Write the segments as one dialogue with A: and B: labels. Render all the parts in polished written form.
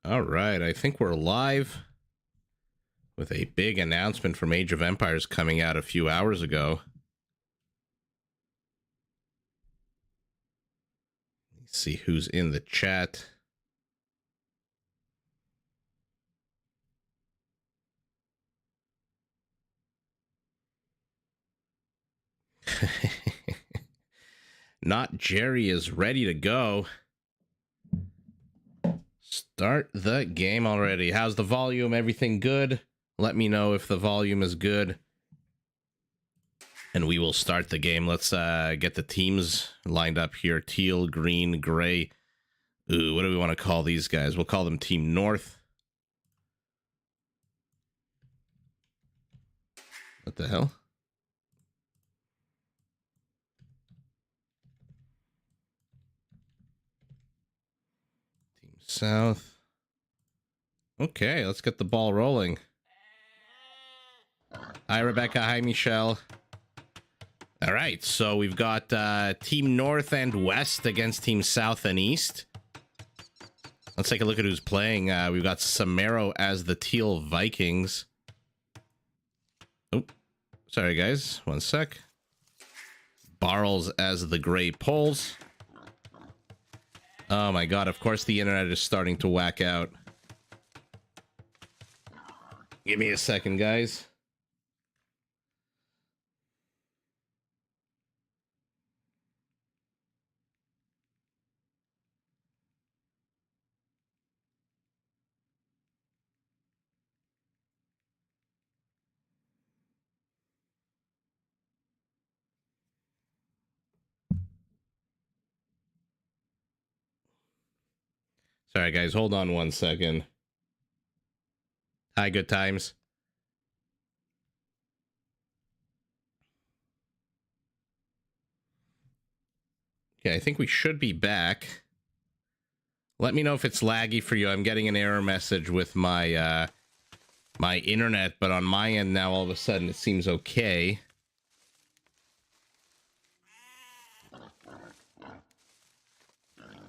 A: All right, I think we're live with a big announcement from Age of Empires coming out a few hours ago. Let's see who's in the chat. Not Jerry is ready to go. Start the game already. How's the volume? Everything good? Let me know if the volume is good. And we will start the game. Let's get the teams lined up here. Teal, green, gray. Ooh, what do we want to call these guys? We'll call them Team North. What the hell? Team South. Okay, let's get the ball rolling. Hi, Rebecca. Hi, Michelle. All right, so we've got Team North and West against Team South and East. Let's take a look at who's playing. We've got Samaro as the Teal Vikings. Oh, sorry, guys. One sec. Barrels as the Gray Poles. Oh, my God. Of course, the internet is starting to whack out. Give me a second, guys. Sorry, guys. Hold on one second. Hi, good times. Okay, I think we should be back. Let me know if it's laggy for you. I'm getting an error message with my my internet, but on my end now, all of a sudden, it seems okay.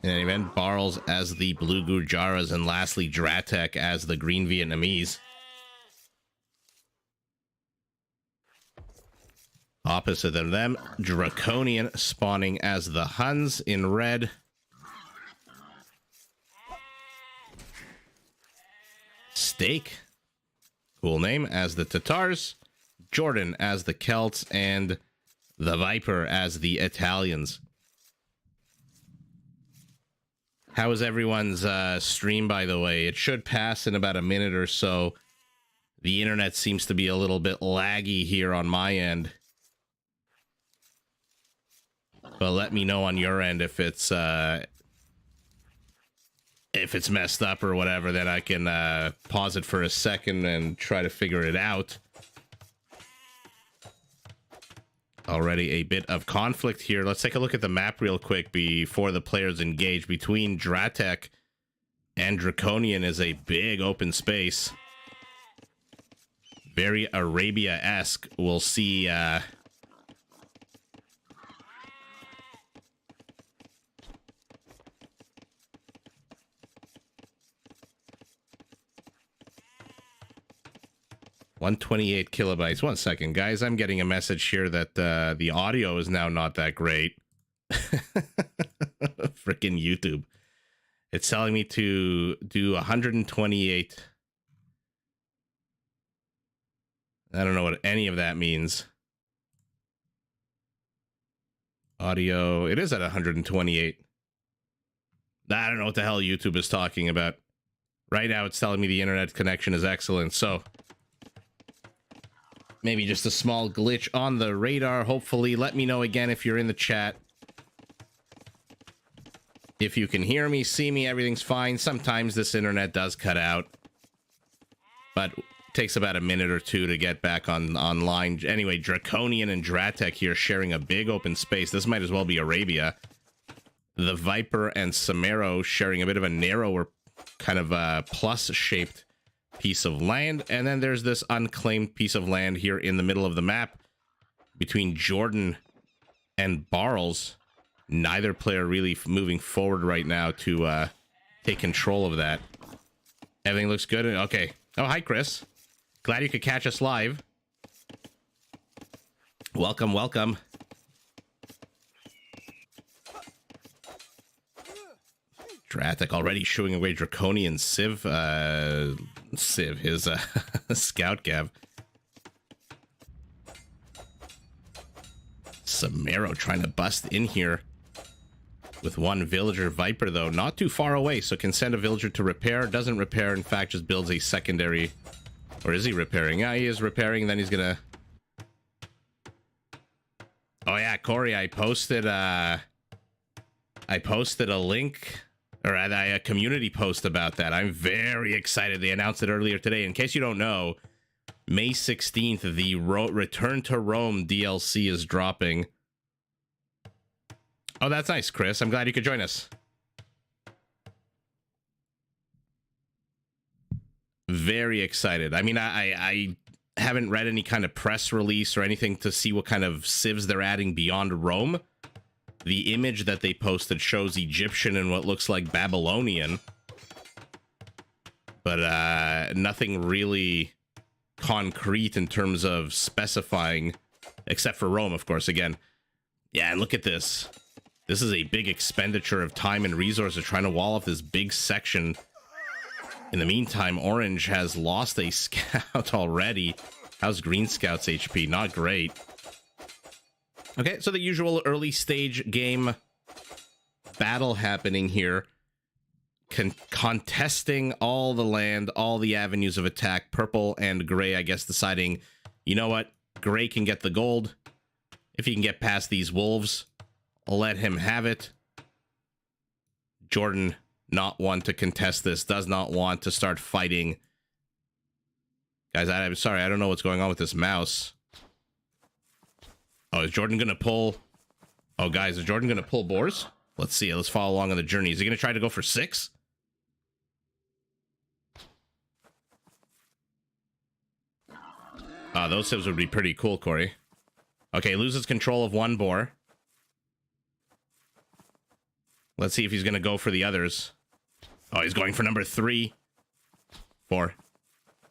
A: In any event, Barrels as the Blue Gujaras, and lastly, Dratek as the Green Vietnamese. Opposite of them, Draconian spawning as the Huns in red. Steak, cool name, as the Tatars. Jordan as the Celts, and the Viper as the Italians. How is everyone's stream, by the way? It should pass in about a minute or so. The internet seems to be a little bit laggy here on my end. But let me know on your end if it's messed up or whatever, then I can pause it for a second and try to figure it out. Already a bit of conflict here. Let's take a look at the map real quick before the players engage. Between Dratek and Draconian is a big open space. Very Arabia-esque. We'll see... 128 kilobytes. 1 second, guys. I'm getting a message here that the audio is now not that great. Freaking YouTube. It's telling me to do 128. I don't know what any of that means. Audio. It is at 128. I don't know what the hell YouTube is talking about. Right now, it's telling me the internet connection is excellent. So... maybe just a small glitch on the radar. Hopefully, let me know again if you're in the chat. If you can hear me, see me, everything's fine. Sometimes this internet does cut out. But it takes about a minute or two to get back online. Anyway, Draconian and Dratek here sharing a big open space. This might as well be Arabia. The Viper and Samaro sharing a bit of a narrower kind of plus-shaped piece of land, and then there's this unclaimed piece of land here in the middle of the map between Jordan and Barrels. Neither player really moving forward right now to take control of that. Everything looks good. Okay. Oh, hi, Chris. Glad you could catch us live. Welcome, welcome. Dratic already shooing away Draconian Civ, his scout gav. Samaro trying to bust in here with one villager. Viper, though, not too far away, so can send a villager to repair. Doesn't repair, in fact, just builds a secondary. Or is he repairing? Yeah, he is repairing, then he's gonna... Oh, yeah, Corey, I posted a link... or a community post about that. I'm very excited. They announced it earlier today. In case you don't know, May 16th, the Return to Rome DLC is dropping. Oh, that's nice, Chris. I'm glad you could join us. Very excited. I mean, I haven't read any kind of press release or anything to see what kind of civs they're adding beyond Rome. The image that they posted shows Egyptian and what looks like Babylonian. But nothing really concrete in terms of specifying, except for Rome, of course, again. Yeah, and look at this. This is a big expenditure of time and resources trying to wall off this big section. In the meantime, Orange has lost a scout already. How's Green Scout's HP? Not great. Okay, so the usual early stage game battle happening here. Contesting all the land, all the avenues of attack. Purple and gray, I guess, deciding, you know what? Gray can get the gold. If he can get past these wolves, I'll let him have it. Jordan, not one to contest this, does not want to start fighting. Guys, I'm sorry, I don't know what's going on with this mouse. Oh, is Jordan going to pull... Oh, guys, is Jordan going to pull boars? Let's see. Let's follow along on the journey. Is he going to try to go for 6? Those civs would be pretty cool, Corey. Okay, loses control of one boar. Let's see if he's going to go for the others. Oh, he's going for number 3. 4.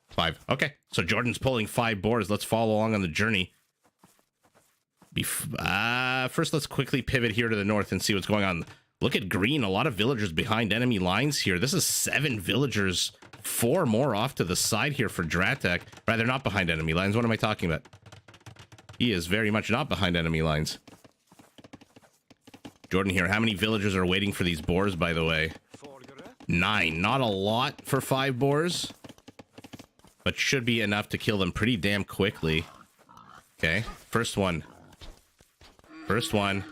A: 5. Okay, so Jordan's pulling 5 boars. Let's follow along on the journey. First, let's quickly pivot here to the north and see what's going on. Look at green. A lot of villagers behind enemy lines here. This is 7 villagers. 4 more off to the side here for Dratek. Rather, not behind enemy lines. What am I talking about? He is very much not behind enemy lines. Jordan here. How many villagers are waiting for these boars, by the way? 9. Not a lot for 5 boars, but should be enough to kill them pretty damn quickly. Okay, first one. First one.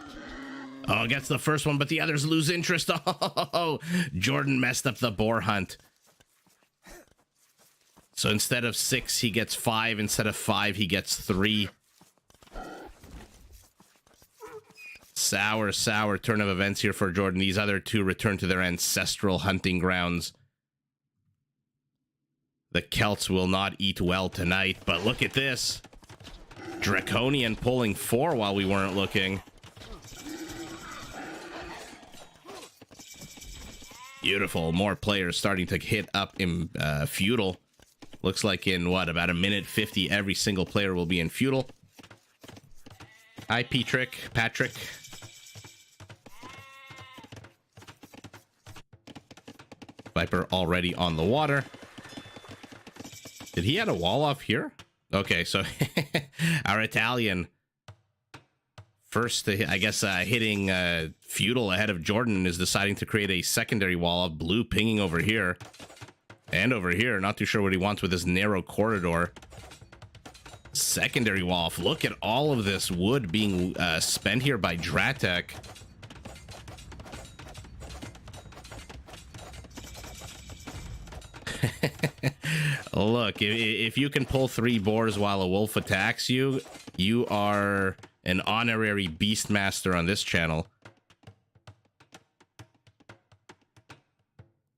A: Oh, gets the first one, but the others lose interest. Oh, Jordan messed up the boar hunt. So instead of 6, he gets 5. Instead of 5, he gets 3. Sour, sour turn of events here for Jordan. These other 2 return to their ancestral hunting grounds. The Celts will not eat well tonight, but look at this. Draconian pulling 4 while we weren't looking. Beautiful. More players starting to hit up in feudal. Looks like in, what, about a minute 50, every single player will be in feudal. Hi, Patrick. Viper already on the water. Did he add a wall off here? Okay, so our Italian first, I guess, hitting feudal ahead of Jordan is deciding to create a secondary wall of blue pinging over here and over here. Not too sure what he wants with this narrow corridor. Secondary wall. Look at all of this wood being spent here by Dratek. Look, if you can pull 3 boars while a wolf attacks you, you are an honorary beastmaster on this channel.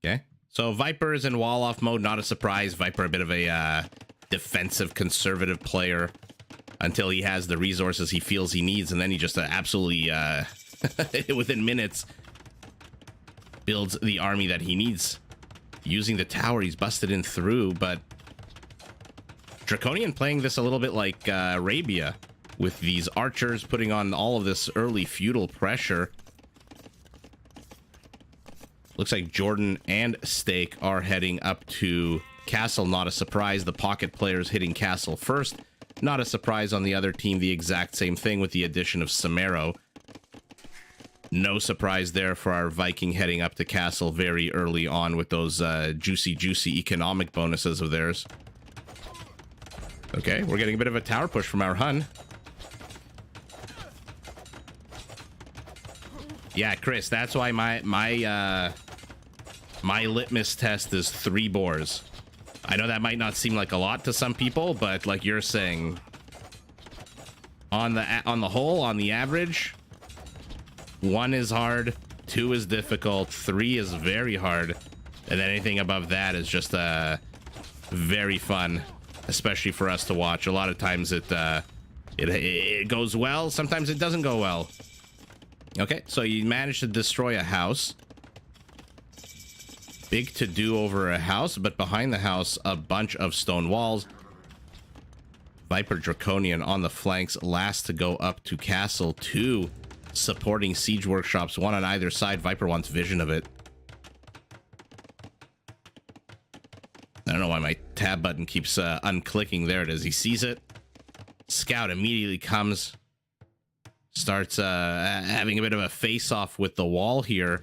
A: Okay, so Viper is in wall-off mode, not a surprise. Viper, a bit of a defensive, conservative player until he has the resources he feels he needs, and then he just absolutely, within minutes, builds the army that he needs. using the tower. He's busted in through, but Draconian playing this a little bit like Arabia, with these archers putting on all of this early feudal pressure. Looks like Jordan and Stake are heading up to Castle. Not a surprise. The pocket players hitting Castle first. Not a surprise on the other team. The exact same thing with the addition of Samaro. No surprise there for our Viking heading up to Castle very early on with those juicy economic bonuses of theirs. Okay, we're getting a bit of a tower push from our Hun. Yeah, Chris, that's why my litmus test is 3 boars. I know that might not seem like a lot to some people, but like you're saying, on the whole, on the average, 1 is hard, 2 is difficult, 3 is very hard, and then anything above that is just very fun, especially for us to watch. A lot of times it goes well, sometimes it doesn't go well. Okay, so you managed to destroy a house. Big to do over a house, but behind the house, a bunch of stone walls. Viper Draconian on the flanks, last to go up to Castle. 2 supporting siege workshops, 1 on either side. Viper wants vision of it. I don't know why my tab button keeps unclicking. There it is. He sees it. Scout immediately comes. Starts having a bit of a face-off with the wall here.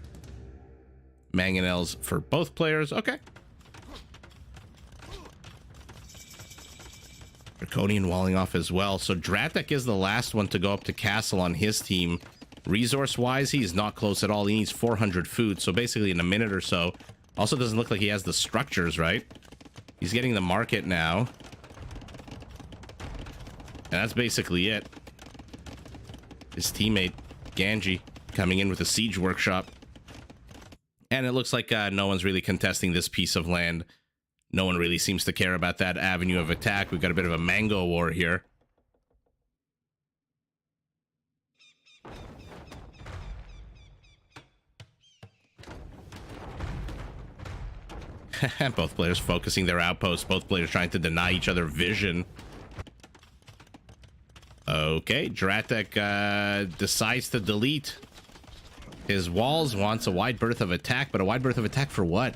A: Mangonels for both players. Okay. Draconian walling off as well. So Dratek is the last one to go up to Castle on his team. Resource-wise, he's not close at all. He needs 400 food. So basically in a minute or so. Also doesn't look like he has the structures, right? He's getting the market now. And that's basically it. His teammate, Ganji, coming in with a siege workshop. And it looks like no one's really contesting this piece of land. No one really seems to care about that avenue of attack. We've got a bit of a mango war here. Both players focusing their outposts. Both players trying to deny each other vision. Okay, Dratek decides to delete his walls, wants a wide berth of attack, but a wide berth of attack for what?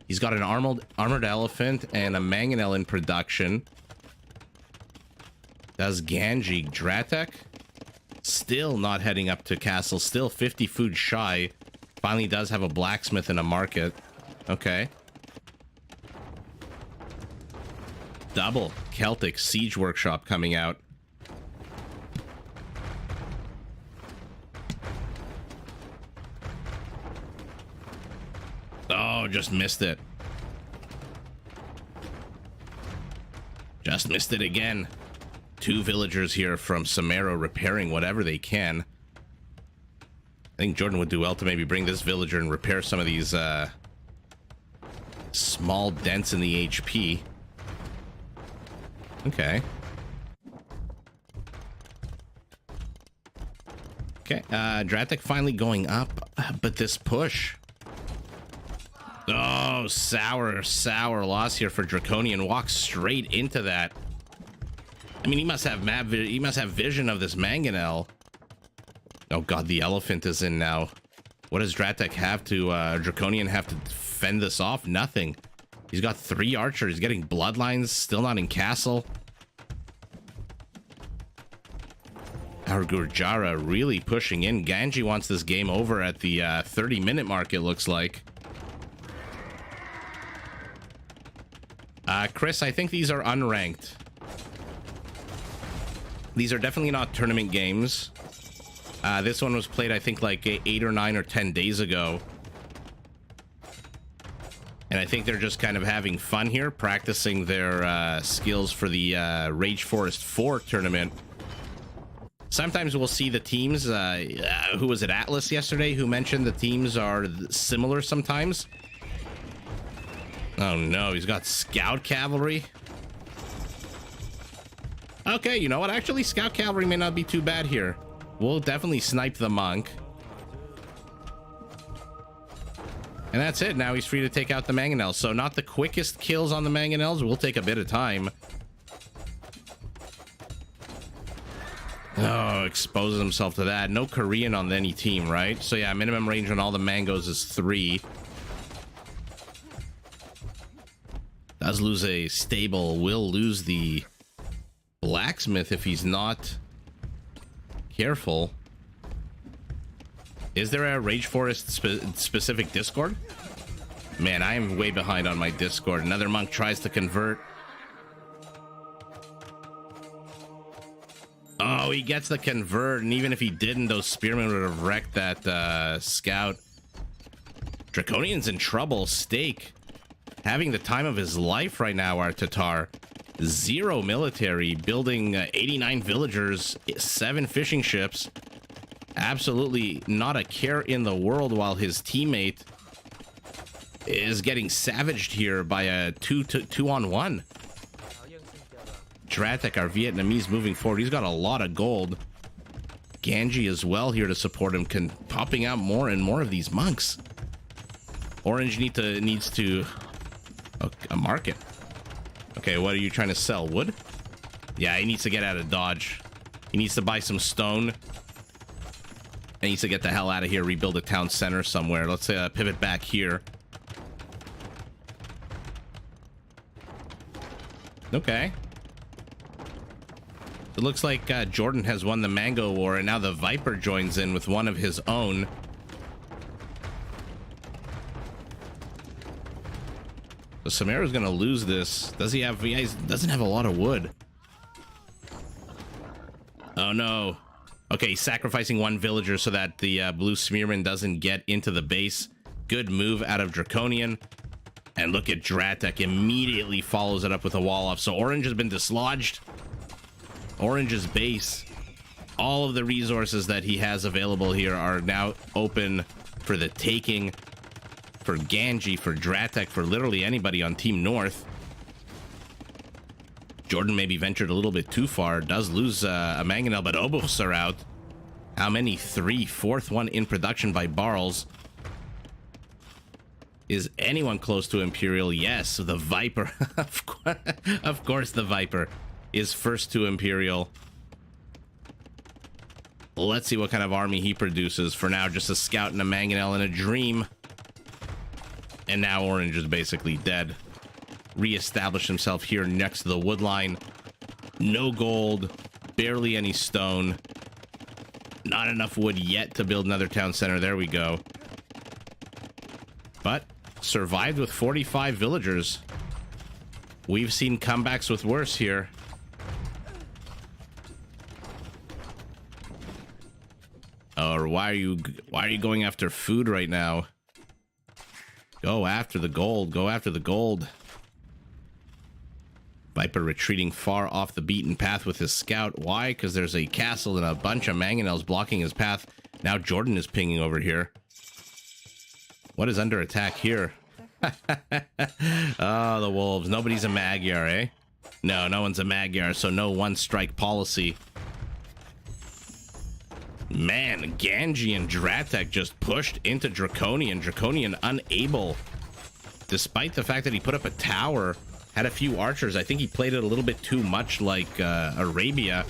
A: He's got an armored elephant and a mangonel in production. Does Ganji. Dratek still not heading up to Castle, still 50 food shy. Finally does have a blacksmith and a market. Okay. Double Celtic siege workshop coming out. Oh, just missed it. Just missed it again. 2 villagers here from Samaro repairing whatever they can. I think Jordan would do well to maybe bring this villager and repair some of these small dents in the HP. Okay. Okay, Dratek finally going up, but this push. Oh, sour loss here for Draconian. Walks straight into that. I mean, he must have vision of this mangonel. Oh god, the elephant is in now. What does Dratek have to Draconian have to fend this off? Nothing. He's got 3 archers. He's getting bloodlines. Still not in Castle. Our Gurjara really pushing in. Ganji wants this game over at the 30-minute mark, it looks like. Chris, I think these are unranked. These are definitely not tournament games. This one was played, I think, like 8 or 9 or 10 days ago. And I think they're just kind of having fun here, practicing their skills for the Rage Forest 4 tournament. Sometimes we'll see the teams. Who was it, Atlas yesterday, who mentioned the teams are similar sometimes? Oh no, he's got Scout Cavalry. Okay, you know what? Actually, Scout Cavalry may not be too bad here. We'll definitely snipe the monk. And that's it. Now he's free to take out the mangonels. So not the quickest kills on the mangonels. Will take a bit of time. Oh, exposes himself to that. No Korean on any team, right? So yeah, minimum range on all the mangoes is 3. Does lose a stable. Will lose the blacksmith if he's not careful. Is there a Rage Forest specific Discord? Man, I am way behind on my Discord. Another monk tries to convert. Oh, he gets the convert, and even if he didn't, those spearmen would have wrecked that scout. Draconian's in trouble. Stake having the time of his life right now, our Tatar. 0 military, building 89 villagers, 7 fishing ships. Absolutely not a care in the world, while his teammate is getting savaged here by a 2-on-1. Dratek, our Vietnamese, moving forward. He's got a lot of gold. Ganji as well here to support him, popping out more and more of these monks. Orange needs to a market. Okay, what are you trying to sell? Wood? Yeah, he needs to get out of Dodge. He needs to buy some stone. And he needs to get the hell out of here, rebuild a town center somewhere. Let's pivot back here. Okay. It looks like Jordan has won the Mango War, and now the Viper joins in with one of his own. So Samara's gonna lose this. Does he have? He doesn't have a lot of wood. Oh no. Okay, he's sacrificing 1 villager so that the blue spearman doesn't get into the base. Good move out of Draconian. And look at Dratek, immediately follows it up with a wall off. So Orange has been dislodged. Orange's base, all of the resources that he has available here are now open for the taking, for Ganji, for Dratek, for literally anybody on Team North. Jordan maybe ventured a little bit too far, does lose a mangonel, but Obos are out. How many? 3, 4th one in production by Barles. Is anyone close to Imperial? Yes, the Viper. Of course the Viper is first to Imperial. Let's see what kind of army he produces. For now, just a scout and a mangonel and a dream. And now Orange is basically dead. Reestablished himself here next to the wood line. No gold, barely any stone. Not enough wood yet to build another town center. There we go. But survived with 45 villagers. We've seen comebacks with worse here. Or why are you going after food right now? Go after the gold. Go after the gold. Viper retreating far off the beaten path with his scout. Why? Because there's a castle and a bunch of mangonels blocking his path. Now Jordan is pinging over here. What is under attack here? Oh, the wolves. Nobody's a Magyar, eh? No, no one's a Magyar, so no one-strike policy. Man, Ganji and Dratek just pushed into Draconian. Draconian unable, despite the fact that he put up a tower, had a few archers. I think he played it a little bit too much like Arabia.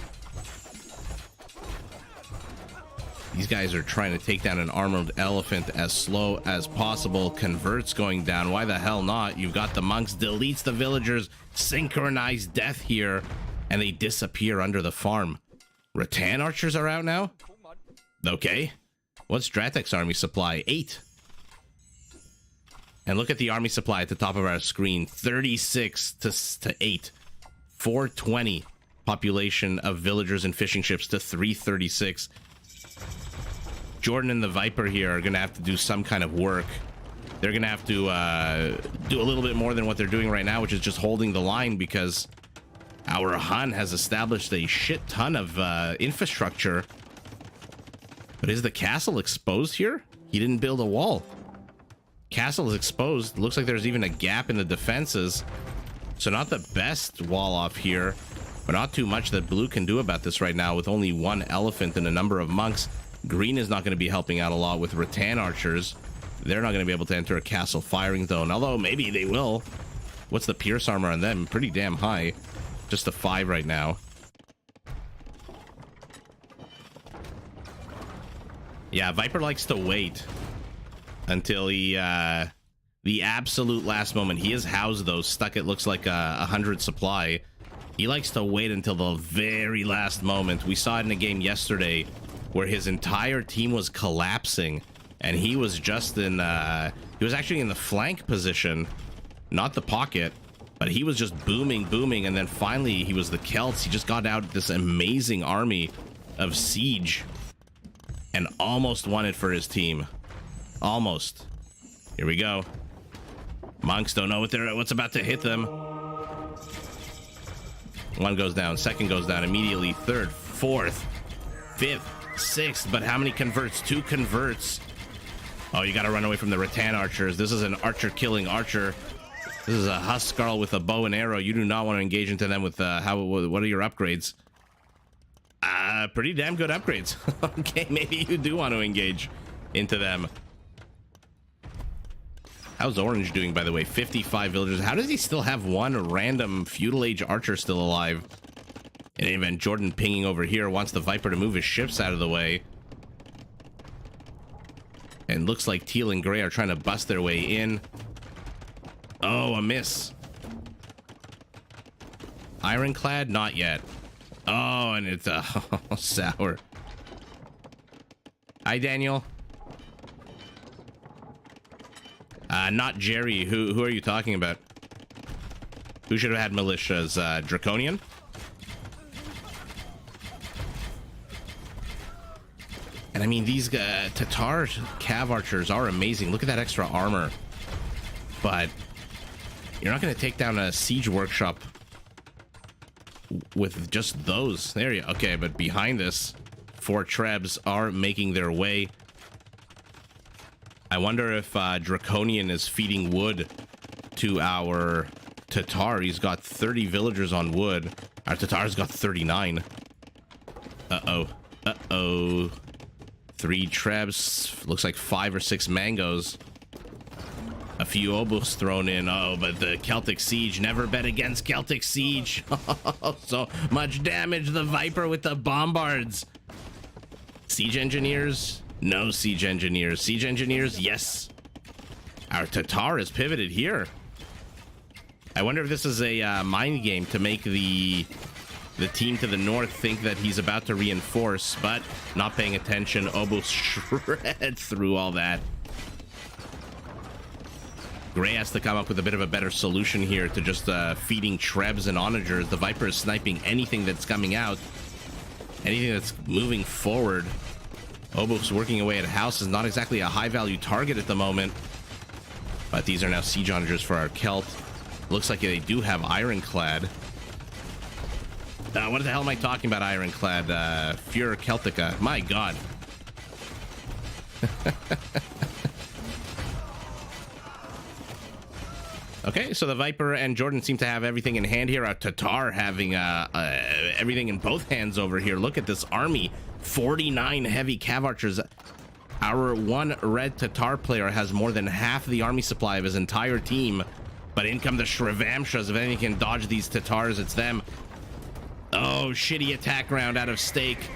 A: These guys are trying to take down an armored elephant as slow as possible. Converts going down. Why the hell not? You've got the monks, deletes the villagers, synchronized death here, and they disappear under the farm. Rattan archers are out now? Okay. What's Dratek's army supply? 8. And look at the army supply at the top of our screen. 36 to 8. 420 population of villagers and fishing ships to 336. Jordan and the Viper here are going to have to do some kind of work. They're going to have to do a little bit more than what they're doing right now, which is just holding the line, because our Han has established a shit ton of infrastructure. But is the castle exposed here? He didn't build a wall. Castle is exposed. Looks like there's even a gap in the defenses. So not the best wall off here, but not too much that blue can do about this right now with only 1 elephant and a number of monks. Green is not going to be helping out a lot with rattan archers. They're not going to be able to enter a castle firing zone, although maybe they will. What's the pierce armor on them? Pretty damn high. Just a 5 right now. Yeah, Viper likes to wait until he, the absolute last moment. He is housed, though, stuck at looks like 100 supply. He likes to wait until the very last moment. We saw it in a game yesterday where his entire team was collapsing, and he was just in, he was actually in the flank position, not the pocket, but he was just booming, and then finally he was the Celts. He just got out this amazing army of siege and almost won it for his team. Almost. Here we go. Monks don't know what's about to hit them. One goes down, second goes down immediately, third, fourth, fifth, sixth, but how many converts? 2 converts. Oh, you gotta run away from the rattan archers. This is an archer killing archer. This is a Huskarl with a bow and arrow. You do not want to engage into them with, what are your upgrades? Pretty damn good upgrades. Okay, maybe you do want to engage into them. How's Orange doing, by the way? 55 villagers. How does he still have one random feudal age archer still alive? In any event, Jordan pinging over here wants the Viper to move his ships out of the way. And looks like Teal and Gray are trying to bust their way in. Oh, a miss. Ironclad? Not yet. Oh, and it's sour. Hi, Daniel. Not Jerry. Who are you talking about? Who should have had militias? Draconian? And I mean, these Tatar cav archers are amazing. Look at that extra armor. But you're not going to take down a siege workshop with just those. There you go. Okay, but behind this, 4 Trebs are making their way. I wonder if Draconian is feeding wood to our Tatar. He's got 30 villagers on wood. Our Tatar's got 39. Uh-oh. Uh-oh. 3 Trebs. Looks like 5 or 6 mangoes. A few oboes thrown in. Oh, but the Celtic Siege. Never bet against Celtic Siege. So much damage. The Viper with the bombards. Siege engineers? No siege engineers. Siege engineers? Yes. Our Tatar is pivoted here. I wonder if this is a mind game to make the team to the north think that he's about to reinforce, but not paying attention. Obo shreds through all that. Gray has to come up with a bit of a better solution here to just feeding Trebs and Onagers. The Viper is sniping anything that's coming out, anything that's moving forward. Obo's working away at house is not exactly a high-value target at the moment, but these are now siege onagers for our Celt. Looks like they do have Ironclad. What the hell am I talking about, Ironclad? Furor Celtica. My god. Okay, so the Viper and Jordan seem to have everything in hand here. Our Tatar having everything in both hands over here. Look at this army. 49 heavy cav archers. Our one red Tatar player has more than half the army supply of his entire team. But in come the Shrevamshas. If anything can dodge these Tatars, it's them. Oh, shitty attack round out of stake.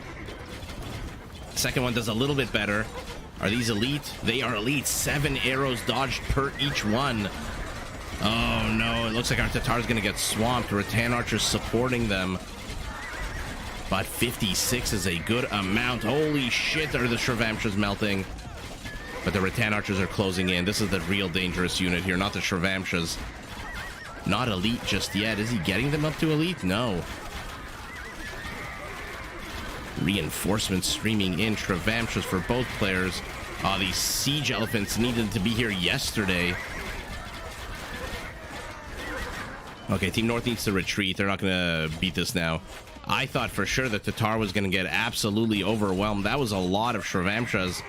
A: Second one does a little bit better. Are these elite? They are elite. 7 arrows dodged per each one. Oh no, it looks like our Tatar's gonna get swamped. Rattan archers supporting them. But 56 is a good amount. Holy shit, are the Shrevamshas melting. But the Rattan archers are closing in. This is the real dangerous unit here, not the Shrevamshas. Not elite just yet. Is he getting them up to elite? No. Reinforcements streaming in. Shrevamshas for both players. These siege elephants needed to be here yesterday. Okay, Team North needs to retreat. They're not going to beat this now. I thought for sure that Tatar was going to get absolutely overwhelmed. That was a lot of Shrevamshas.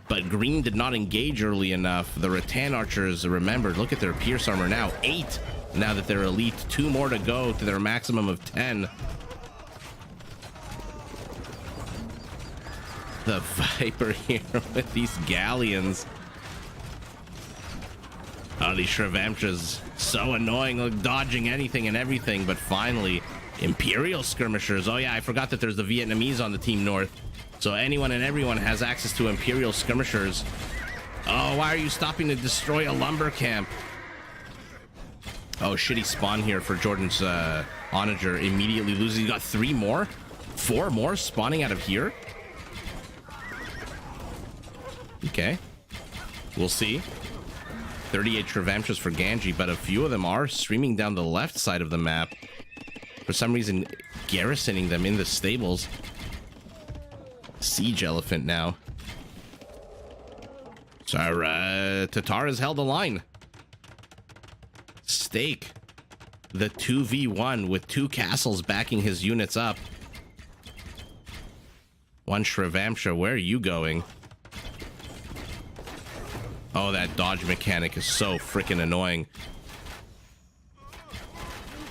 A: But Green did not engage early enough. The Rattan archers, remembered, look at their pierce armor now. 8 now that they're elite. 2 more to go to their maximum of 10. The Viper here with these galleons. Oh, these Shrevamtras, so annoying, like dodging anything and everything, but finally, Imperial skirmishers. Oh yeah, I forgot that there's the Vietnamese on the Team North. So anyone and everyone has access to Imperial skirmishers. Oh, why are you stopping to destroy a lumber camp? Oh, shitty spawn here for Jordan's Onager. Immediately loses. You got 3 more? 4 more spawning out of here? Okay. We'll see. 38 Shrevamtras for Ganji, but a few of them are streaming down the left side of the map. For some reason, garrisoning them in the stables. Siege elephant now. So Tatar has held the line. Stake the 2v1 with 2 castles backing his units up. 1 Shrevamtra, where are you going? Oh, that dodge mechanic is so freaking annoying.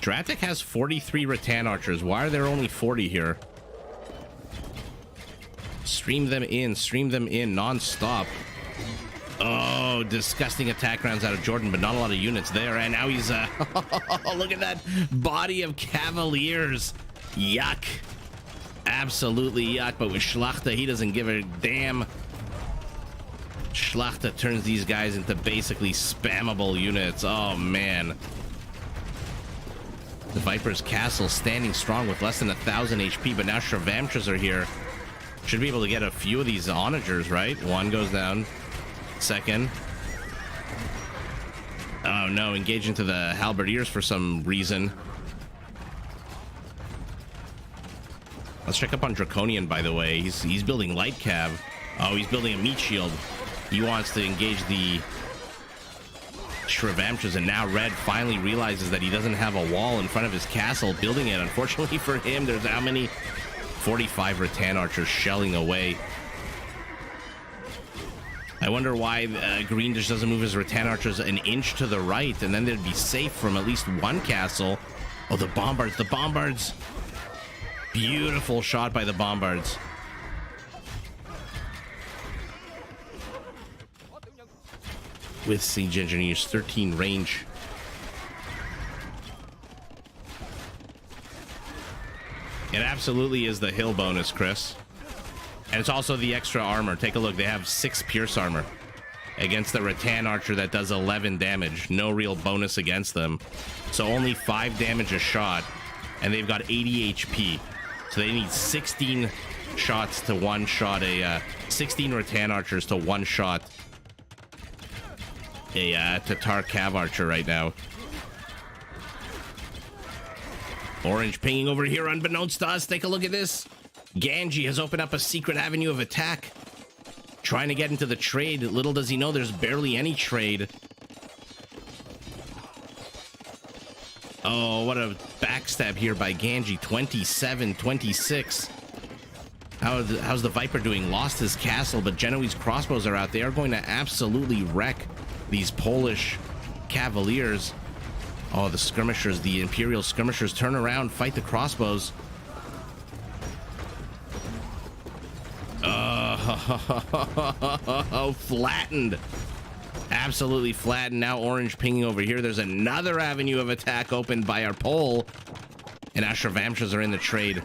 A: Dratek has 43 Rattan archers. Why are there only 40 here? Stream them in non-stop. Oh, disgusting attack rounds out of Jordan, but not a lot of units there. And now he's look at that body of cavaliers. Yuck. Absolutely yuck. But with Schlachter, he doesn't give a damn. Schlachter turns these guys into basically spammable units. Oh man. The Viper's castle standing strong with less than 1,000 HP, but now Shrevamtras are here. Should be able to get a few of these onagers, right? 1 goes down. 2nd. Oh no, engage into the halberdiers for some reason. Let's check up on Draconian, by the way. He's building light cav. Oh, he's building a meat shield. He wants to engage the Shrevamtras, and now Red finally realizes that he doesn't have a wall in front of his castle building it. Unfortunately for him, there's how many? 45 Rattan archers shelling away. I wonder why Green just doesn't move his Rattan archers an inch to the right, and then they'd be safe from at least 1 castle. Oh, the Bombards, the Bombards. Beautiful shot by the Bombards. With Siege Engineers, 13 range. It absolutely is the hill bonus, Chris. And it's also the extra armor. Take a look. They have 6 pierce armor against the Rattan archer that does 11 damage. No real bonus against them. So only 5 damage a shot. And they've got 80 HP. So they need 16 shots to one-shot 16 Rattan archers to one-shot a Tatar Cav archer right now. Orange pinging over here unbeknownst to us. Take a look at this. Ganji has opened up a secret avenue of attack. Trying to get into the trade. Little does he know there's barely any trade. Oh, what a backstab here by Ganji. 27-26. How's the Viper doing? Lost his castle, but Genoese crossbows are out. They are going to absolutely wreck these Polish cavaliers. Oh, the skirmishers, the Imperial skirmishers turn around, fight the crossbows. Oh, flattened. Absolutely flattened. Now Orange pinging over here. There's another avenue of attack opened by our Pole. And now Shrevamtras are in the trade.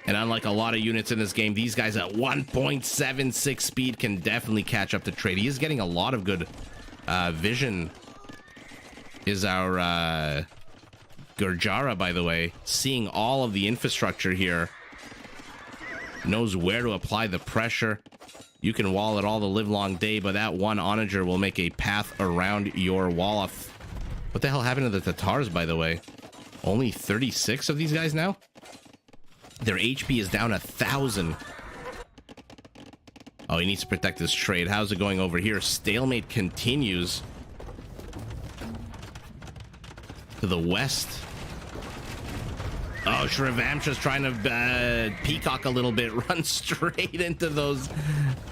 A: And unlike a lot of units in this game, these guys at 1.76 speed can definitely catch up to trade. He is getting a lot of good vision. Is our Gurjara, by the way, seeing all of the infrastructure here. Knows where to apply the pressure. You can wall it all the live long day, but that one onager will make a path around your wall. What the hell happened to the Tatars, by the way? Only 36 of these guys now? Their HP is down 1,000. Oh, he needs to protect this trade. How's it going over here? Stalemate continues. To the west. Oh, Shrevamtra's trying to peacock a little bit. Run straight into those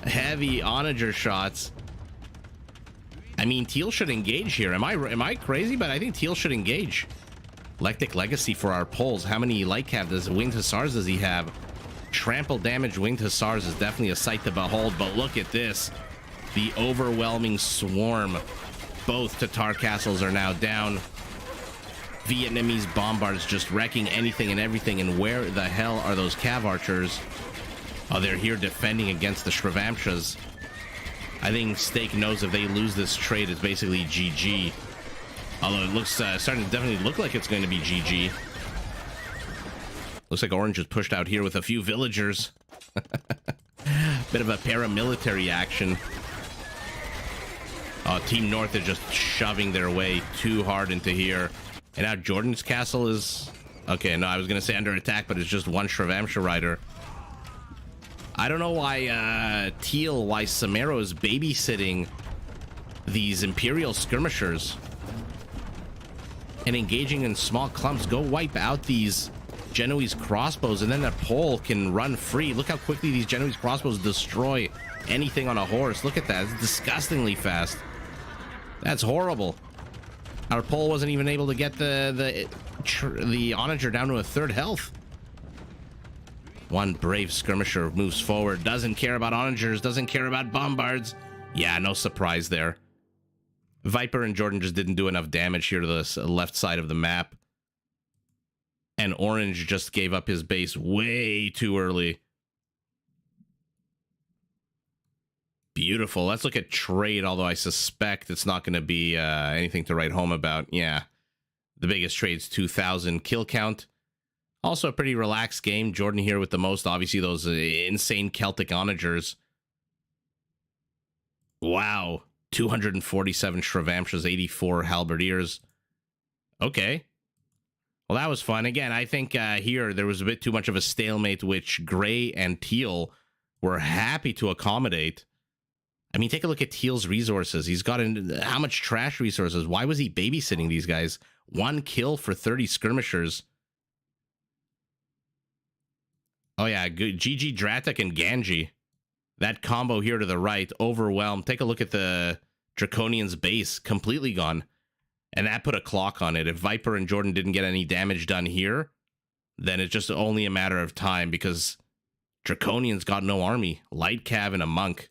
A: heavy onager shots. I mean, Teal should engage here. Am I crazy? But I think Teal should engage. Lectic Legacy for our Poles. How many light cav does Winged Hussars does he have? Trample damage Winged Hussars is definitely a sight to behold, but look at this. The overwhelming swarm. Both Tatar castles are now down. Vietnamese bombards just wrecking anything and everything. And where the hell are those Cav archers? Oh, they're here defending against the Shrivamshas. I think Steak knows if they lose this trade, it's basically GG. Although it looks starting to definitely look like it's going to be GG. Looks like Orange is pushed out here with a few villagers. Bit of a paramilitary action. Team North is just shoving their way too hard into here. And now Jordan's castle is... Okay, no, I was going to say under attack, but it's just one Shrivamsha rider. I don't know why why Samaro is babysitting these Imperial skirmishers and engaging in small clumps. Go wipe out these Genoese crossbows, and then that pole can run free. Look how quickly these Genoese crossbows destroy anything on a horse. Look at that. It's disgustingly fast. That's horrible. Our pole wasn't even able to get the onager down to a third health. One brave skirmisher moves forward, doesn't care about onagers, doesn't care about bombards. Yeah, no surprise there. Viper and Jordan just didn't do enough damage here to the left side of the map. And Orange just gave up his base way too early. Beautiful. Let's look at trade, although I suspect it's not going to be anything to write home about. Yeah, the biggest trade's 2,000 kill count. Also a pretty relaxed game. Jordan here with the most, obviously, those insane Celtic onagers. Wow. 247 Shrivamshas, 84 halberdiers. Okay. Well, that was fun. Again, I think here there was a bit too much of a stalemate, which Gray and Teal were happy to accommodate. I mean, take a look at Teal's resources. He's got how much trash resources? Why was he babysitting these guys? 1 kill for 30 skirmishers. Oh, yeah. Good. GG Dratek and Ganji. That combo here to the right, overwhelmed. Take a look at the Draconian's base. Completely gone. And that put a clock on it. If Viper and Jordan didn't get any damage done here, then it's just only a matter of time, because Draconian's got no army. Light Cav and a monk.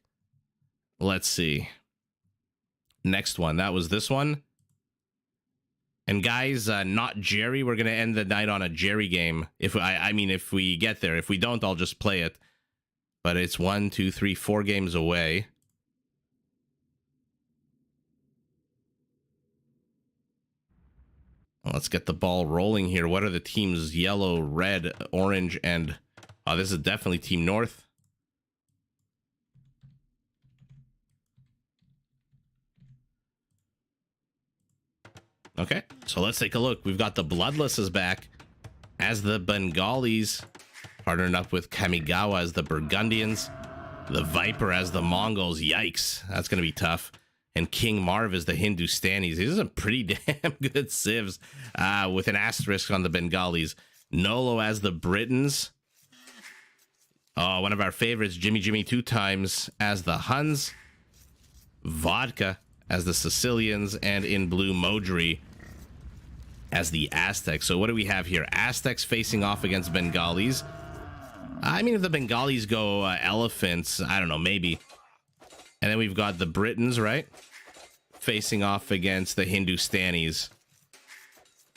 A: Let's see. Next one. That was this one. And guys, not Jerry. We're going to end the night on a Jerry game. I mean, if we get there. If we don't, I'll just play it. But it's 1, 2, 3, 4 games away. Well, let's get the ball rolling here. What are the teams? Yellow, red, orange, and... Oh, this is definitely Team North. Okay, so let's take a look. We've got the Bloodlesses back as the Bengalis, partnering up with Kamigawa as the Burgundians, the Viper as the Mongols. Yikes, that's going to be tough. And King Marv is the Hindustanis. These are some pretty damn good civs with an asterisk on the Bengalis. Nolo as the Britons. Oh, one of our favorites, Jimmy 2 times as the Huns. Vodka as the Sicilians, and in blue, Modri as the Aztecs. So what do we have here? Aztecs facing off against Bengalis. I mean, if the Bengalis go elephants, I don't know, maybe. And then we've got the Britons, right? Facing off against the Hindustanis.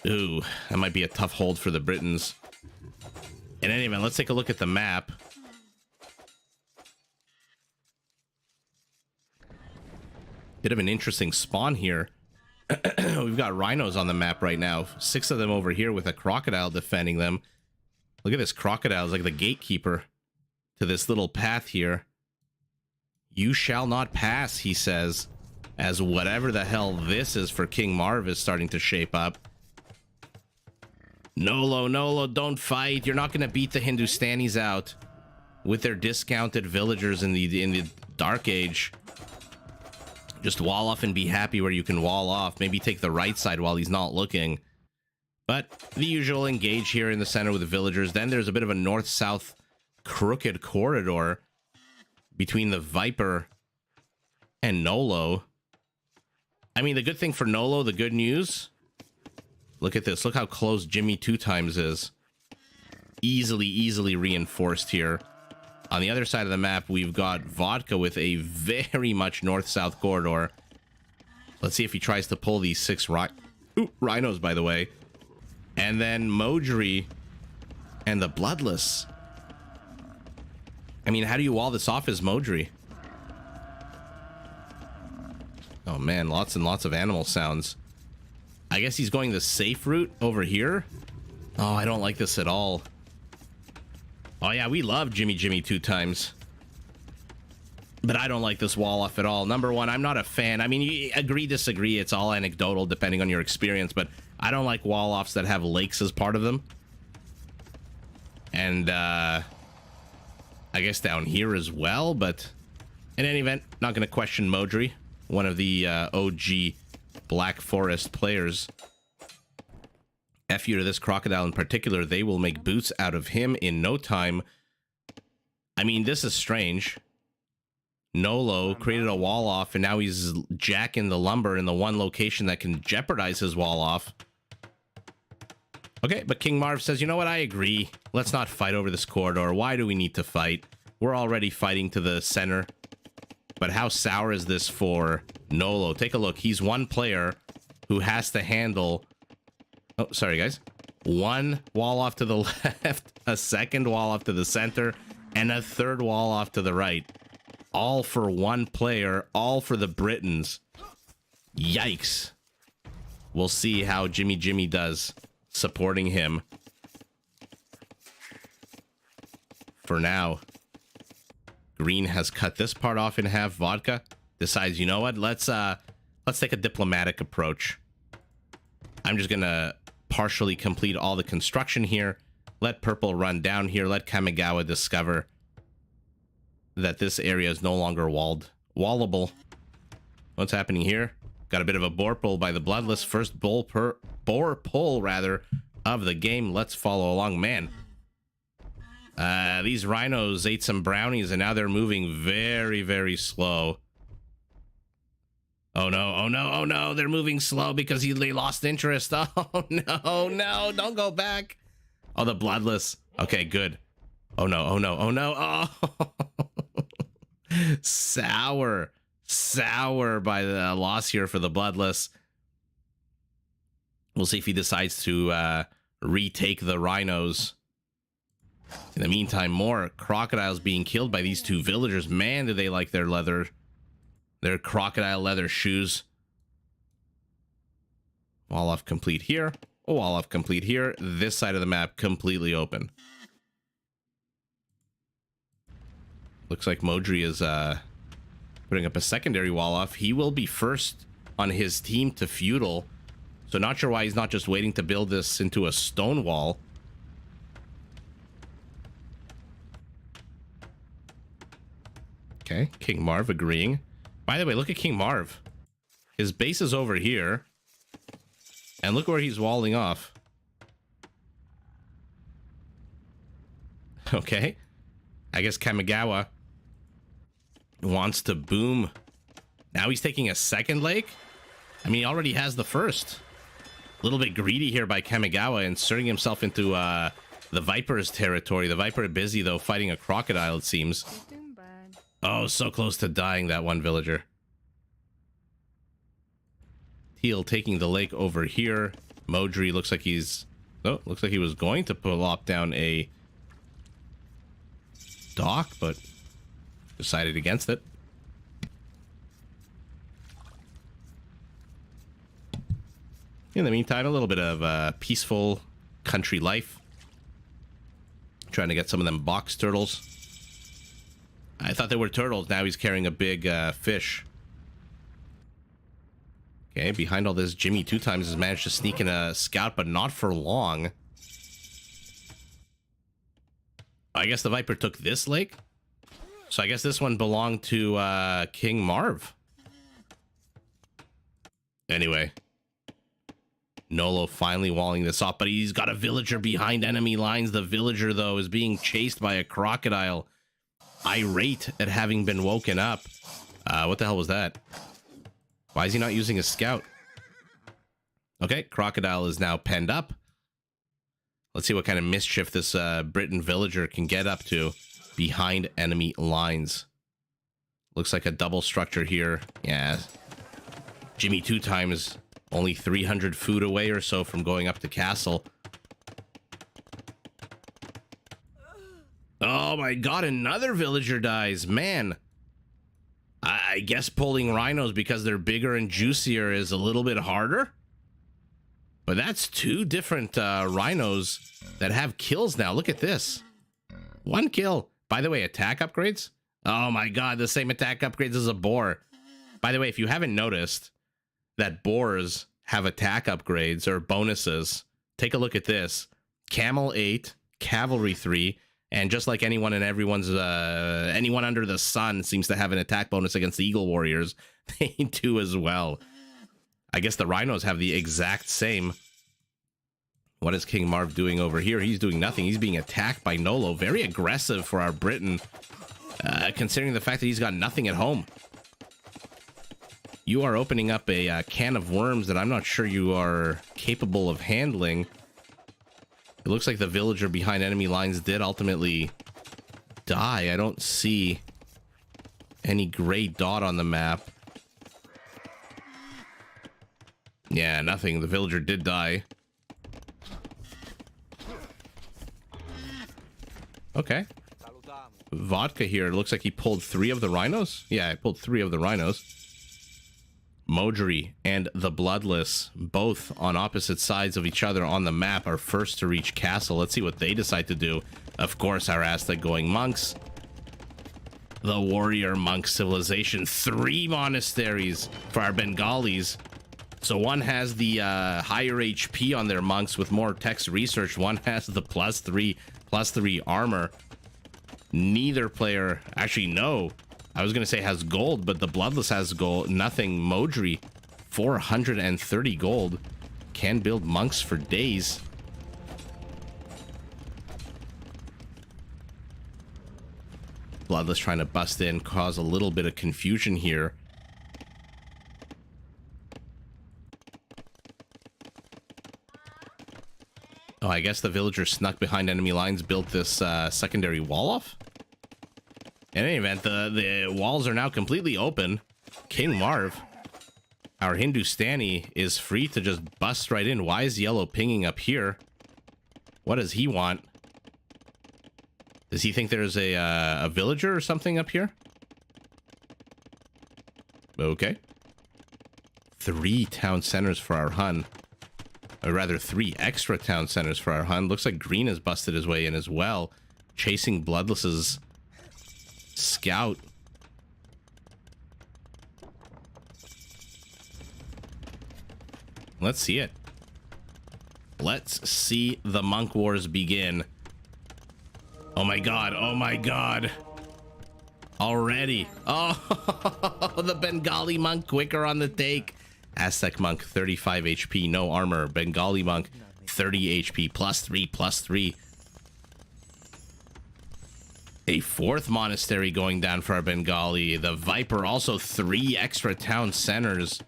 A: Ooh, that might be a tough hold for the Britons. In any event, let's take a look at the map. Bit of an interesting spawn here. We've got rhinos on the map right now. 6 of them over here with a crocodile defending them. Look at this crocodile. It's like the gatekeeper to this little path here. You shall not pass, he says, as whatever the hell this is for King Marv is starting to shape up. Nolo, don't fight. You're not going to beat the Hindustanis out with their discounted villagers in the Dark Age. Just wall off and be happy where you can wall off. Maybe take the right side while he's not looking. But the usual engage here in the center with the villagers. Then there's a bit of a north-south crooked corridor between the Viper and Nolo. I mean, the good thing for Nolo, the good news... Look at this. Look how close Jimmy 2 times is. Easily reinforced here. On the other side of the map, we've got Vodka with a very much north-south corridor. Let's see if he tries to pull these 6 rhinos, by the way. And then Modri and the Bloodless. I mean, how do you wall this off as Modri? Oh man, lots and lots of animal sounds. I guess he's going the safe route over here. Oh, I don't like this at all. Oh yeah, we love Jimmy 2 times. But I don't like this wall off at all. Number one, I'm not a fan. I mean, you agree, disagree. It's all anecdotal depending on your experience. But I don't like wall offs that have lakes as part of them. And I guess down here as well. But in any event, not going to question Modri, one of the OG Black Forest players. F you to this crocodile in particular. They will make boots out of him in no time. I mean, this is strange. Nolo created a wall off, and now he's jacking the lumber in the one location that can jeopardize his wall off. Okay, but King Marv says, you know what, I agree. Let's not fight over this corridor. Why do we need to fight? We're already fighting to the center. But how sour is this for Nolo? Take a look. He's one player who has to handle... Oh, sorry, guys. One wall off to the left, a second wall off to the center, and a third wall off to the right. All for one player, all for the Britons. Yikes. We'll see how Jimmy does supporting him. For now, Green has cut this part off in half. Vodka decides, you know what? Let's take a diplomatic approach. I'm just gonna partially complete all the construction here. Let Purple run down here. Let Kamigawa discover that this area is no longer wallable. What's happening here? Got a bit of a boar pull by the Bloodless. First boar pull rather of the game. Let's follow along. Man, these rhinos ate some brownies and now they're moving very, very slow. Oh no, oh no, oh no, they're moving slow because they lost interest. Oh no, don't go back. Oh, the Bloodless. Okay, good. Oh no, oh no, oh no. Oh. Sour by the loss here for the Bloodless. We'll see if he decides to retake the rhinos. In the meantime, more crocodiles being killed by these 2 villagers. Man, do they like their leather, their crocodile leather shoes. Wall off complete here. Wall off complete here. This side of the map completely open. Looks like Modri is putting up a secondary wall off. He will be first on his team to feudal. So not sure why he's not just waiting to build this into a stone wall. Okay, King Marv agreeing. By the way, look at King Marv. His base is over here. And look where he's walling off. Okay. I guess Kamigawa wants to boom. Now he's taking a second lake? I mean, he already has the first. A little bit greedy here by Kamigawa, inserting himself into the Viper's territory. The Viper busy, though, fighting a crocodile, it seems. Oh, so close to dying, that one villager. Teal taking the lake over here. Modri looks like he's... Oh, looks like he was going to plop down a dock, but decided against it. In the meantime, a little bit of peaceful country life. Trying to get some of them box turtles. I thought they were turtles. Now he's carrying a big fish. Okay, behind all this, Jimmy 2 times has managed to sneak in a scout, but not for long. I guess the Viper took this lake. So I guess this one belonged to King Marv. Anyway. Nolo finally walling this off, but he's got a villager behind enemy lines. The villager, though, is being chased by a crocodile. Irate at having been woken up. What the hell was that? Why is he not using a scout? Okay, crocodile is now penned up. Let's see what kind of mischief this Briton villager can get up to behind enemy lines. Looks like a double structure here. Yeah. Jimmy 2 times only 300 food away or so from going up to castle. Oh my god, another villager dies. Man. I guess pulling rhinos because they're bigger and juicier is a little bit harder. But that's 2 different rhinos that have kills now. Look at this. 1 kill. By the way, attack upgrades? Oh my god, the same attack upgrades as a boar. By the way, if you haven't noticed that boars have attack upgrades or bonuses, take a look at this. Camel 8, Cavalry 3, and just like anyone and everyone's, anyone under the sun seems to have an attack bonus against the Eagle Warriors, they do as well. I guess the rhinos have the exact same. What is King Marv doing over here? He's doing nothing. He's being attacked by Nolo. Very aggressive for our Britain, considering the fact that he's got nothing at home. You are opening up a can of worms that I'm not sure you are capable of handling. It looks like the villager behind enemy lines did ultimately die. I don't see any gray dot on the map. Yeah, nothing. The villager did die. Okay. Vodka here. It looks like he pulled 3 of the rhinos. Yeah, I pulled 3 of the rhinos. Modri and the Bloodless, both on opposite sides of each other on the map, are first to reach castle. Let's see what they decide to do. Of course, our Aztec going monks. The warrior monk civilization. 3 monasteries for our Bengalis. So one has the higher HP on their monks with more text research. One has the +3 armor. Neither player, actually no, I was gonna say has gold, but the Bloodless has gold. Nothing. Modri, 430 gold, can build monks for days. Bloodless trying to bust in, cause a little bit of confusion here. Oh, I guess the villager snuck behind enemy lines, built this secondary wall off. In any event, the walls are now completely open. King Marv, our Hindustani, is free to just bust right in. Why is yellow pinging up here? What does he want? Does he think there's a villager or something up here? Okay. 3 town centers for our Hun. Or rather, 3 extra town centers for our Hun. Looks like green has busted his way in as well, chasing Bloodless's scout. Let's see it. Let's see the monk wars begin. Oh my god, oh my god. Already. Oh, the Bengali monk quicker on the take. Aztec monk, 35 HP, no armor. Bengali monk, 30 HP, +3. A 4th monastery going down for our Bengali. The Viper, also 3 extra town centers.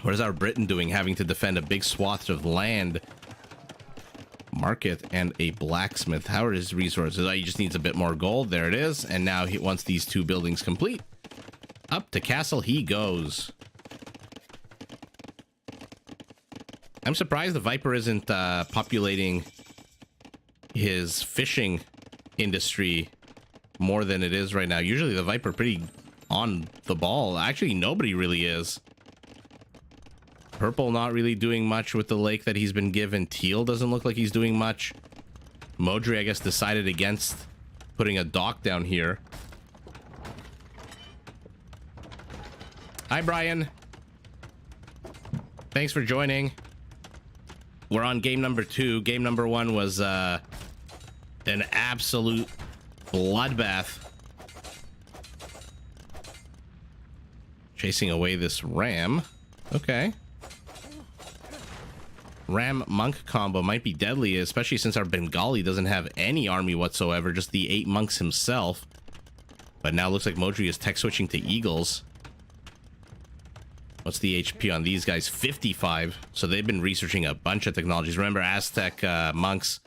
A: What is our Britain doing, having to defend a big swath of land? Market and a blacksmith. How are his resources? Oh, he just needs a bit more gold. There it is. And now he wants these 2 buildings complete. Up to castle he goes. I'm surprised the Viper isn't populating his fishing industry more than it is right now. Usually the Viper pretty on the ball. Actually, nobody really is. Purple not really doing much with the lake that he's been given. Teal doesn't look like he's doing much. Modri, I guess, decided against putting a dock down here. Hi, Brian. Thanks for joining. We're on game number 2. Game number 1 was an absolute bloodbath. Chasing away this ram. Okay. Ram monk combo might be deadly, especially since our Bengali doesn't have any army whatsoever, just the 8 monks himself. But now looks like Modri is tech switching to eagles. What's the HP on these guys? 55. So they've been researching a bunch of technologies. Remember, Aztec monks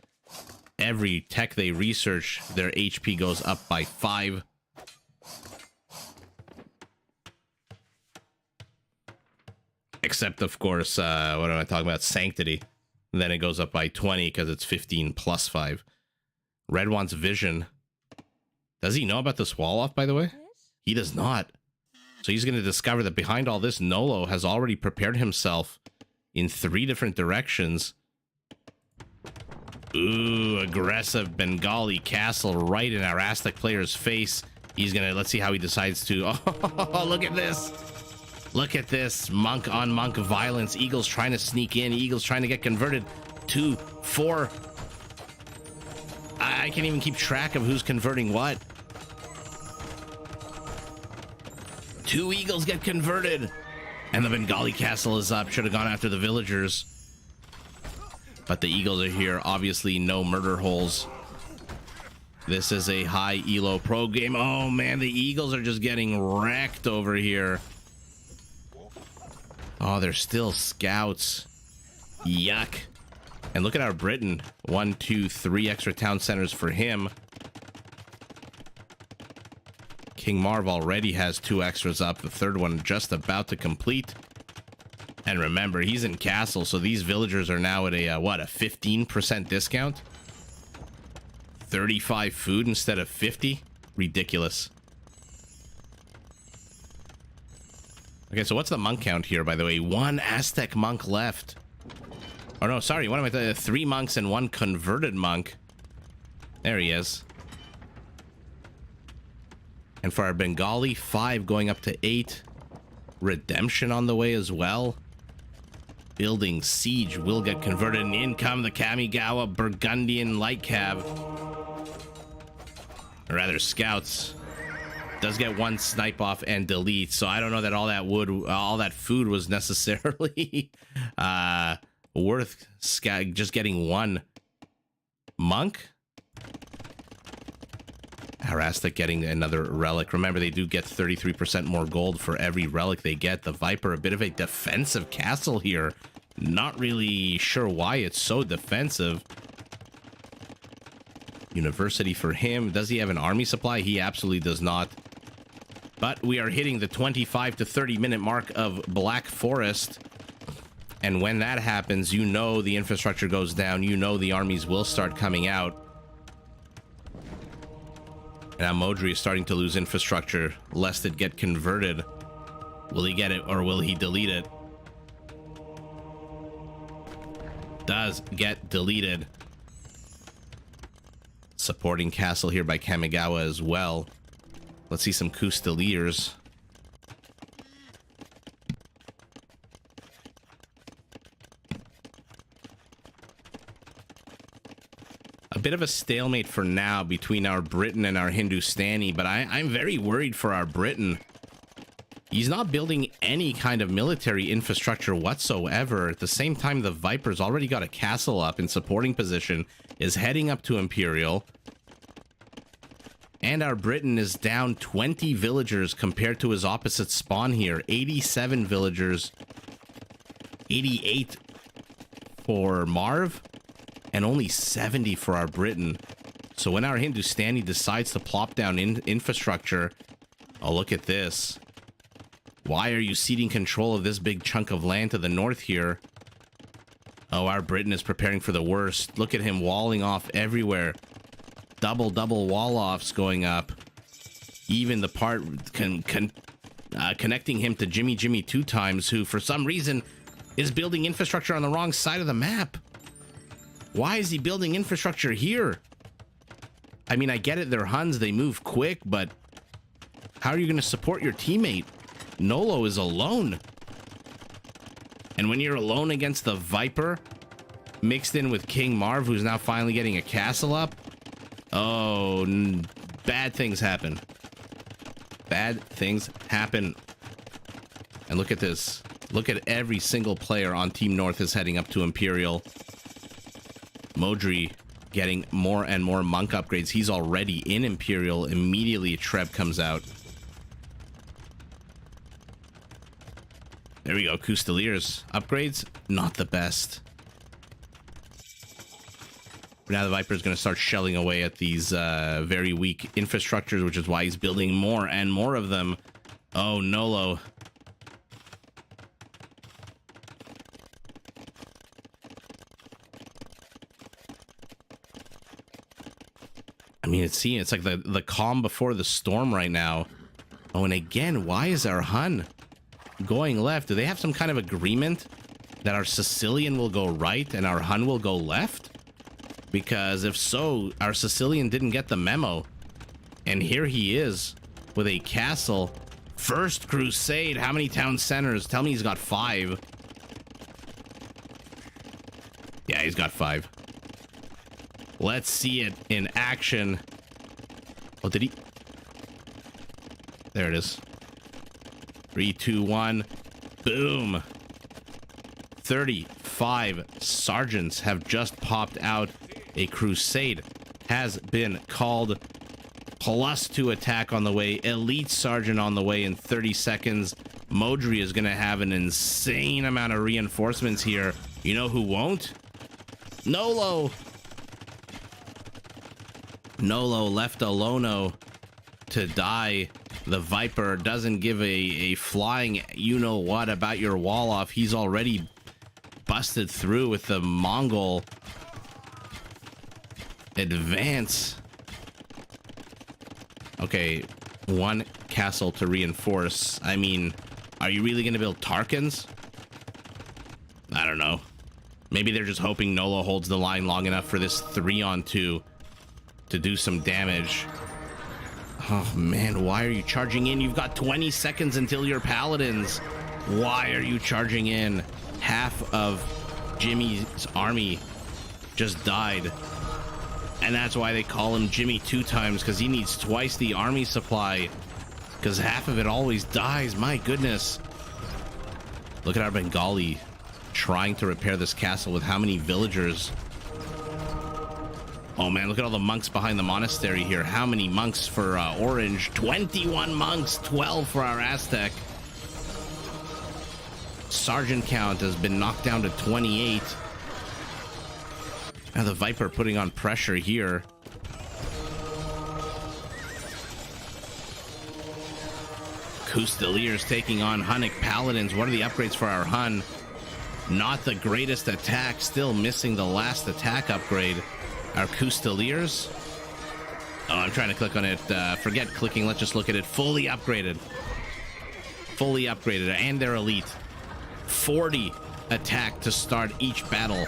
A: every tech they research, their HP goes up by 5. Except, of course, what am I talking about? Sanctity. And then it goes up by 20 because it's 15 plus 5. Red wants vision. Does he know about this wall off, by the way? He does not. So he's going to discover that behind all this, Nolo has already prepared himself in 3 different directions. Ooh, aggressive Bengali castle right in our Aztec player's face. He's going to, let's see how he decides to. Oh, look at this. Look at this. Monk on monk violence. Eagles trying to sneak in. Eagles trying to get converted. 2, 4. I can't even keep track of who's converting what. 2 Eagles get converted. And the Bengali castle is up. Should have gone after the villagers. But the Eagles are here. Obviously, no murder holes. This is a high elo pro game. Oh, man, the Eagles are just getting wrecked over here. Oh, they're still scouts. Yuck. And look at our Britain. 1, 2, 3 extra town centers for him. King Marv already has 2 extras up. The third one just about to complete. And remember, he's in castle, so these villagers are now at a, what, a 15% discount? 35 food instead of 50? Ridiculous. Okay, so what's the monk count here, by the way? 1 Aztec monk left. Oh, no, sorry. What am I saying? 3 monks and 1 converted monk. There he is. And for our Bengali, 5 going up to 8. Redemption on the way as well. Building siege will get converted, and in come the Kamigawa Burgundian light cab. Or rather, scouts. Does get 1 snipe off and delete, so I don't know that all that food was necessarily worth just getting 1 monk. Aztec getting another relic. Remember, they do get 33% more gold for every relic they get. The Viper, a bit of a defensive castle here. Not really sure why it's so defensive. University for him. Does he have an army supply? He absolutely does not. But we are hitting the 25 to 30 minute mark of Black Forest. And when that happens, you know the infrastructure goes down. You know the armies will start coming out. Now Modri is starting to lose infrastructure lest it get converted. Will he get it or will he delete it? Does get deleted. Supporting castle here by Kamigawa as well. Let's see some Custeliers. A bit of a stalemate for now between our Britain and our Hindustani, but I'm very worried for our Britain. He's not building any kind of military infrastructure whatsoever. At the same time, the Viper's already got a castle up in supporting position, is heading up to Imperial. And our Britain is down 20 villagers compared to his opposite spawn here. 87 villagers. 88 for Marv. And only 70 for our Britain. So when our Hindustani decides to plop down infrastructure... Oh, look at this. Why are you ceding control of this big chunk of land to the north here? Oh, our Britain is preparing for the worst. Look at him walling off everywhere. Double wall-offs going up. Even the part connecting him to Jimmy 2 times, who for some reason is building infrastructure on the wrong side of the map. Why is he building infrastructure here? I mean, I get it, they're Huns, they move quick, but how are you going to support your teammate? Nolo is alone. And when you're alone against the Viper, mixed in with King Marv, who's now finally getting a castle up, oh, bad things happen. Bad things happen. And look at this. Look at every single player on Team North is heading up to Imperial. Modri getting more and more monk upgrades. He's already in Imperial. Immediately Treb comes out. There we go. Custeliers. Upgrades, not the best. Now the Viper's going to start shelling away at these very weak infrastructures, which is why he's building more and more of them. Oh, Nolo. I mean, it's like the calm before the storm right now. Oh, and again, why is our Hun going left? Do they have some kind of agreement that our Sicilian will go right and our Hun will go left? Because if so, our Sicilian didn't get the memo. And here he is with a castle. First Crusade. How many town centers? Tell me he's got 5. Yeah, he's got 5. Let's see it in action. Oh, did he? There it is. 3, 2, 1. Boom. 35 sergeants have just popped out. A crusade has been called. +2 attack on the way. Elite sergeant on the way in 30 seconds. Modri is going to have an insane amount of reinforcements here. You know who won't? Nolo. Nolo left alone to die. The Viper doesn't give a flying you-know-what about your wall off. He's already busted through with the Mongol advance. Okay, 1 castle to reinforce. I mean, are you really going to build Tarkans? I don't know. Maybe they're just hoping Nolo holds the line long enough for this 3-on-2 to do some damage. Oh man, why are you charging in? You've got 20 seconds until your paladins. Why are you charging in? Half of Jimmy's army just died. And that's why they call him Jimmy 2 times, because he needs twice the army supply. Because half of it always dies. My goodness. Look at our Bengali trying to repair this castle with how many villagers? Oh man, look at all the monks behind the monastery here. How many monks for Orange? 21 monks, 12 for our Aztec. Sergeant count has been knocked down to 28. Now the Viper putting on pressure here. Custaliers taking on Hunnic Paladins. What are the upgrades for our Hun? Not the greatest attack, still missing the last attack upgrade. Our Custaliers. Oh, I'm trying to click on it. Forget clicking. Let's just look at it. Fully upgraded. Fully upgraded. And they're elite. 40 attack to start each battle.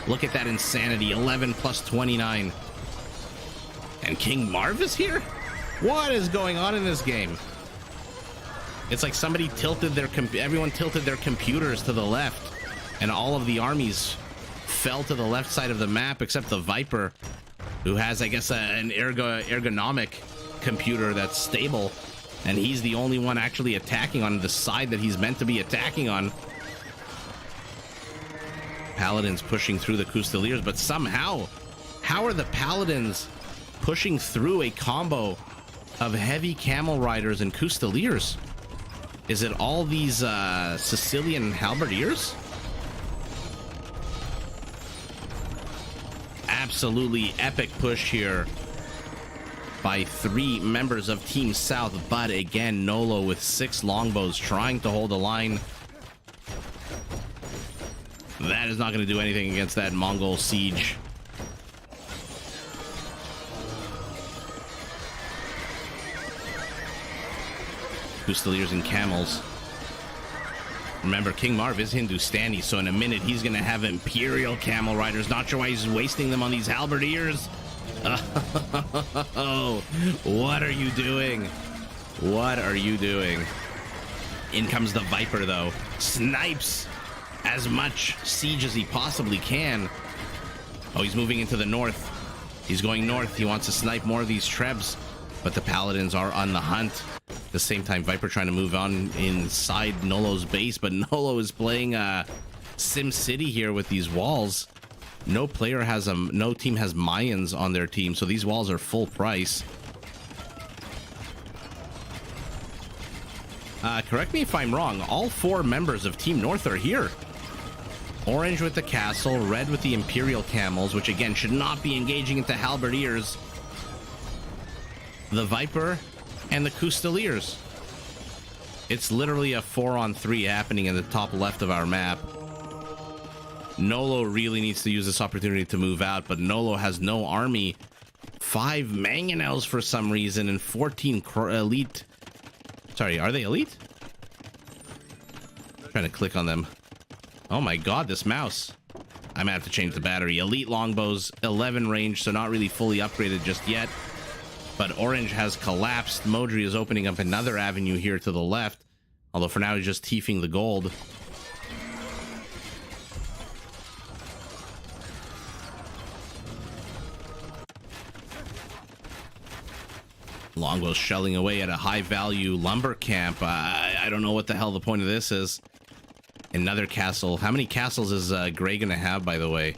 A: Look at that insanity. 11 plus 29. And King Marv is here? What is going on in this game? It's like somebody tilted their... Everyone tilted their computers to the left. And all of the armies fell to the left side of the map, except the Viper, who has, I guess, an ergonomic computer that's stable, and he's the only one actually attacking on the side that he's meant to be attacking on. Paladins pushing through the Custaliers, but somehow, how are the Paladins pushing through a combo of heavy camel riders and Custaliers? Is it all these Sicilian halberdiers? Absolutely epic push here by 3 members of Team South, but again, Nolo with 6 longbows trying to hold the line. That is not going to do anything against that Mongol siege. Fusiliers and camels. Remember, King Marv is Hindustani, so in a minute he's going to have Imperial camel riders. Not sure why he's wasting them on these halberdiers. Oh, what are you doing? What are you doing? In comes the Viper, though. Snipes as much siege as he possibly can. Oh, he's moving into the north. He's going north. He wants to snipe more of these Trebs, but the Paladins are on the hunt. At the same time, Viper trying to move on inside Nolo's base, but Nolo is playing Sim City here with these walls. No player has no team has Mayans on their team, so these walls are full price. Correct me if I'm wrong. All 4 members of Team North are here. Orange with the castle, red with the Imperial camels, which again should not be engaging into halberdiers. The Viper and the Custaliers. It's literally a 4-on-3 happening in the top left of our map. Nolo really needs to use this opportunity to move out, but Nolo has no army. 5 mangonels for some reason and 14 elite. Sorry, are they elite? I'm trying to click on them. Oh my god, this mouse. I might have to change the battery. Elite longbows, 11 range, so not really fully upgraded just yet. But Orange has collapsed. Modri is opening up another avenue here to the left. Although for now he's just tiefing the gold. Longbows shelling away at a high value lumber camp. I don't know what the hell the point of this is. Another castle. How many castles is Gray gonna have, by the way?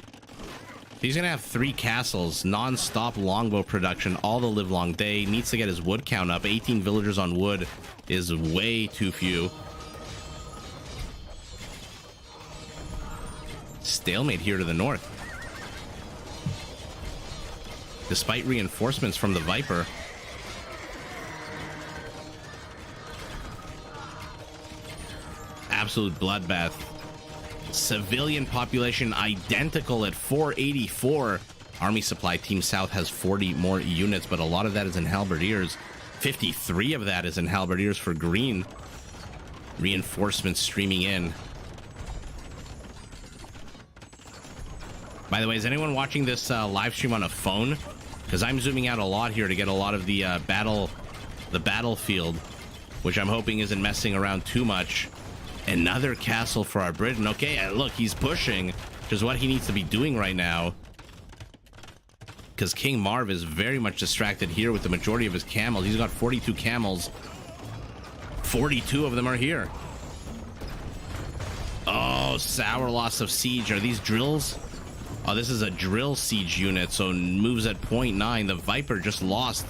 A: He's gonna have 3 castles, non-stop longbow production all the live long day. Needs to get his wood count up. 18 villagers on wood is way too few. Stalemate here to the north. Despite reinforcements from the Viper. Absolute bloodbath. Civilian population identical at 484. Army supply team south has 40 more units, but a lot of that is in halberdiers. 53 of that is in halberdiers for green. Reinforcements streaming in. By the way, is anyone watching this live stream on a phone? Because I'm zooming out a lot here to get a lot of the battlefield, which I'm hoping isn't messing around too much. Another castle for our Britain. Okay, look, he's pushing, which is what he needs to be doing right now. Because King Marv is very much distracted here with the majority of his camels. He's got 42 camels. 42 of them are here. Oh, sour loss of siege. Are these drills? Oh, this is a drill siege unit, so moves at 0.9. The Viper just lost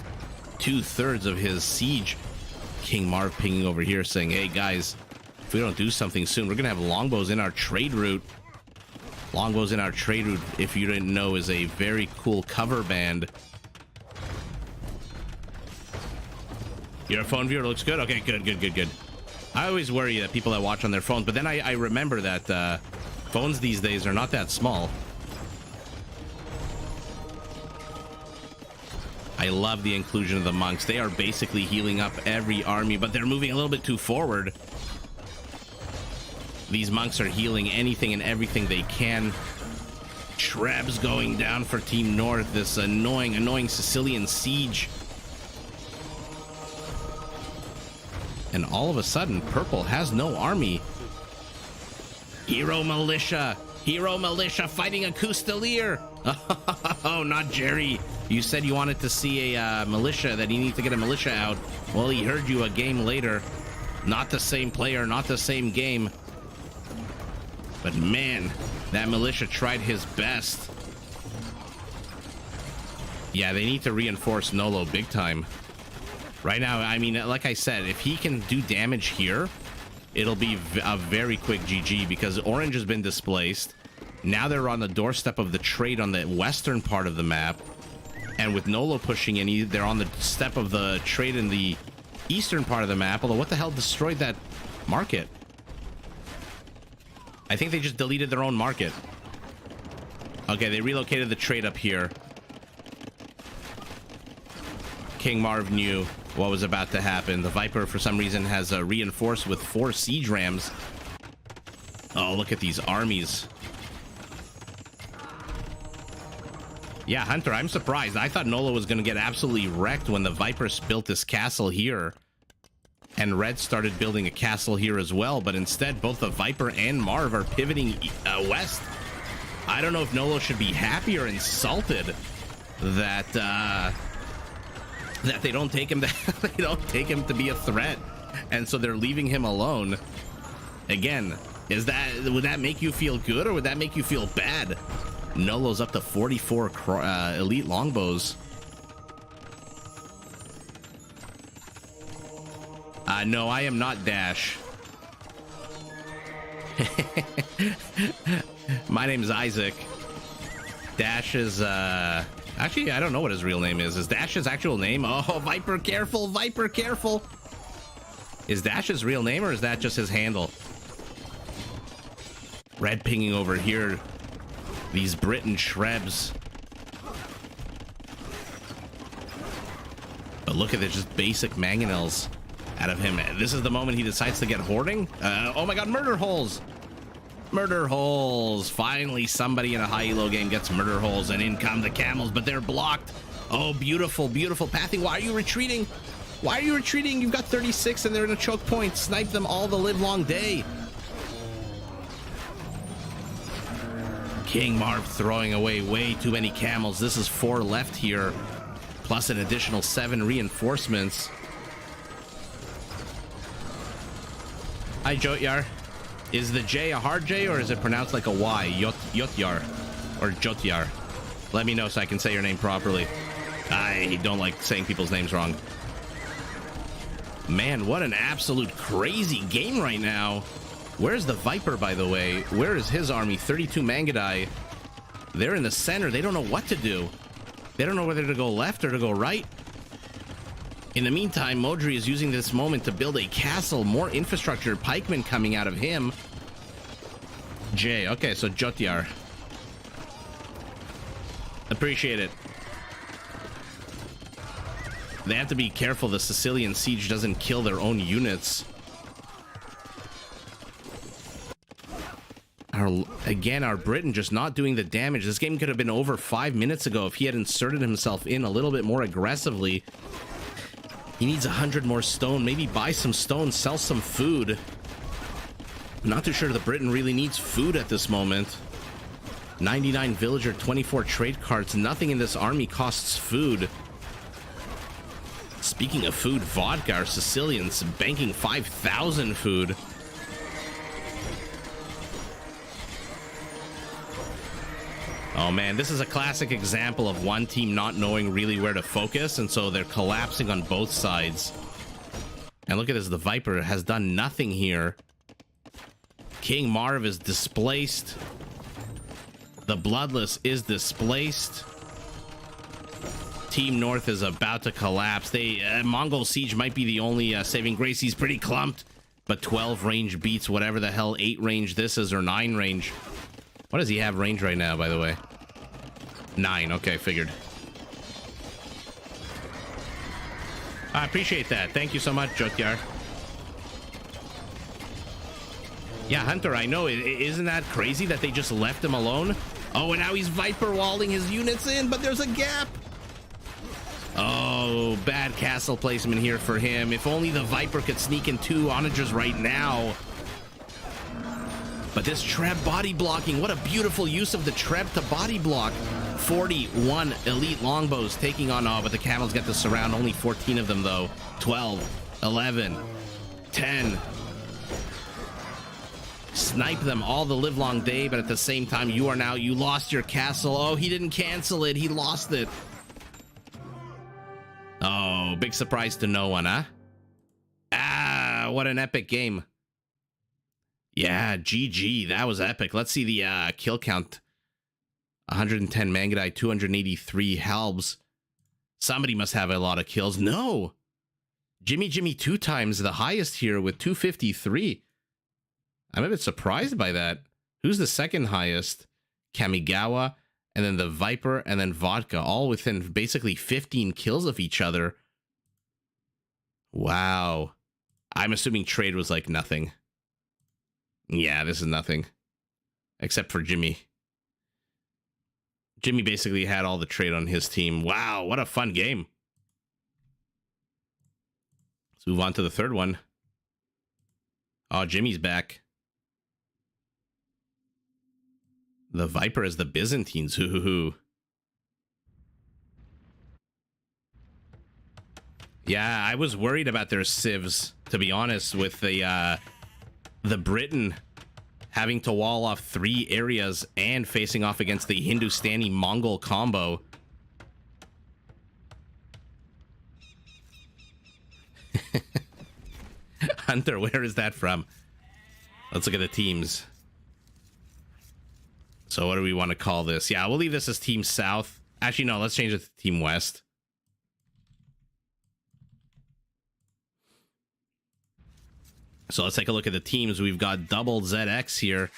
A: 2/3 of his siege. King Marv pinging over here saying, hey, guys, if we don't do something soon, we're gonna have longbows in our trade route. Longbows in our trade route, if you didn't know, is a very cool cover band. Your phone viewer looks good? Okay, good. I always worry that people that watch on their phones, but then I remember that phones these days are not that small. I love the inclusion of the monks. They are basically healing up every army, but they're moving a little bit too forward. These monks are healing anything and everything they can. Trebs going down for Team North. This annoying Sicilian siege. And all of a sudden, Purple has no army. Hero militia fighting a Custalier. Oh, not Jerry. You said you wanted to see a militia, that you need to get a militia out. Well, he heard you a game later. Not the same player, not the same game. But man, that militia tried his best. Yeah, they need to reinforce Nolo big time. Right now, I mean, like I said, if he can do damage here, it'll be a very quick GG, because Orange has been displaced. Now they're on the doorstep of the trade on the western part of the map. And with Nolo pushing in, they're on the step of the trade in the eastern part of the map. Although, what the hell destroyed that market? I think they just deleted their own market. Okay, they relocated the trade up here. King Marv knew what was about to happen. The Viper, for some reason, has reinforced with 4 siege rams. Oh, look at these armies. Yeah, Hunter, I'm surprised. I thought Nolo was going to get absolutely wrecked when the Vipers built this castle here. And Red started building a castle here as well, but instead both the Viper and Marv are pivoting west. I don't know if Nolo should be happy or insulted that that they don't take him to be a threat, and so they're leaving him alone. Again, would that make you feel good, or would that make you feel bad? Nolo's up to 44 elite longbows. No, I am not Dash. My name is Isaac. Dash is, actually, I don't know what his real name is. Is Dash his actual name? Oh, Viper, careful, Viper, careful. Is Dash his real name, or is that just his handle? Red pinging over here. These Britain Shrebs. But look at this, just basic mangonels out of him. This is the moment he decides to get hoarding. Oh my god, murder holes. Murder holes. Finally, somebody in a high elo game gets murder holes, and in come the camels, but they're blocked. Oh, beautiful, beautiful pathing. Why are you retreating? Why are you retreating? You've got 36 and they're in a choke point. Snipe them all the live long day. King Marv throwing away way too many camels. This is 4 left here, plus an additional 7 reinforcements. Hi, Jotyar. Is the J a hard J, or is it pronounced like a Y? Yotyar or Jotyar? Let me know so I can say your name properly. I don't like saying people's names wrong. Man, what an absolute crazy game right now. Where's the Viper, by the way? Where is his army? 32 Mangadai. They're in the center. They don't know what to do. They don't know whether to go left or to go right. In the meantime, Modri is using this moment to build a castle. More infrastructure. Pikemen coming out of him. J. Okay, so Jotyar. Appreciate it. They have to be careful the Sicilian siege doesn't kill their own units. Again, our Britain just not doing the damage. This game could have been over 5 minutes ago if he had inserted himself in a little bit more aggressively. He needs 100 more stone. Maybe buy some stone, sell some food. I'm not too sure the Britain really needs food at this moment. 99 villager, 24 trade carts. Nothing in this army costs food. Speaking of food, vodka, our Sicilians banking 5,000 food. Oh man, this is a classic example of one team not knowing really where to focus, and so they're collapsing on both sides. And look at this, the Viper has done nothing here. King Marv is displaced. The Bloodless is displaced. Team North is about to collapse. Mongol Siege might be the only saving grace. He's pretty clumped, but 12 range beats whatever the hell 8 range this is, or 9 range. What does he have range right now, by the way? 9. Okay, figured. I appreciate that. Thank you so much, Jotyar. Yeah, Hunter, I know. Isn't that crazy that they just left him alone? Oh, and now he's Viper walling his units in, but there's a gap. Oh, bad castle placement here for him. If only the Viper could sneak in 2 onagers right now. But this Treb body blocking, what a beautiful use of the Treb to body block. 41 elite longbows taking on, but the camels get to surround. Only 14 of them, though. 12, 11, 10. Snipe them all the live long day, but at the same time, you lost your castle. Oh, he didn't cancel it. He lost it. Oh, big surprise to no one, huh? Ah, what an epic game. Yeah, GG. That was epic. Let's see the kill count. 110 Mangadai, 283 Halbs. Somebody must have a lot of kills. No! Jimmy 2 times the highest here with 253. I'm a bit surprised by that. Who's the second highest? Kamigawa, and then the Viper, and then Vodka, all within basically 15 kills of each other. Wow. I'm assuming trade was like nothing. Yeah, this is nothing. Except for Jimmy. Jimmy basically had all the trade on his team. Wow, what a fun game. Let's move on to the third one. Oh, Jimmy's back. The Viper is the Byzantines. Hoo. Yeah, I was worried about their civs, to be honest, with the Britain having to wall off 3 areas and facing off against the Hindustani Mongol combo. Hunter, where is that from? Let's look at the teams. So what do we want to call this? Yeah, we'll leave this as Team South. Actually, no, let's change it to Team West. So let's take a look at the teams. We've got double ZX here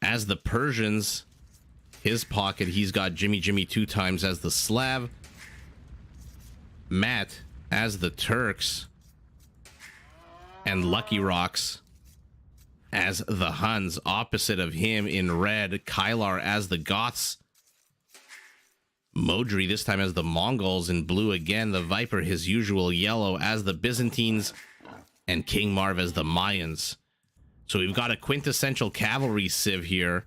A: as the Persians. His pocket, he's got Jimmy 2 times as the Slav. Matt as the Turks. And Lucky Rocks as the Huns. Opposite of him in red, Kylar as the Goths. Modri this time as the Mongols. In blue again, the Viper, his usual yellow, as the Byzantines. And King Marv as the Mayans. So we've got a quintessential cavalry civ here.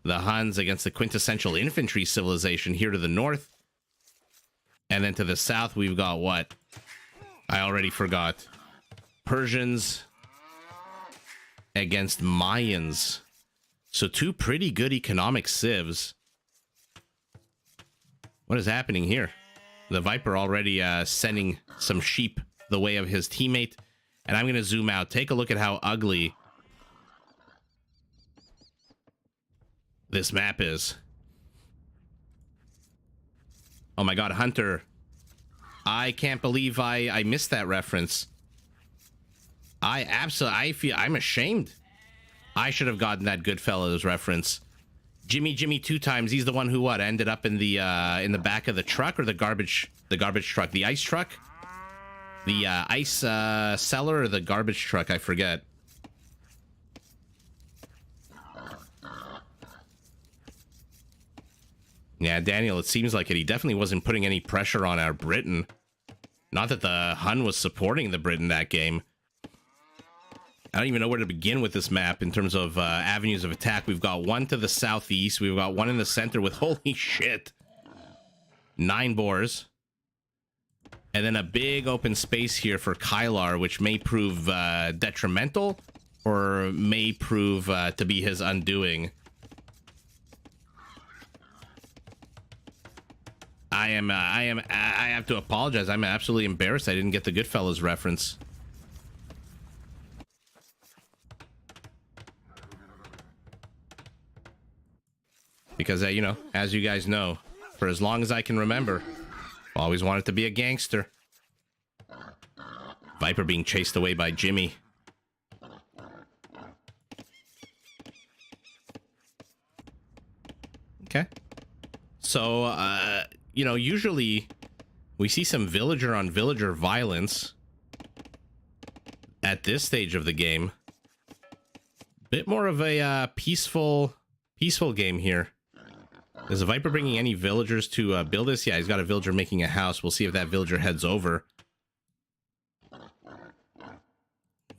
A: The Huns against the quintessential infantry civilization here to the north. And then to the south, we've got what? I already forgot. Persians against Mayans. So two pretty good economic civs. What is happening here? The Viper already sending some sheep the way of his teammate. And I'm going to zoom out. Take a look at how ugly this map is. Oh my god, Hunter. I can't believe I missed that reference. I feel I'm ashamed. I should have gotten that Goodfellas reference. Jimmy 2 times. He's the one who what ended up in the back of the truck, or the garbage truck, the ice truck, the ice cellar, or the garbage truck. I forget. Yeah, Daniel, it seems like it. He definitely wasn't putting any pressure on our Britain. Not that the Hun was supporting the Britain that game. I don't even know where to begin with this map in terms of avenues of attack. We've got one to the southeast. We've got one in the center with, holy shit, 9 boars. And then a big open space here for Kylar, which may prove detrimental or may prove to be his undoing. I have to apologize. I'm absolutely embarrassed I didn't get the Goodfellas reference. Because, you know, as you guys know, for as long as I can remember, I've always wanted to be a gangster. Viper being chased away by Jimmy. Okay. So, you know, usually we see some villager on villager violence at this stage of the game. Bit more of a peaceful game here. Is the Viper bringing any villagers to build this? Yeah, he's got a villager making a house. We'll see if that villager heads over.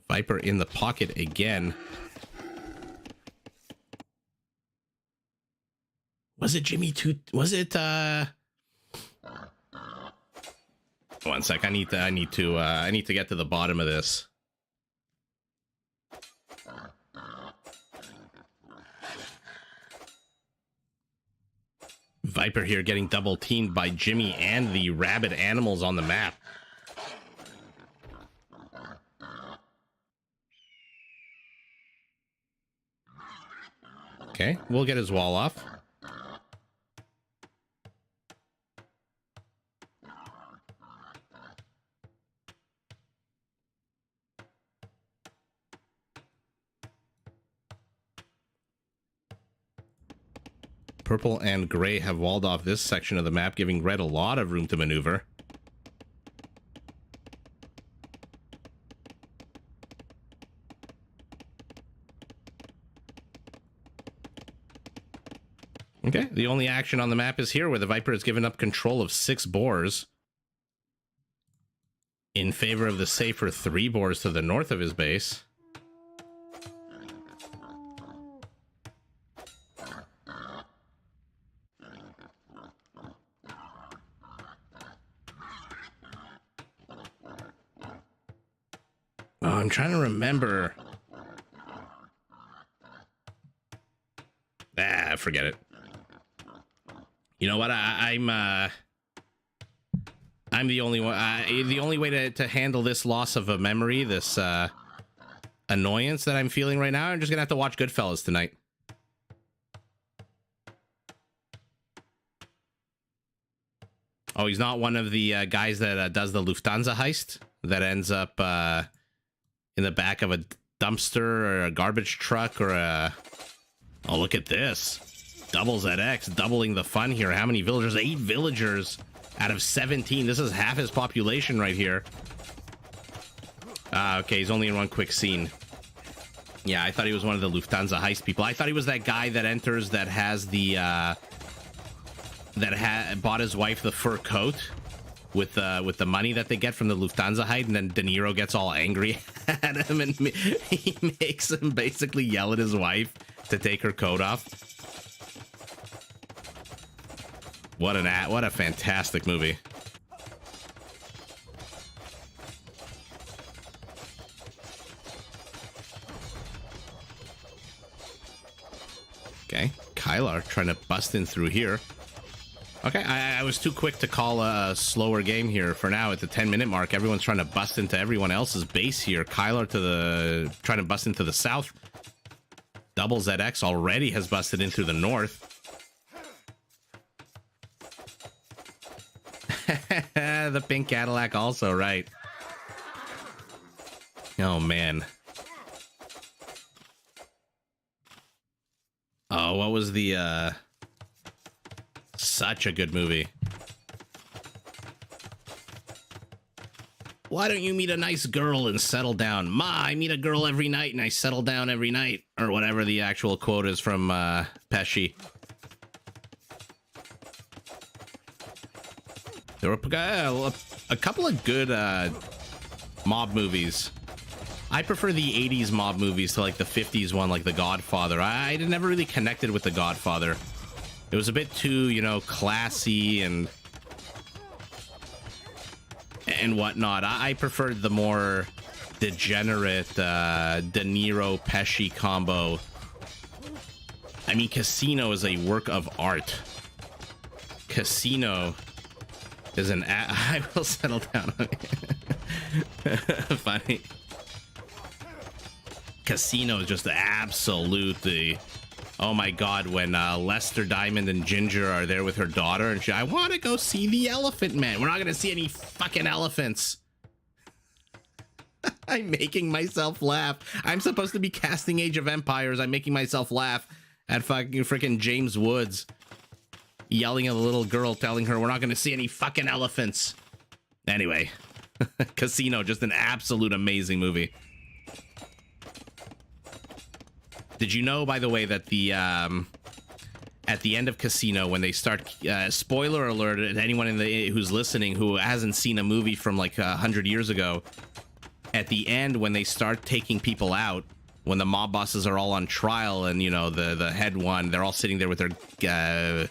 A: Viper in the pocket again. Was it Jimmy 2? Was it one sec, I need to get to the bottom of this. Viper here getting double teamed by Jimmy and the rabid animals on the map. Okay, we'll get his wall off. Purple and gray have walled off this section of the map, giving red a lot of room to maneuver. Okay, the only action on the map is here, where the Viper has given up control of 6 boars in favor of the safer 3 boars to the north of his base. I'm trying to remember. Forget it. You know what? I'm the only one. The only way to handle this loss of a memory, this annoyance that I'm feeling right now. I'm just gonna have to watch Goodfellas tonight. Oh, he's not one of the guys that does the Lufthansa heist that ends up in the back of a dumpster or a garbage truck or a... Oh, look at this. Double ZX, doubling the fun here. How many villagers? 8 villagers out of 17. This is half his population right here. Okay, he's only in one quick scene. Yeah, I thought he was one of the Lufthansa heist people. I thought he was that guy that enters that has the... bought his wife the fur coat with the money that they get from the Lufthansa heist, and then De Niro gets all angry at him, and he makes him basically yell at his wife to take her coat off. What a fantastic movie. Okay, Kylar trying to bust in through here. Okay, I was too quick to call a slower game here. For now, at the 10-minute mark, everyone's trying to bust into everyone else's base here. Kylar trying to bust into the south. Double ZX already has busted in through the north. The pink Cadillac also, right. Oh, man. Oh, what was the, Such a good movie. Why don't you meet a nice girl and settle down? Ma, I meet a girl every night and I settle down every night. Or whatever the actual quote is from Pesci. There were a couple of good mob movies. I prefer the 80s mob movies to like the 50s one, like The Godfather. I never really connected with The Godfather. It was a bit too, you know, classy and whatnot. I preferred the more degenerate De Niro Pesci combo. I mean, Casino is a work of art. Casino is an... I will settle down. Funny. Casino is just absolutely... Oh my god, when Lester Diamond and Ginger are there with her daughter and I want to go see the Elephant Man. We're not going to see any fucking elephants. I'm making myself laugh. I'm supposed to be casting Age of Empires. I'm making myself laugh at fucking freaking James Woods yelling at a little girl, telling her we're not going to see any fucking elephants. Anyway, Casino, just an absolute amazing movie. Did you know, by the way, that the at the end of Casino, when they start, spoiler alert, anyone who's listening who hasn't seen a movie from like 100 years ago, at the end when they start taking people out, when the mob bosses are all on trial and, you know, the head one, they're all sitting there with their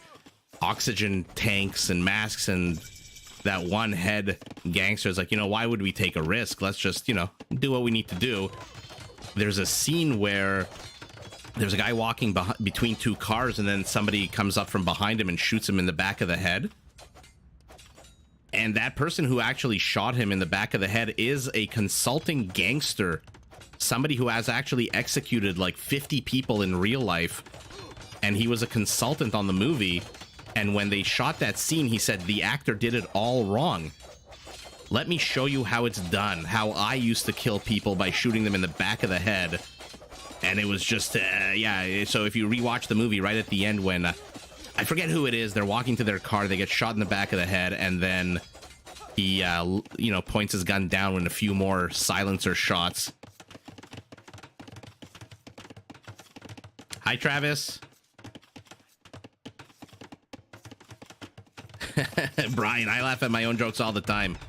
A: oxygen tanks and masks, and that one head gangster is like, you know, why would we take a risk? Let's just, you know, do what we need to do. There's a scene where there's a guy walking between two cars, and then somebody comes up from behind him and shoots him in the back of the head. And that person who actually shot him in the back of the head is a consulting gangster. Somebody who has actually executed like 50 people in real life. And he was a consultant on the movie. And when they shot that scene, he said the actor did it all wrong. Let me show you how it's done. How I used to kill people by shooting them in the back of the head. And it was just, yeah, so if you rewatch the movie right at the end when, I forget who it is, they're walking to their car, they get shot in the back of the head, and then he, you know, points his gun down with a few more silencer shots. Hi, Travis. Brian, I laugh at my own jokes all the time.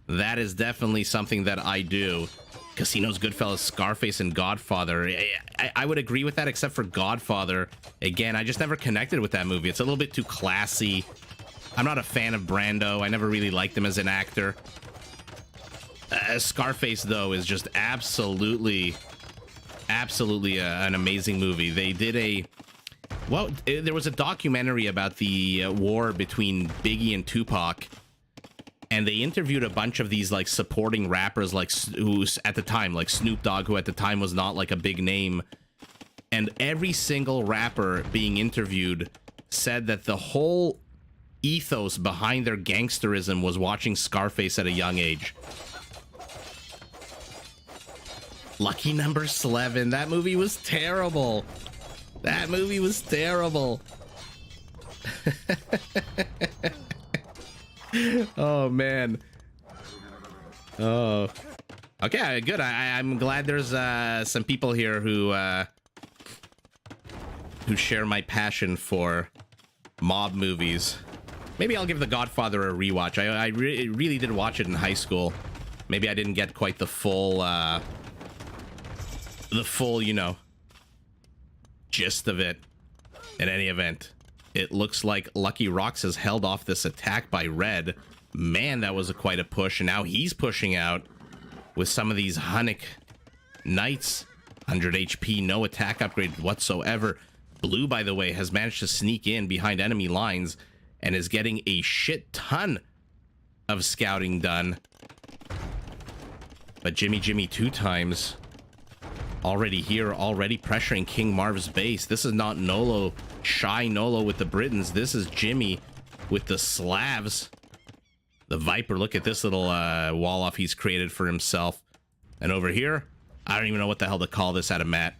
A: That is definitely something that I do. Casinos, Goodfellas, Scarface, and Godfather. I would agree with that, except for Godfather. Again, I just never connected with that movie. It's a little bit too classy. I'm not a fan of Brando. I never really liked him as an actor. Scarface, though, is just absolutely an amazing movie. They did a... Well, there was a documentary about the war between Biggie and Tupac. and they interviewed a bunch of these like supporting rappers, like who's at the time, like Snoop Dogg, who at the time was not like a big name. And every single rapper being interviewed said that the whole ethos behind their gangsterism was watching Scarface at a young age. Lucky Number 11. That movie was terrible. That movie was terrible. Oh, man. Oh. Okay, good. I'm glad there's some people here who share my passion for mob movies. Maybe I'll give The Godfather a rewatch. I really did watch it in high school. Maybe I didn't get quite the full, you know, gist of it. In any event, it looks like Lucky Rocks has held off this attack by Red. Man, that was quite a push. And now he's pushing out with some of these Hunnic Knights. 100 HP, no attack upgrade whatsoever. Blue, by the way, has managed to sneak in behind enemy lines and is getting a shit ton of scouting done. But Jimmy 2 times already here, already pressuring King Marv's base. This is not Nolo, shy Nolo with the Britons. This is Jimmy with the Slavs. The Viper, look at this little wall off he's created for himself. And over here, I don't even know what the hell to call this out of Matt.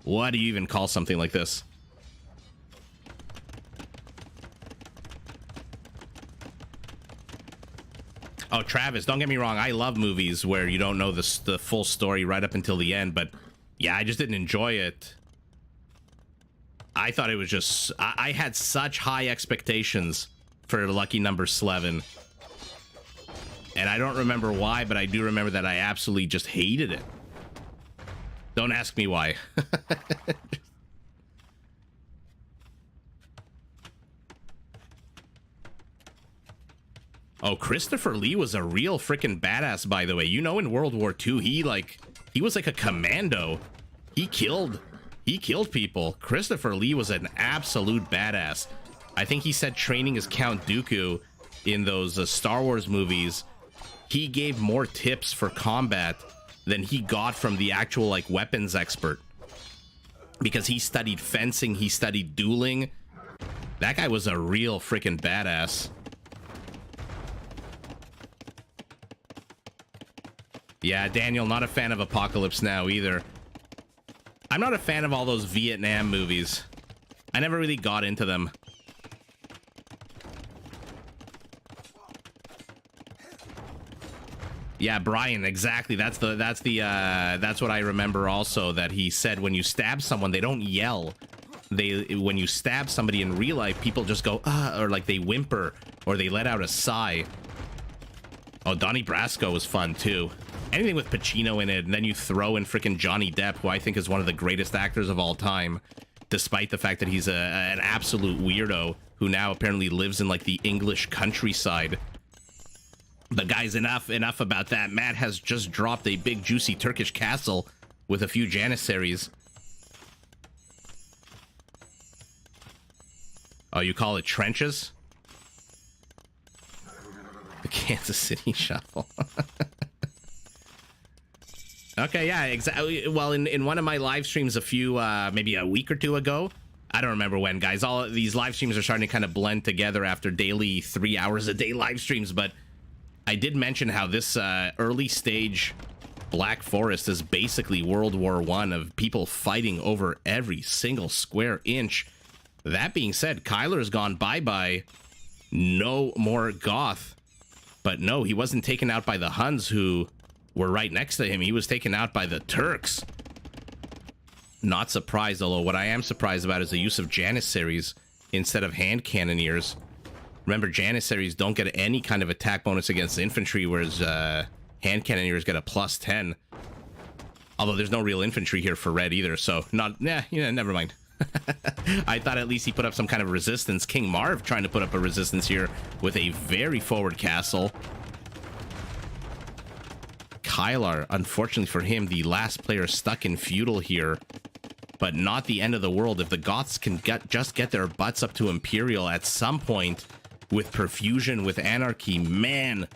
A: What do you even call something like this? Oh, Travis, don't get me wrong. I love movies where you don't know the full story right up until the end, but yeah, I just didn't enjoy it. I thought it was just... I had such high expectations for Lucky Number 11. And I don't remember why, but I do remember that I absolutely just hated it. Don't ask me why. Oh, Christopher Lee was a real freaking badass, by the way. You know, in World War II, he was like a commando. He killed people. Christopher Lee was an absolute badass. I think he said training as Count Dooku in those Star Wars movies, he gave more tips for combat than he got from the actual like weapons expert, because he studied fencing, he studied dueling. That guy was a real freaking badass. Yeah, Daniel, not a fan of Apocalypse Now either. I'm not a fan of all those Vietnam movies. I never really got into them. Yeah, Brian, exactly. That's what I remember also, that he said when you stab someone, they don't yell. When you stab somebody in real life, people just go, or like they whimper, or they let out a sigh. Oh, Donnie Brasco was fun too. Anything with Pacino in it, and then you throw in freaking Johnny Depp, who I think is one of the greatest actors of all time, despite the fact that he's an absolute weirdo who now apparently lives in like the English countryside. But guys, enough about that. Matt has just dropped a big juicy Turkish castle with a few Janissaries. Oh, you call it trenches? The Kansas City Shuffle. Okay, yeah, exactly. Well, in one of my live streams a few, maybe a week or two ago, I don't remember when, guys. All of these live streams are starting to kind of blend together after daily 3 hours a day live streams, but I did mention how this early stage Black Forest is basically World War I of people fighting over every single square inch. That being said, Kyler's gone bye-bye. No more Goth. But no, he wasn't taken out by the Huns who were right next to him. He was taken out by the Turks. Not surprised, although what I am surprised about is the use of Janissaries instead of hand cannoneers. Remember, Janissaries don't get any kind of attack bonus against infantry, whereas hand cannoneers get a +10. Although there's no real infantry here for Red either, so never mind. I thought at least he put up some kind of resistance. King Marv trying to put up a resistance here with a very forward castle. Kylar, unfortunately for him, the last player stuck in feudal here, but not the end of the world. If the Goths can just get their butts up to Imperial at some point, with Perfusion, with Anarchy, man,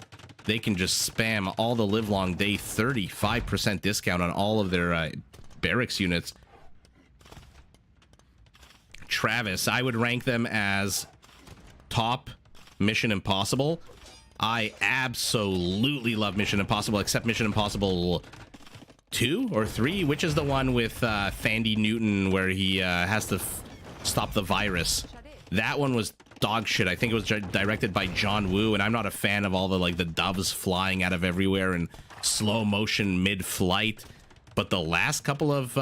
A: they can just spam all the live long day 35% discount on all of their barracks units. Travis, I would rank them as top Mission Impossible. I absolutely love Mission Impossible, except Mission Impossible 2 or 3, which is the one with Thandie Newton where he has to stop the virus. That one was dog shit. I think it was directed by John Woo, and I'm not a fan of all the like the doves flying out of everywhere and slow motion mid-flight. But the last couple of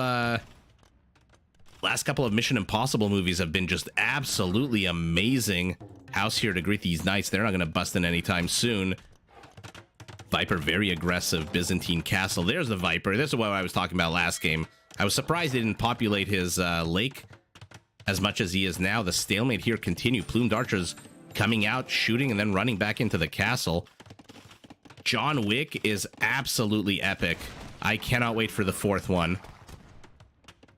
A: Mission Impossible movies have been just absolutely amazing. House here to greet these knights. They're not going to bust in anytime soon. Viper, very aggressive. Byzantine Castle. There's the Viper. This is what I was talking about last game. I was surprised they didn't populate his lake as much as he is now. The stalemate here continue. Plumed archers coming out, shooting, and then running back into the castle. John Wick is absolutely epic. I cannot wait for the fourth one.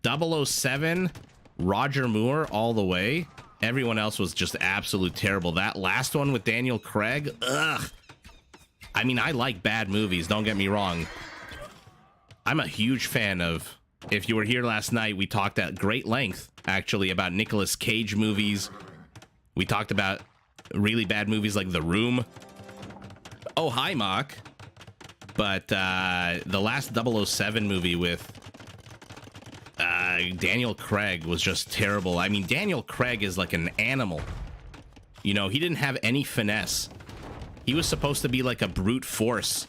A: 007, Roger Moore all the way. Everyone else was just absolute terrible. That last one with Daniel Craig, ugh. I mean, I like bad movies, don't get me wrong. I'm a huge fan of, if you were here last night, we talked at great length, actually, about Nicolas Cage movies. We talked about really bad movies like The Room. Oh, hi, Mock. But the last 007 movie with Daniel Craig was just terrible. I mean, Daniel Craig is like an animal. You know, he didn't have any finesse. He was supposed to be like a brute force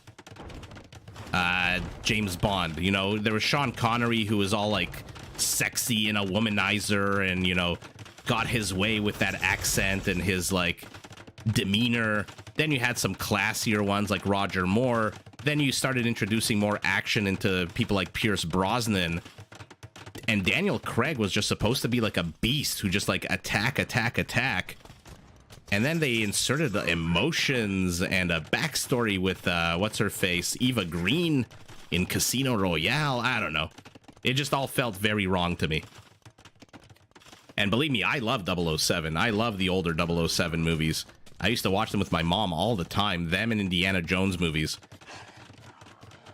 A: James Bond. You know, there was Sean Connery, who was all like sexy and a womanizer and, you know, got his way with that accent and his like demeanor. Then you had some classier ones like Roger Moore. Then you started introducing more action into people like Pierce Brosnan. And Daniel Craig was just supposed to be like a beast who just like attack. And then they inserted the emotions and a backstory with what's her face, Eva Green in Casino Royale. I don't know. It just all felt very wrong to me. And believe me, I love 007. I love the older 007 movies. I used to watch them with my mom all the time. Them and Indiana Jones movies.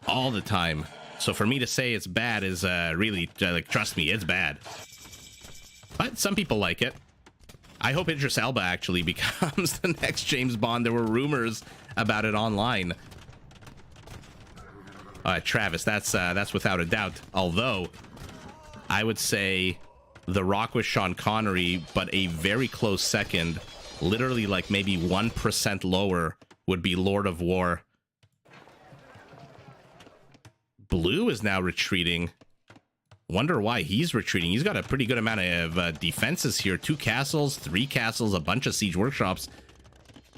A: All the time. So for me to say it's bad is really, like, trust me, it's bad. But some people like it. I hope Idris Elba actually becomes the next James Bond. There were rumors about it online. Travis, that's without a doubt. Although, I would say The Rock with Sean Connery, but a very close second, literally like maybe 1% lower, would be Lord of War. Blue is now retreating. Wonder why he's retreating. He's got a pretty good amount of defenses here. 2 castles, 3 castles, a bunch of siege workshops.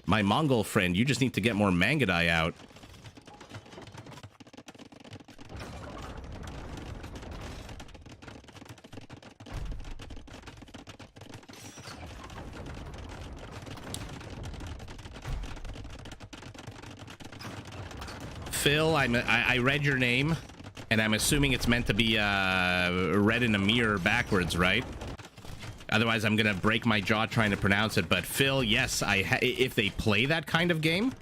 A: My Mongol friend, you just need to get more Mangadai out. Phil, I read your name, and I'm assuming it's meant to be read in a mirror backwards, right? Otherwise, I'm gonna break my jaw trying to pronounce it. But Phil, yes, if they play that kind of game,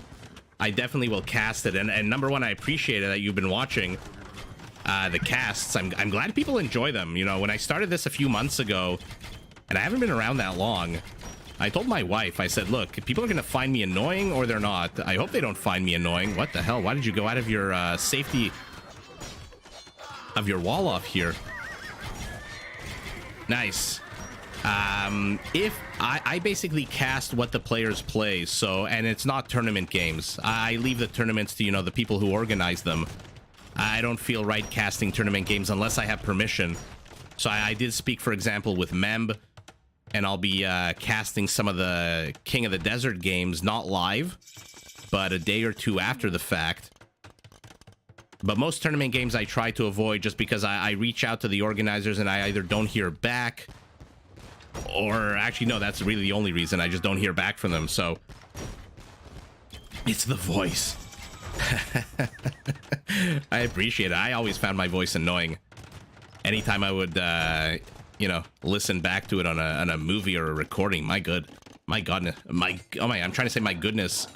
A: I definitely will cast it. And number one, I appreciate it that you've been watching the casts. I'm glad people enjoy them. You know, when I started this a few months ago, and I haven't been around that long, I told my wife, I said, look, people are going to find me annoying or they're not. I hope they don't find me annoying. What the hell? Why did you go out of your safety of your wall off here? Nice. If I basically cast what the players play, so, and it's not tournament games. I leave the tournaments to, you know, the people who organize them. I don't feel right casting tournament games unless I have permission. So I did speak, for example, with Memb, and I'll be casting some of the King of the Desert games, not live, but a day or two after the fact. But most tournament games I try to avoid just because I reach out to the organizers and I either don't hear back, or actually, no, that's really the only reason. I just don't hear back from them, so it's the voice. I appreciate it. I always found my voice annoying. Anytime I would, you know, listen back to it on a movie or a recording, my good. My goodness. I'm trying to say my goodness.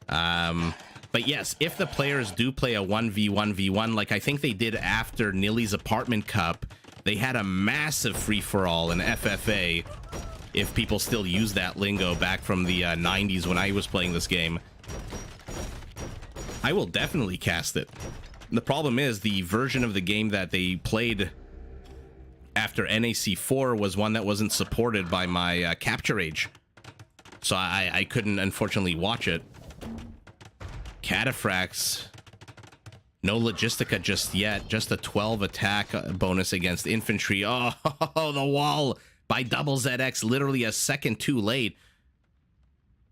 A: But yes, if the players do play a 1v1v1, like I think they did after Nilly's Apartment Cup, they had a massive free-for-all in FFA, if people still use that lingo back from the 90s when I was playing this game. I will definitely cast it. The problem is the version of the game that they played after NAC 4 was one that wasn't supported by my capture age. So I couldn't, unfortunately, watch it. Cataphracts. No Logistica just yet. Just a 12 attack bonus against infantry. Oh, the wall by Double ZX. Literally a second too late.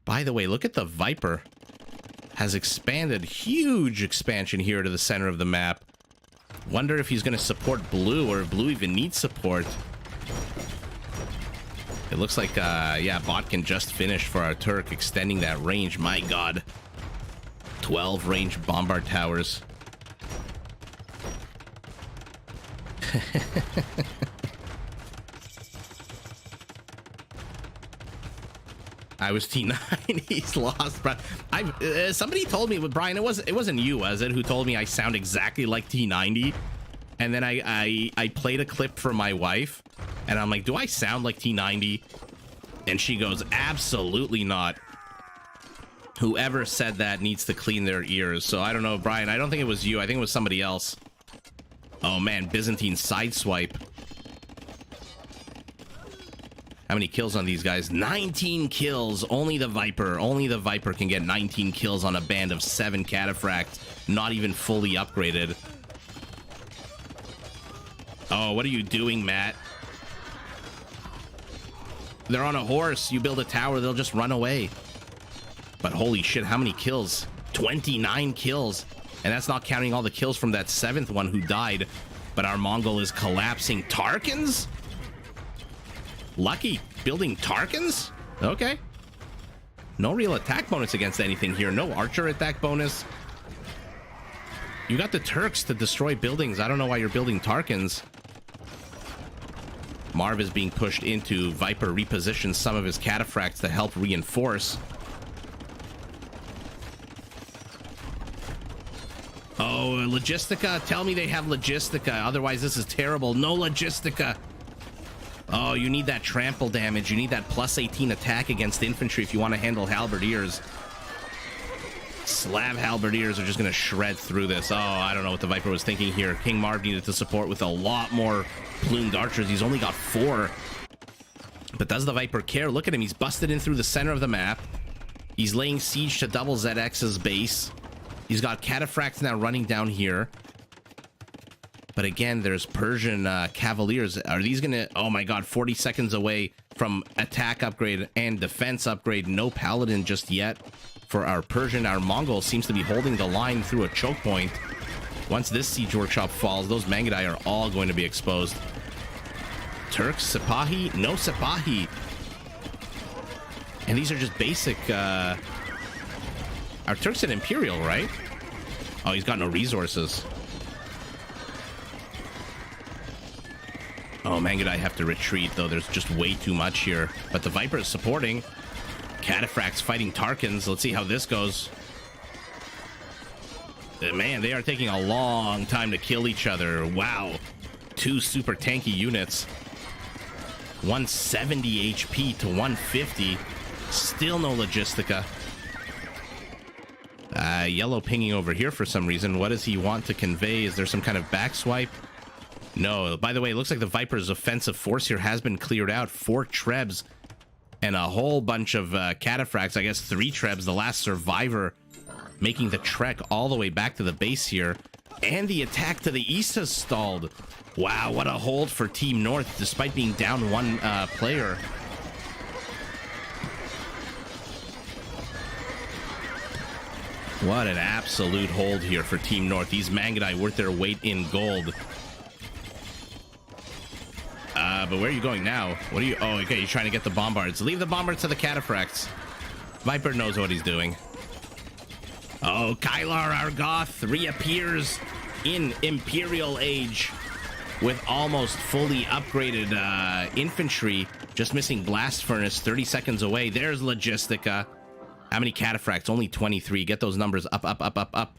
A: By the way, look at the Viper. Has expanded. Huge expansion here to the center of the map. Wonder if he's going to support blue, or if blue even needs support. It looks like, yeah, Botkin just finished for our Turk, extending that range. My god. 12 range bombard towers. I was T9. He's lost, bro. Somebody told me, Brian, it wasn't you, was it, who told me I sound exactly like T90? And then I played a clip for my wife, and I'm like, do I sound like T90? And she goes, absolutely not. Whoever said that needs to clean their ears. So I don't know, Brian. I don't think it was you. I think it was somebody else. Oh man, Byzantine sideswipe. How many kills on these guys? 19 kills. Only the Viper can get 19 kills on a band of 7 cataphracts, not even fully upgraded. Oh, what are you doing, Matt? They're on a horse. You build a tower, they'll just run away. But holy shit, how many kills? 29 kills. And that's not counting all the kills from that 7th one who died. But our Mongol is collapsing. Tarkans? Lucky building Tarkans? Okay. No real attack bonus against anything here. No archer attack bonus. You got the Turks to destroy buildings. I don't know why you're building Tarkans. Marv is being pushed into. Viper repositions some of his cataphracts to help reinforce. Oh, Logistica. Tell me they have Logistica. Otherwise, this is terrible. No Logistica. Oh, you need that trample damage. You need that plus 18 attack against infantry if you want to handle halberdiers. Slav halberdiers are just going to shred through this. Oh, I don't know what the Viper was thinking here. King Marv needed to support with a lot more plumed archers. He's only got 4. But does the Viper care? Look at him. He's busted in through the center of the map. He's laying siege to Double ZX's base. He's got cataphracts now running down here. But again, there's Persian Cavaliers. Are these going to... Oh my god, 40 seconds away from attack upgrade and defense upgrade. No Paladin just yet for our Persian. Our Mongol seems to be holding the line through a choke point. Once this siege workshop falls, those Mangudai are all going to be exposed. Turks, Sipahi? No Sipahi. And these are just basic... Our Turks an Imperial, right? Oh, he's got no resources. Oh, Mangudai have to retreat, though. There's just way too much here. But the Viper is supporting. Cataphracts fighting Tarkans. Let's see how this goes. Man, they are taking a long time to kill each other. Wow. 2 super tanky units. 170 HP to 150. Still no Logistica. Yellow pinging over here for some reason. What does he want to convey? Is there some kind of backswipe? No. By the way, it looks like the Viper's offensive force here has been cleared out. 4 Trebs and a whole bunch of cataphracts. I guess 3 Trebs, the last survivor, making the trek all the way back to the base here. And the attack to the east has stalled. Wow, what a hold for Team North, despite being down 1 player. What an absolute hold here for Team North. These Mangudai worth their weight in gold. But where are you going now? What are you... Oh, okay, you're trying to get the bombards. Leave the bombards to the cataphracts. Viper knows what he's doing. Oh, Kylar Argoth reappears in Imperial Age. with almost fully upgraded infantry, just missing blast furnace, 30 seconds away. There's Logistica. How many cataphracts? Only 23. Get those numbers up, up, up, up, up.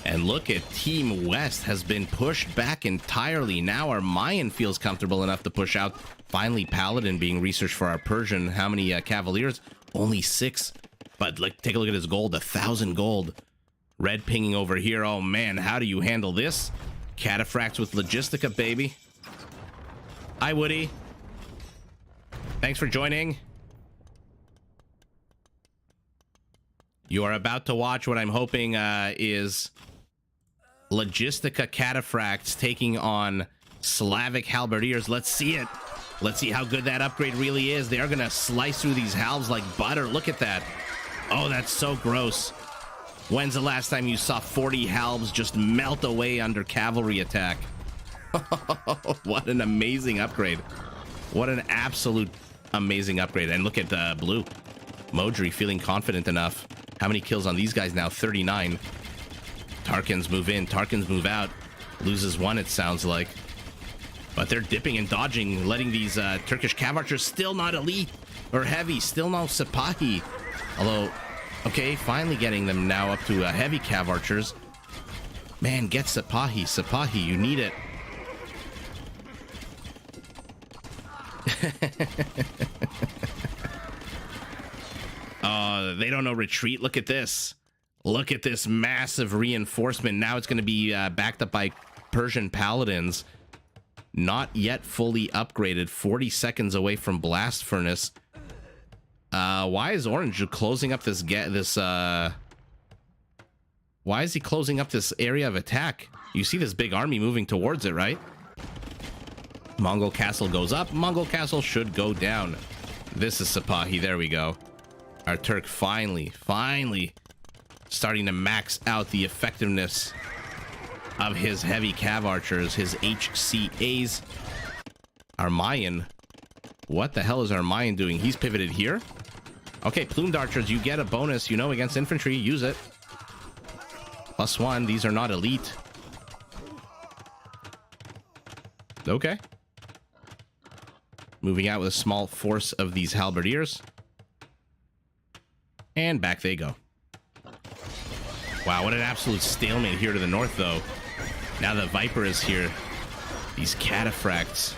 A: And look at Team West has been pushed back entirely. Now our Mayan feels comfortable enough to push out. Finally, Paladin being researched for our Persian. How many Cavaliers? Only 6. But like, take a look at his gold, 1,000 gold. Red pinging over here. Oh man, how do you handle this? Cataphracts with Logistica, baby. Hi, Woody. Thanks for joining. You are about to watch what I'm hoping is Logistica Cataphracts taking on Slavic Halberdiers. Let's see it. Let's see how good that upgrade really is. They are going to slice through these halves like butter. Look at that. Oh, that's so gross. When's the last time you saw 40 halbs just melt away under cavalry attack? What an amazing upgrade. What an absolute amazing upgrade. And look at Blue. Modri feeling confident enough. How many kills on these guys now? 39. Tarkans move in. Tarkans move out. Loses 1, it sounds like. But they're dipping and dodging, letting these Turkish cav archers still not elite or heavy. Still no Sipahi. Although, okay, finally getting them now up to heavy cav archers. Man, get Sipahi. Sipahi, you need it. They don't know retreat. Look at this. Look at this massive reinforcement. Now it's going to be backed up by Persian paladins. Not yet fully upgraded. 40 seconds away from blast furnace. Why is Orange closing up this why is he closing up this area of attack? You see this big army moving towards it, right? Mongol castle goes up. Mongol castle should go down. This is Sipahi. There we go. Our Turk finally starting to max out the effectiveness of his heavy cav archers, his HCAs. Our Mayan. What the hell is our Mayan doing? He's pivoted here. Okay, plumed archers, you get a bonus, you know, against infantry. Use it. +1. These are not elite. Okay. Moving out with a small force of these halberdiers. And back they go. Wow, what an absolute stalemate here to the north, though. Now the Viper is here. These cataphracts.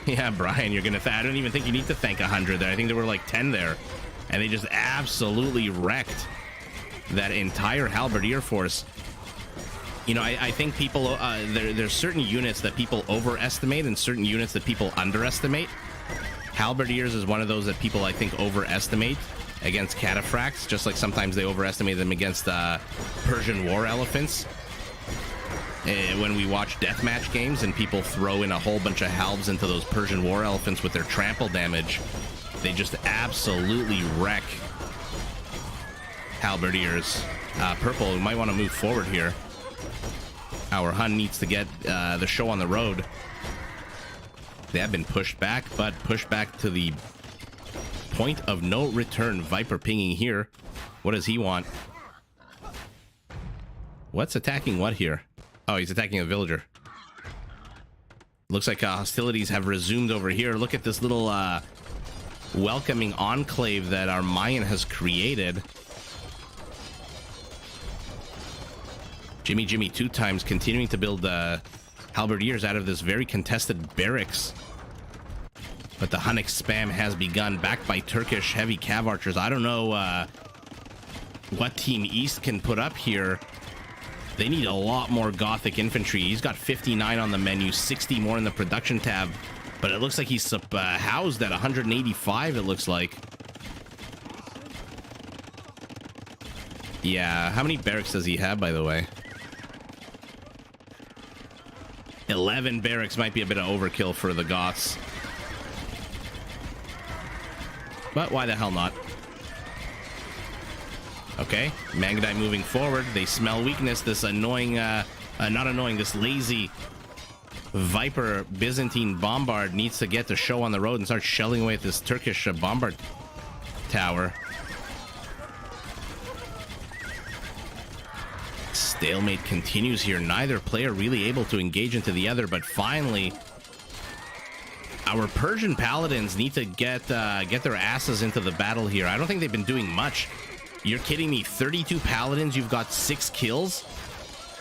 A: Yeah, Brian, you're gonna... I don't even think you need to thank 100 there. I think there were like 10 there. And they just absolutely wrecked that entire halberdier force. You know, I think people... there's certain units that people overestimate and certain units that people underestimate. Halberdiers is one of those that people, I think, overestimate against cataphracts, just like sometimes they overestimate them against Persian war elephants. When we watch deathmatch games and people throw in a whole bunch of halbs into those Persian war elephants with their trample damage, they just absolutely wreck halberdiers. Purple, we might want to move forward here. Our Hun needs to get the show on the road. They have been pushed back, but pushed back to the point of no return. Viper pinging here. What does he want? What's attacking what here? Oh, he's attacking a villager. Looks like hostilities have resumed over here. Look at this little welcoming enclave that our Mayan has created. Jimmy 2 times continuing to build halberdiers out of this very contested barracks. But the Hunnic spam has begun, backed by Turkish heavy cav archers. I don't know what Team East can put up here. They need a lot more Gothic infantry. He's got 59 on the menu, 60 more in the production tab. But it looks like he's housed at 185, it looks like. Yeah, how many barracks does he have, by the way? 11 barracks might be a bit of overkill for the Goths. But why the hell not? Okay, Mangdai moving forward. They smell weakness. This annoying, not annoying, this lazy Viper Byzantine bombard needs to get the show on the road and start shelling away at this Turkish bombard tower. Stalemate continues here. Neither player really able to engage into the other, but finally, our Persian Paladins need to get their asses into the battle here. I don't think they've been doing much. You're kidding me? 32 Paladins, you've got 6 kills?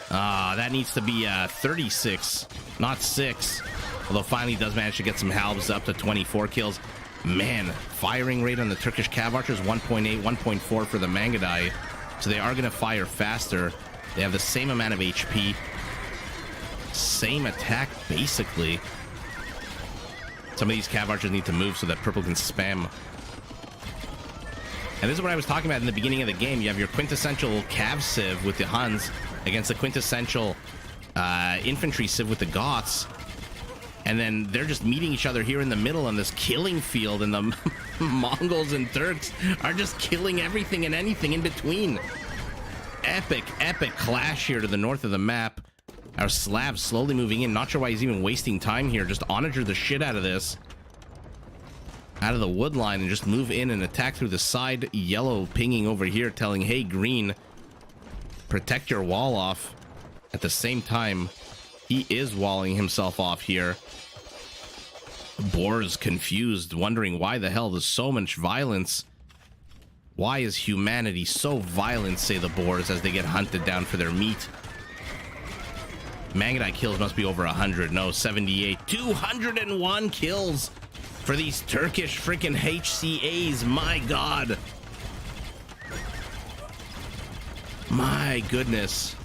A: That needs to be 36, not 6. Although finally does manage to get some halves up to 24 kills. Man, firing rate on the Turkish Cav Archers, 1.8, 1.4 for the Mangadai. So they are going to fire faster. They have the same amount of HP. Same attack, basically. Some of these Cav Archers need to move so that purple can spam. And this is what I was talking about in the beginning of the game. You have your quintessential Cav Civ with the Huns against the quintessential infantry Civ with the Goths. And then they're just meeting each other here in the middle on this killing field, and the Mongols and Turks are just killing everything and anything in between. Epic clash here to the north of the map. Our Slav slowly moving in. Not sure why he's even wasting time here. Just onager the shit out of this. Out of the wood line and just move in and attack through the side. Yellow pinging over here telling, hey, green, protect your wall off. At the same time, he is walling himself off here. Boar's confused, wondering why the hell there's so much violence. Why is humanity so violent, say the Boars, as they get hunted down for their meat? Mangadai kills must be over 100. No, 78. 201 kills for these Turkish freaking HCAs. My God. My goodness.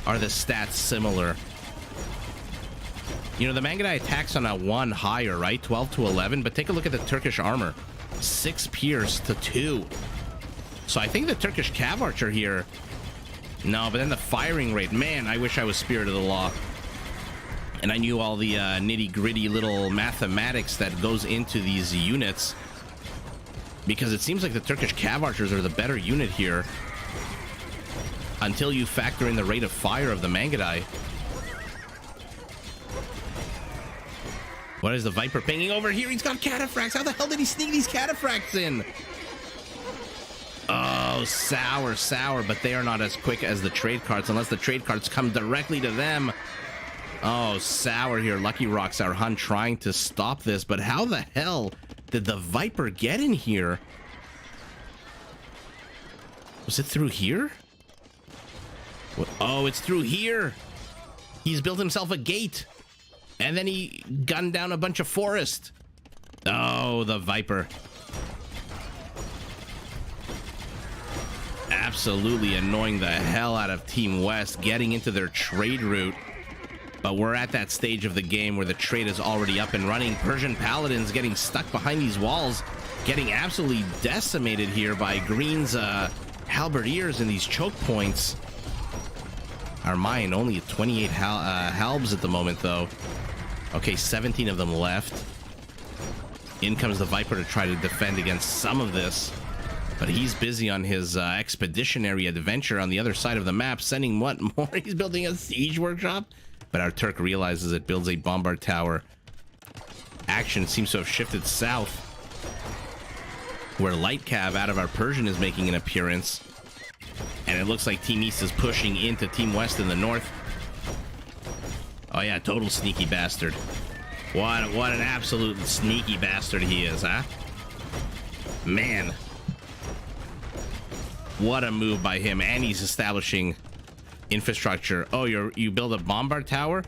A: Are the stats similar? You know, the Mangadai attacks on a 1 higher, right? 12 to 11. But take a look at the Turkish armor. 6 pierce to 2. So I think the Turkish Cav Archer here... No, but then the firing rate. Man, I wish I was Spirit of the Law. And I knew all the nitty-gritty little mathematics that goes into these units. Because it seems like the Turkish Cav Archers are the better unit here. Until you factor in the rate of fire of the Mangadai. What is the Viper pinging over here? He's got cataphracts. How the hell did he sneak these cataphracts in? Oh, sour, but they are not as quick as the trade cards unless the trade cards come directly to them. Oh, sour here. Lucky Rocks, our Hun, trying to stop this, but how the hell did the Viper get in here? Was it through here? Oh, it's through here. He's built himself a gate. And then he gunned down a bunch of forest. Oh, the Viper. Absolutely annoying the hell out of Team West, getting into their trade route. But we're at that stage of the game where the trade is already up and running. Persian Paladins getting stuck behind these walls, getting absolutely decimated here by Green's halberdiers in these choke points. Our mine only at 28 halbs at the moment, though. Okay, 17 of them left. In comes the Viper to try to defend against some of this. But he's busy on his expeditionary adventure on the other side of the map, sending what more? He's building a siege workshop? But our Turk realizes it builds a bombard tower. Action seems to have shifted south, where Light Cav out of our Persian is making an appearance. And it looks like Team East is pushing into Team West in the north. Oh yeah, total sneaky bastard. What an absolute sneaky bastard he is, huh? Man. What a move by him. And he's establishing infrastructure. Oh, you build a bombard tower?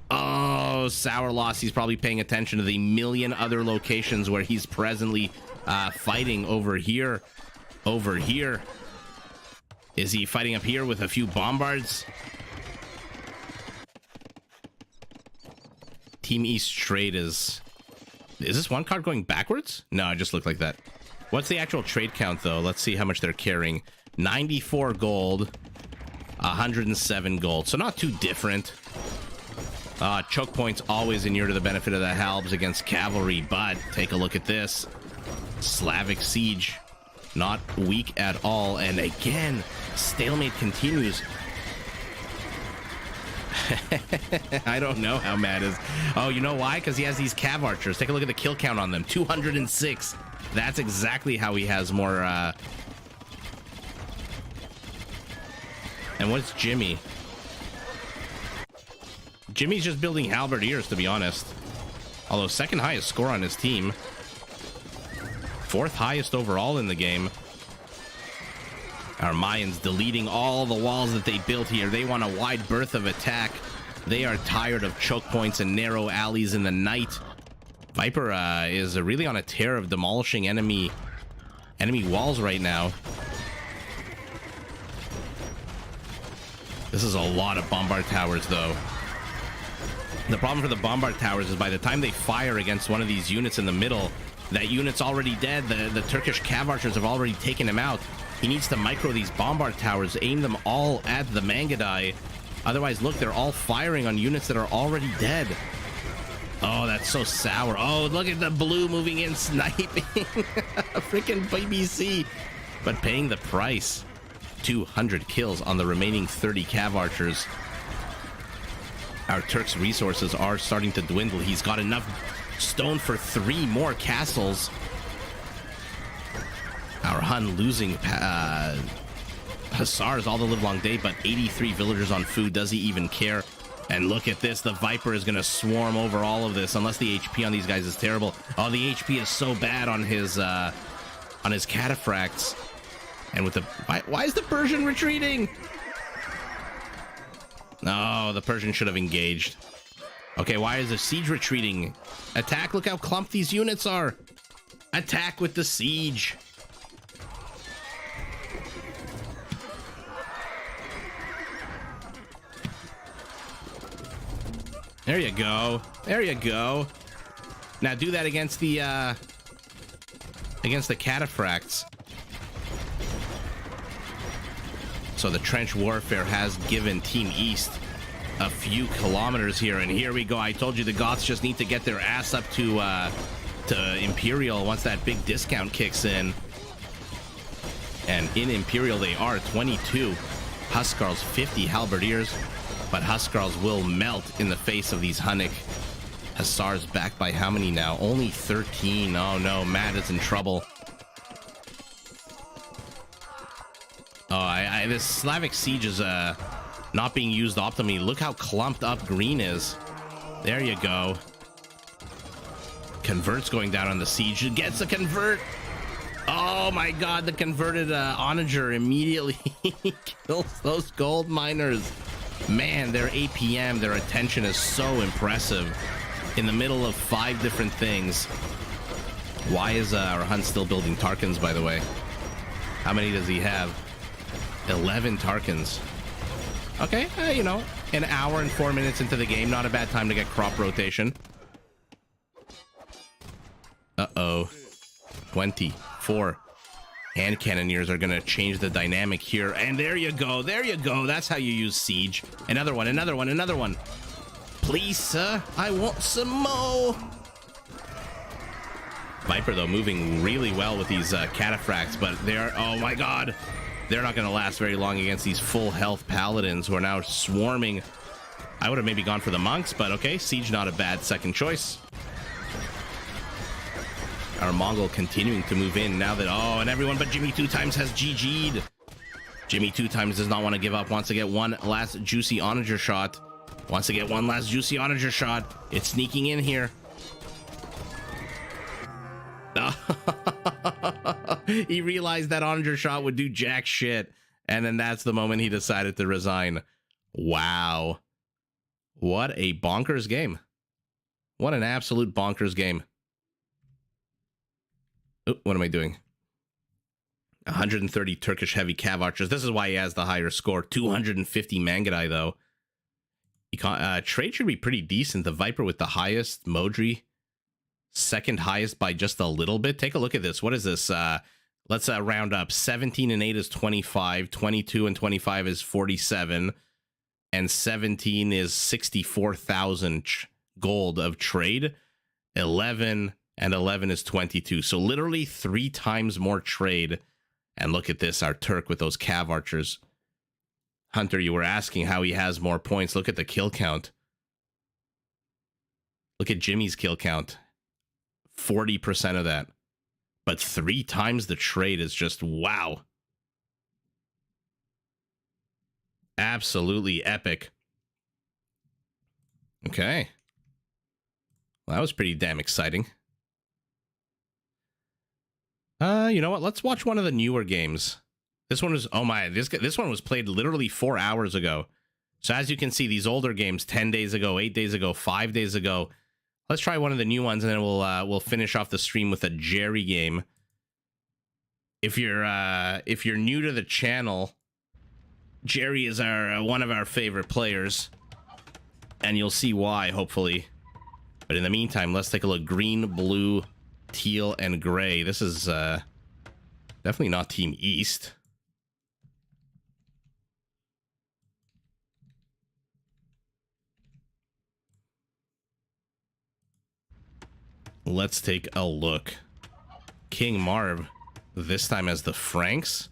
A: Oh, sour loss. He's probably paying attention to the million other locations where he's presently fighting over here. Over here. Is he fighting up here with a few bombards? Team East trade is this one card going backwards? No, it just looked like that. What's the actual trade count, though? Let's see how much they're carrying. 94 gold, 107 gold. So not too different. Choke points always inure to the benefit of the halbs against cavalry, but take a look at this. Slavic siege. Not weak at all. And again, stalemate continues. I don't know how mad is. Oh, you know why? Because he has these Cav Archers. Take a look at the kill count on them. 206. That's exactly how he has more And what's Jimmy? Jimmy's just building halberdiers, to be honest. Although second highest score on his team. Fourth highest overall in the game. Our Mayans deleting all the walls that they built here. They want a wide berth of attack. They are tired of choke points and narrow alleys in the night. Viper is really on a tear of demolishing enemy walls right now. This is a lot of bombard towers, though. The problem for the bombard towers is by the time they fire against one of these units in the middle, that unit's already dead. The Turkish cav archers have already taken him out. He needs to micro these bombard towers, aim them all at the Mangadai. Otherwise, look, they're all firing on units that are already dead. Oh, that's so sour. Oh, look at the blue moving in, sniping. Freaking BBC. But paying the price. 200 kills on the remaining 30 cav archers. Our Turk's resources are starting to dwindle. He's got enough stone for 3 more castles. Our Hun losing Hussars all the live long day, but 83 villagers on food. Does he even care? And look at this. The Viper is going to swarm over all of this, unless the HP on these guys is terrible. Oh, the HP is so bad on his cataphracts. And with the... Why is the Persian retreating? No, the Persian should have engaged. Okay, why is the siege retreating? Attack, look how clumped these units are. Attack with the siege. There you go. There you go. Now do that against the cataphracts. So the trench warfare has given Team East a few kilometers here, and here we go. I told you the Goths just need to get their ass up to Imperial once that big discount kicks in. And in Imperial they are 22 Huskarls, 50 halberdiers, but Huskarls will melt in the face of these Hunnic Hussars, backed by how many now? Only 13. Oh no, Matt is in trouble. Oh, this Slavic siege is not being used optimally. Look how clumped up green is. There you go. Convert's going down on the siege. It gets a convert. Oh my god, the converted onager immediately kills those gold miners. Man, their APM, their attention is so impressive. In the middle of 5 different things. Why is our Hun still building Tarkans, by the way? How many does he have? 11 Tarkans. Okay, you know, an hour and 4 minutes into the game, not a bad time to get crop rotation. Uh-oh. 24 hand cannoneers are gonna change the dynamic here, and there you go, there you go. That's how you use siege. Another one, another one, another one. Please, sir, I want some more. Viper, though, moving really well with these cataphracts, but they're, oh my god, they're not going to last very long against these full health paladins who are now swarming. I would have maybe gone for the monks, but okay, siege not a bad second choice. Our Mongol continuing to move in now that, oh, and everyone but Jimmy 2 times has GG'd. Jimmy 2 times does not want to give up, wants to get one last juicy onager shot. Wants to get one last juicy onager shot. It's sneaking in here. He realized that onager shot would do jack shit, and then that's the moment he decided to resign. Wow. What a bonkers game. What an absolute bonkers game. Oh, what am I doing? 130 Turkish heavy cav archers. This is why he has the higher score. 250 Mangadai, though. Trade should be pretty decent. The Viper with the highest. Modri, second highest by just a little bit. Take a look at this. What is this? Let's round up. 17 and 8 is 25. 22 and 25 is 47. And 17 is 64,000 gold of trade. 11 and 11 is 22. So literally 3 times more trade. And look at this, our Turk with those cav archers. Hunter, you were asking how he has more points. Look at the kill count. Look at Jimmy's kill count. 40% of that. But 3 times the trade is just wow. Absolutely epic. Okay. Well, that was pretty damn exciting. You know what? Let's watch one of the newer games. This one was, oh my, this one was played literally 4 hours ago. So as you can see, these older games, 10 days ago, 8 days ago, 5 days ago. Let's try one of the new ones, and then we'll finish off the stream with a Jerry game. If you're new to the channel, Jerry is one of our favorite players, and you'll see why, hopefully. But in the meantime, let's take a look. Green, blue, teal, and gray. This is definitely not Team East. Let's take a look. King Marv, this time as the Franks.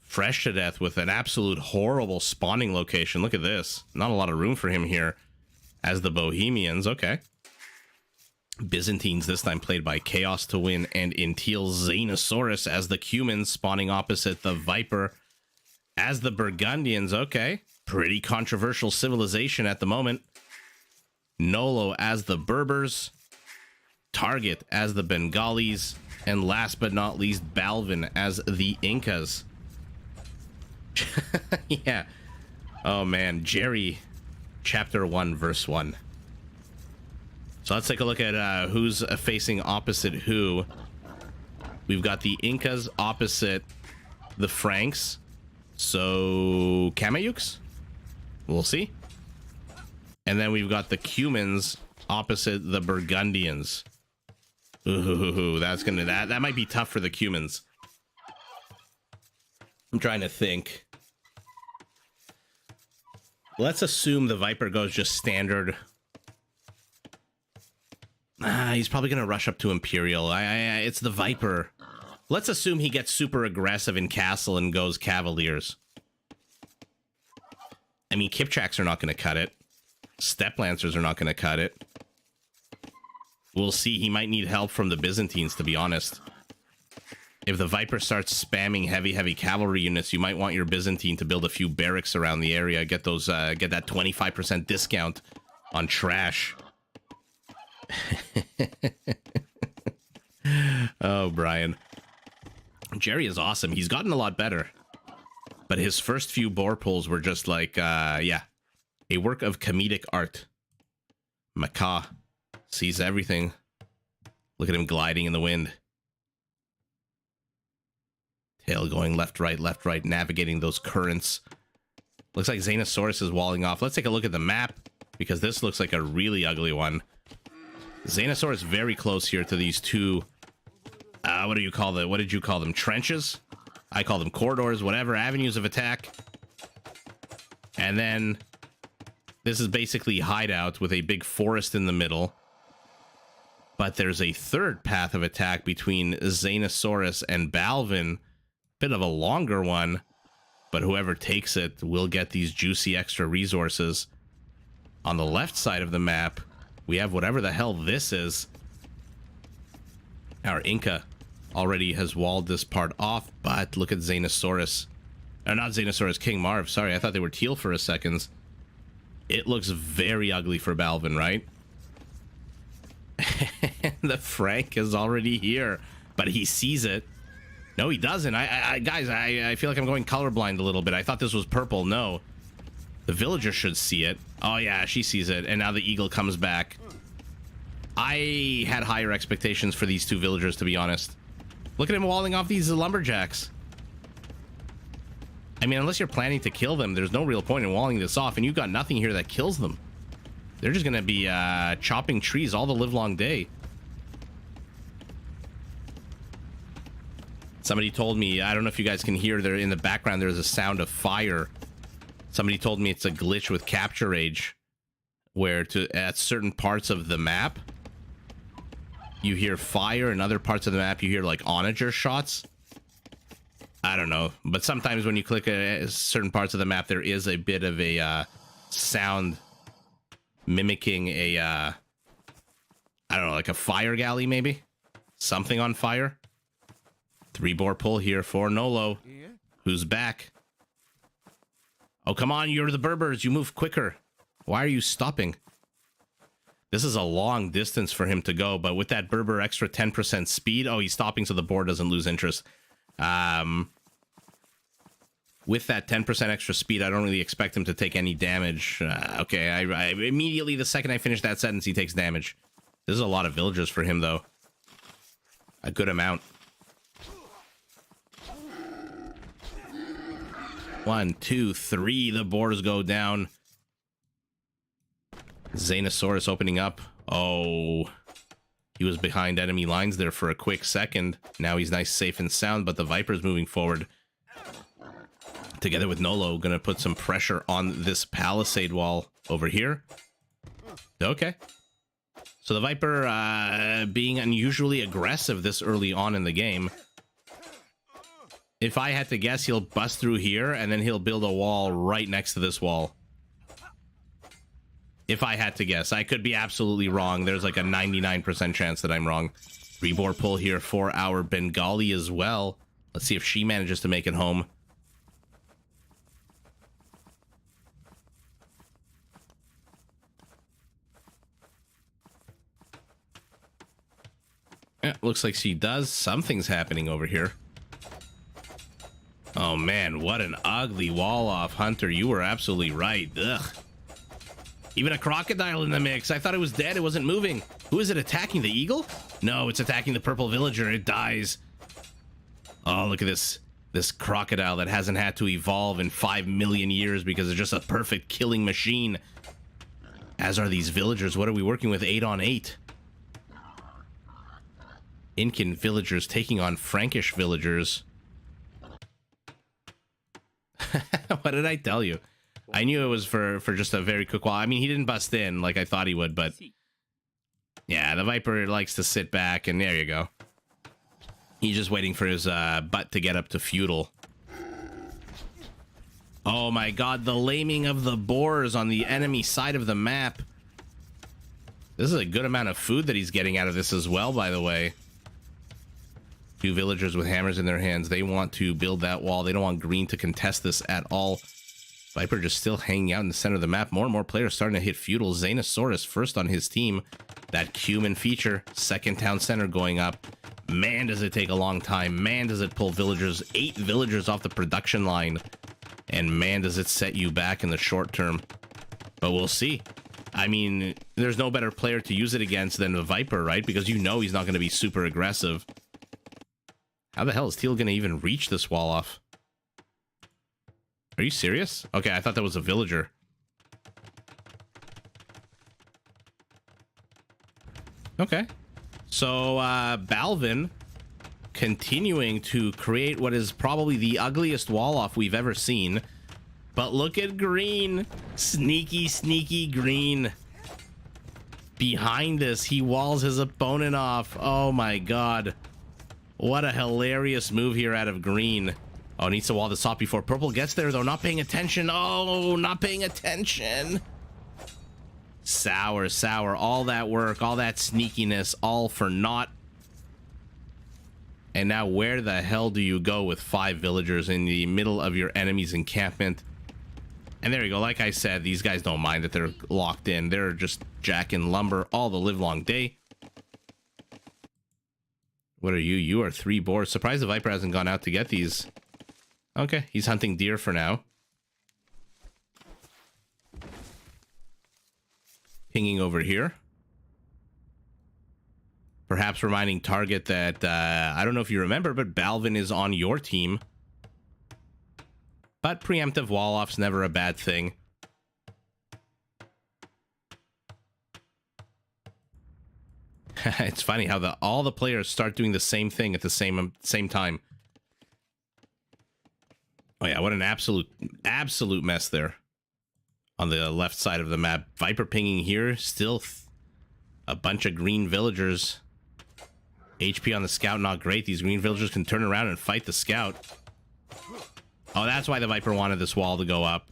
A: Fresh to death with an absolute horrible spawning location. Look at this. Not a lot of room for him here. As the Bohemians, okay. Byzantines, this time played by Chaos to Win, and in teal, Xenosaurus as the Cumans, spawning opposite the Viper as the Burgundians, okay. Pretty controversial civilization at the moment. Nolo as the Berbers, Target as the Bengalis, and last but not least, Balvin as the Incas. Yeah. Oh man, Jerry, chapter 1, verse 1. So let's take a look at who's facing opposite who. We've got the Incas opposite the Franks. So, Kamayuks? We'll see. And then we've got the Cumans opposite the Burgundians. Ooh, that might be tough for the Cumans. I'm trying to think. Let's assume the Viper goes just standard. He's probably going to rush up to Imperial. It's the Viper. Let's assume he gets super aggressive in Castle and goes Cavaliers. I mean, Kipchaks are not going to cut it. Steppe Lancers are not going to cut it. We'll see. He might need help from the Byzantines, to be honest. If the Viper starts spamming heavy cavalry units, you might want your Byzantine to build a few barracks around the area. Get those, get that 25% discount on trash. Oh, Brian. Jerry is awesome. He's gotten a lot better. But his first few boar pulls were just like, yeah. A work of comedic art. Macaw sees everything. Look at him gliding in the wind. Tail going left, right, navigating those currents. Looks like Xenosaurus is walling off. Let's take a look at the map, because this looks like a really ugly one. Xenosaurus very close here to these two, what do you call them? What did you call them? Trenches? I call them corridors, whatever, avenues of attack. And then this is basically hideout with a big forest in the middle. But there's a third path of attack between Xenosaurus and Balvin. Bit of a longer one, but whoever takes it will get these juicy extra resources. On the left side of the map, we have whatever the hell this is. Our Inca already has walled this part off, but look at Xenosaurus. Not Xenosaurus, King Marv. Sorry, I thought they were teal for a second. It looks very ugly for Balvin, right? The Frank is already here, but he sees it. No, he doesn't. Guys, I feel like I'm going colorblind a little bit. I thought this was purple. No. The villager should see it. Oh, yeah, she sees it. And now the eagle comes back. I had higher expectations for these two villagers, to be honest. Look at him walling off these lumberjacks. I mean, unless you're planning to kill them, there's no real point in walling this off, and you've got nothing here that kills them. They're just going to be chopping trees all the livelong day. Somebody told me, I don't know if you guys can hear there in the background, there's a sound of fire. Somebody told me it's a glitch with Capture Age, where at certain parts of the map, you hear fire, and other parts of the map, you hear like onager shots. I don't know, but sometimes when you click certain parts of the map, there is a bit of a sound mimicking a, I don't know, like a fire galley, maybe? Something on fire. 3 boar pull here for Nolo, who's back. Oh, come on, you're the Berbers. You move quicker. Why are you stopping? This is a long distance for him to go, but with that Berber extra 10% speed, oh, he's stopping so the board doesn't lose interest. With that 10% extra speed, I don't really expect him to take any damage. Okay, I immediately, the second I finish that sentence, he takes damage. This is a lot of villagers for him, though. A good amount. 1, 2, 3. The boars go down. Xenosaurus opening up. Oh, he was behind enemy lines there for a quick second. Now he's nice, safe, and sound, but the Viper's moving forward. Together with Nolo, gonna put some pressure on this palisade wall over here. Okay. So the Viper being unusually aggressive this early on in the game. If I had to guess, he'll bust through here, and then he'll build a wall right next to this wall. If I had to guess. I could be absolutely wrong. There's like a 99% chance that I'm wrong. Rebore pull here for our Bengali as well. Let's see if she manages to make it home. Yeah, looks like she does. Something's happening over here. Oh man, what an ugly wall off, Hunter. You were absolutely right. Ugh. Even a crocodile in the mix. I thought it was dead. It wasn't moving. Who is it attacking? The eagle? No, it's attacking the purple villager. It dies. Oh, look at this. This crocodile that hasn't had to evolve in 5 million years because it's just a perfect killing machine. As are these villagers. What are we working with? 8 on 8. Incan villagers taking on Frankish villagers. What did I tell you? I knew it was for just a very quick while. I mean, he didn't bust in like I thought he would, but yeah, the Viper likes to sit back, and there you go. He's just waiting for his butt to get up to feudal. Oh my god, the laming of the boars on the enemy side of the map. This is a good amount of food that he's getting out of this as well, by the way. 2 villagers with hammers in their hands. They want to build that wall. They don't want green to contest this at all. Viper just still hanging out in the center of the map. More and more players starting to hit feudal. Xenosaurus first on his team. That cumin feature. Second town center going up. Man, does it take a long time. Man, does it pull villagers. 8 villagers off the production line. And man, does it set you back in the short term. But we'll see. I mean, there's no better player to use it against than the Viper, right? Because you know he's not going to be super aggressive. How the hell is Teal going to even reach this wall off? Are you serious? Okay, I thought that was a villager. Okay. So, Balvin continuing to create what is probably the ugliest wall off we've ever seen. But look at Green. Sneaky, sneaky Green. Behind this, he walls his opponent off. Oh my god. What a hilarious move here out of Green. Oh, needs to wall this off before Purple gets there, though. Not paying attention. Oh, not paying attention. Sour, sour. All that work, all that sneakiness, all for naught. And now where the hell do you go with 5 villagers in the middle of your enemy's encampment? And there you go. Like I said, these guys don't mind that they're locked in. They're just jacking lumber all the livelong day. What are you? You are 3 boars. Surprised the Viper hasn't gone out to get these. Okay, he's hunting deer for now. Pinging over here. Perhaps reminding Target that, I don't know if you remember, but Balvin is on your team. But preemptive wall-off's never a bad thing. It's funny how all the players start doing the same thing at the same time. Oh yeah, what an absolute mess there. On the left side of the map. Viper pinging here. Still a bunch of green villagers. HP on the scout, not great. These green villagers can turn around and fight the scout. Oh, that's why the Viper wanted this wall to go up.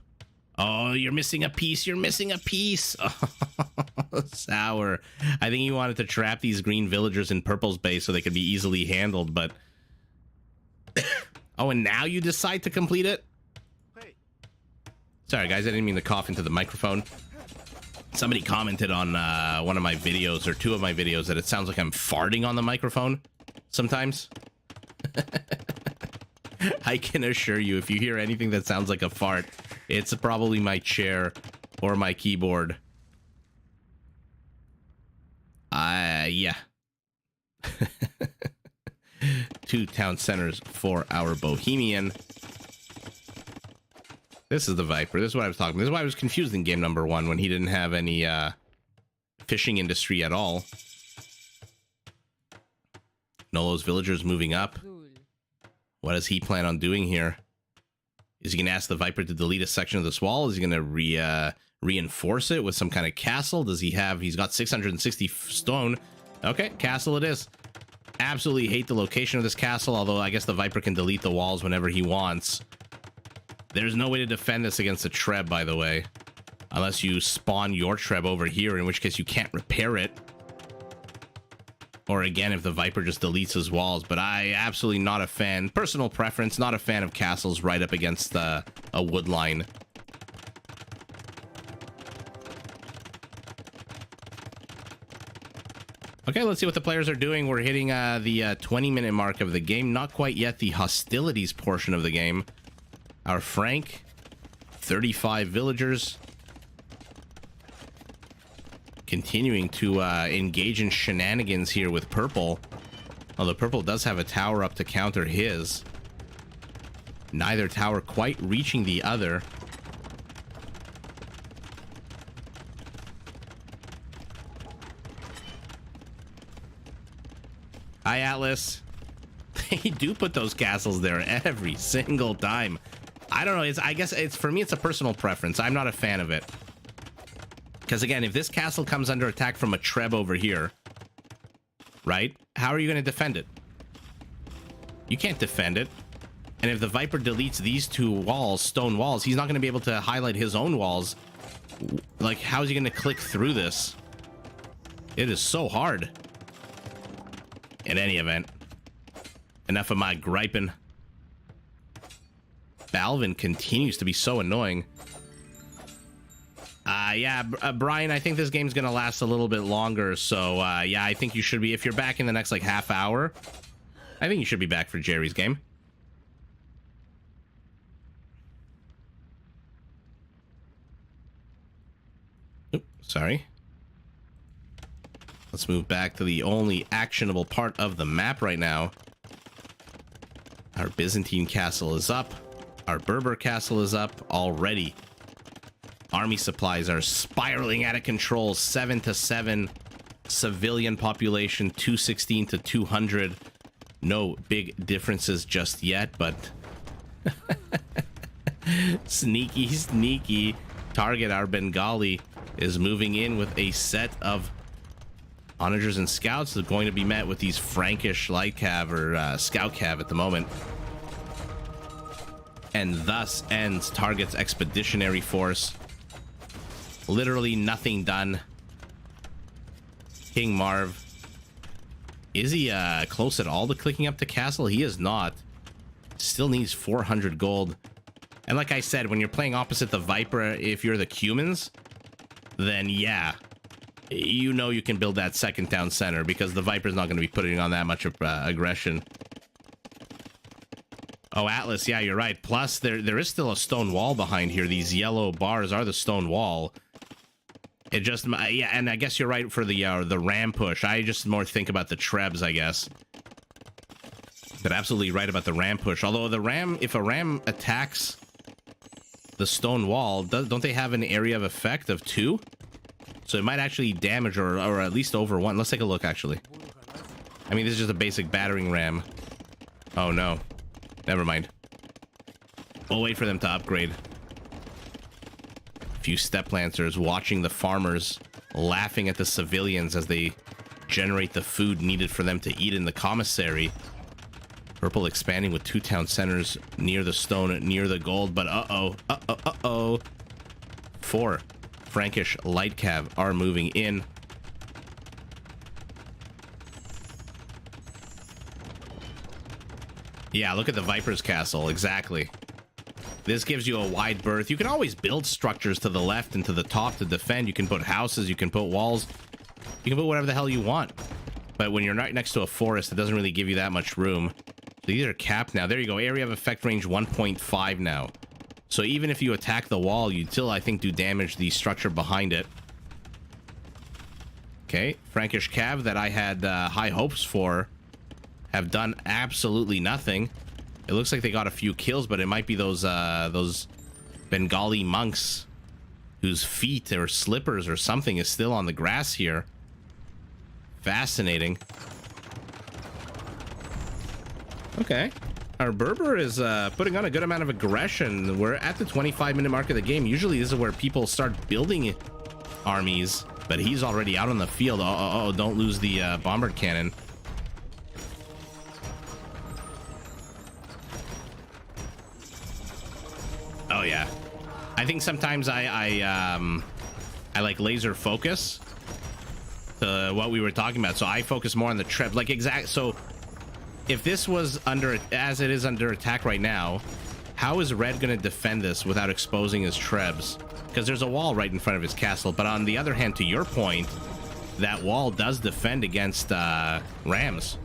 A: Oh, you're missing a piece. You're missing a piece. Oh, sour. I think he wanted to trap these green villagers in Purple's base so they could be easily handled, but... Oh, and now you decide to complete it? Sorry, guys, I didn't mean to cough into the microphone. Somebody commented on one of my videos, or two of my videos, that it sounds like I'm farting on the microphone sometimes. I can assure you, if you hear anything that sounds like a fart, it's probably my chair or my keyboard. Yeah. 2 town centers for our Bohemian. This is the Viper. This is what I was talking about. This is why I was confused in game number 1 when he didn't have any fishing industry at all. Nolo's villagers moving up. What does he plan on doing here? Is he going to ask the Viper to delete a section of this wall? Is he going to reinforce it with some kind of castle? Does he have... He's got 660 stone. Okay, castle it is. Absolutely hate the location of this castle, although I guess the Viper can delete the walls whenever he wants. There's no way to defend this against a Treb, by the way. Unless you spawn your Treb over here, in which case you can't repair it. Or again, if the Viper just deletes his walls. But I absolutely not a fan. Personal preference, not a fan of castles right up against a wood line. Okay, let's see what the players are doing. We're hitting the 20-minute mark of the game. Not quite yet the hostilities portion of the game. Our Frank, 35 villagers. Continuing to engage in shenanigans here with Purple. Although Purple does have a tower up to counter his. Neither tower quite reaching the other. Hi, Atlas. They do put those castles there every single time. I don't know. I guess it's for me, it's a personal preference. I'm not a fan of it. Because again, if this castle comes under attack from a Treb over here, right? How are you going to defend it? You can't defend it. And if the Viper deletes these 2 walls, stone walls, he's not going to be able to highlight his own walls. Like, how is he going to click through this? It is so hard. In any event, enough of my griping. Balvin continues to be so annoying. Yeah, Brian, I think this game's gonna last a little bit longer, so yeah, I think you should be, if you're back in the next like half hour, I think you should be back for Jerry's game. Oops, sorry. Let's move back to the only actionable part of the map right now. Our Byzantine castle is up. Our Berber castle is up already. Army supplies are spiraling out of control. 7 to 7. Civilian population 216 to 200. No big differences just yet, but sneaky, sneaky. Target, our Bengali, is moving in with a set of onagers and scouts that are going to be met with these Frankish light cav, or scout cav at the moment. And thus ends Target's expeditionary force. Literally nothing done. King Marv. Is he close at all to clicking up to castle? He is not. Still needs 400 gold. And like I said, when you're playing opposite the Viper, if you're the Cumans, then yeah, you know you can build that second town center, because the Viper's not going to be putting on that much aggression. Oh, Atlas, yeah, you're right. Plus, there is still a stone wall behind here. These yellow bars are the stone wall. It just, yeah, and I guess you're right for the ram push. I just more think about the Trebs, I guess. But absolutely right about the ram push. Although the ram, if a ram attacks the stone wall, don't they have an area of effect of 2? So it might actually damage or at least over 1. Let's take a look, actually. I mean, this is just a basic battering ram. Oh, no. Never mind. We'll wait for them to upgrade. A few step lancers watching the farmers, laughing at the civilians as they generate the food needed for them to eat in the commissary. Purple expanding with 2 town centers near the stone, near the gold, but uh-oh. 4 Frankish light cav are moving in. Yeah, look at the Viper's castle, exactly. This gives you a wide berth. You can always build structures to the left and to the top to defend. You can put houses, you can put walls, you can put whatever the hell you want. But when you're not next to a forest, it doesn't really give you that much room. So these are capped now. There you go. Area of effect range 1.5 now. So even if you attack the wall, you'd still, I think, do damage to the structure behind it. Okay, Frankish Cav that I had high hopes for have done absolutely nothing. It looks like they got a few kills, but it might be those Bengali monks whose feet or slippers or something is still on the grass here. Fascinating. Okay. Our Berber is putting on a good amount of aggression. We're at the 25-minute mark of the game. Usually this is where people start building armies, but he's already out on the field. Oh, don't lose the bombard cannon. Oh yeah, I think sometimes I like laser focus to what we were talking about. So I focus more on the trip, like so if this was as it is under attack right now, how is Red going to defend this without exposing his trebs? Because there's a wall right in front of his castle. But on the other hand, to your point, that wall does defend against rams.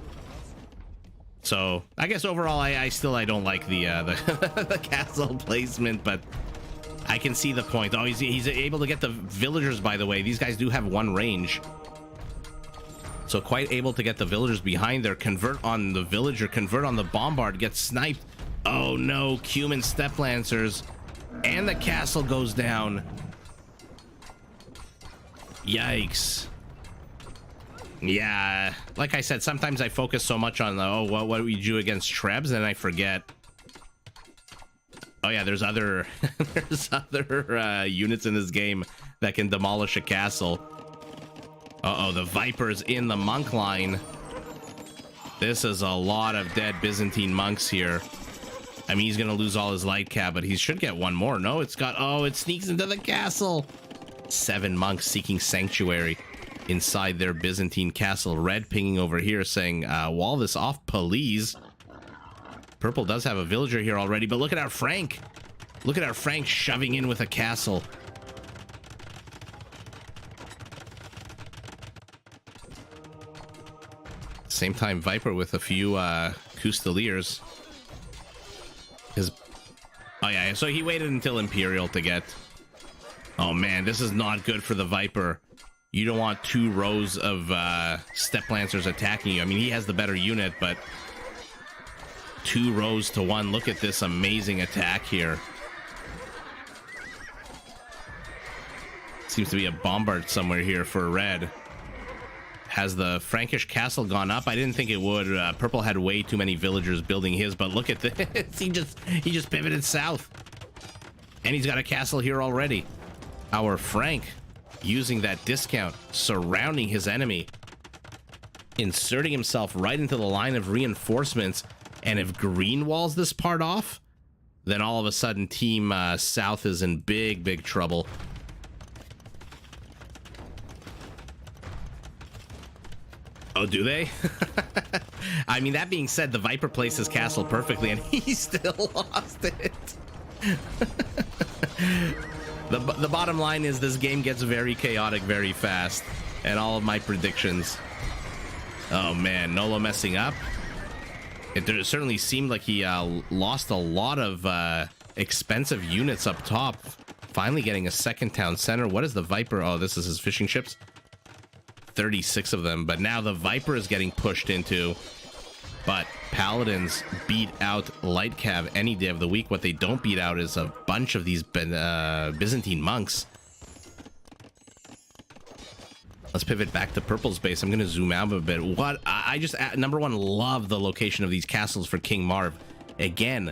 A: So I guess overall, I don't like the the castle placement, but I can see the point. Oh, he's able to get the villagers. By the way, these guys do have one range, so quite able to get the villagers behind there. Convert on the villager, convert on the bombard, get sniped. Oh no, Cumin step lancers, and the castle goes down. Yikes. Yeah, like I said, sometimes I focus so much on what we do against trebs, and I forget. Oh yeah, there's other units in this game that can demolish a castle. Uh-oh, the Viper's in the monk line. This is a lot of dead Byzantine monks here. I mean, he's gonna lose all his light cab, but he should get one more. No, it sneaks into the castle. 7 monks seeking sanctuary inside their Byzantine castle. Red pinging over here saying, wall this off, please. Purple does have a villager here already, but look at our Frank. Look at our Frank shoving in with a castle. Same time, Viper with a few Custeliers. Oh yeah, so he waited until Imperial to get... Oh man, this is not good for the Viper. You don't want 2 rows of step lancers attacking you. I mean, he has the better unit, but 2 rows to 1. Look at this amazing attack here. Seems to be a bombard somewhere here for Red. Has the Frankish castle gone up? I didn't think it would. Purple had way too many villagers building his, but look at this. He just pivoted south. And he's got a castle here already. Our Frank using that discount, surrounding his enemy, inserting himself right into the line of reinforcements. And if green walls this part off, then all of a sudden Team South is in big trouble. Oh, do they? I mean, that being said, the Viper placed his castle perfectly, and he still lost it. The bottom line is this game gets very chaotic very fast, and all of my predictions. Oh man, Nolo messing up. It certainly seemed like he lost a lot of expensive units up top. Finally getting a second town center. What is the Viper? Oh, this is his fishing ships. 36 of them, but now the Viper is getting pushed into. But Paladins beat out Light Cav any day of the week. What they don't beat out is a bunch of these Byzantine monks. Let's pivot back to Purple's base. I'm going to zoom out a bit. What I just, number one, love the location of these castles for King Marv. Again,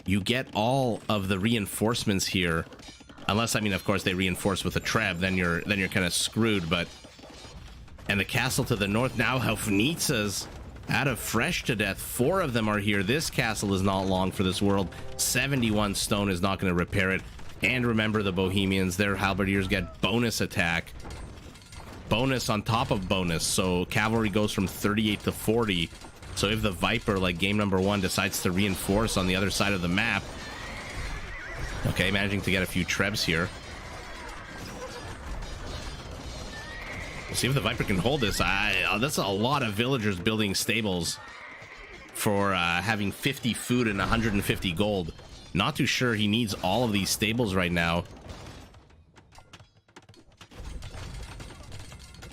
A: you get all of the reinforcements here, unless, I mean, of course, they reinforce with a treb. Then you're kind of screwed. But and the castle to the north now, Haufnitzas out of fresh to death. 4 of them are here. This castle is not long for this world. 71 stone is not going to repair it. And remember, the Bohemians, their halberdiers get bonus attack. Bonus on top of bonus, so cavalry goes from 38 to 40. So if the Viper, like game number 1, decides to reinforce on the other side of the map, Okay, managing to get a few trebs here. We'll see if the Viper can hold this. That's a lot of villagers building stables for having 50 food and 150 gold. Not too sure he needs all of these stables right now.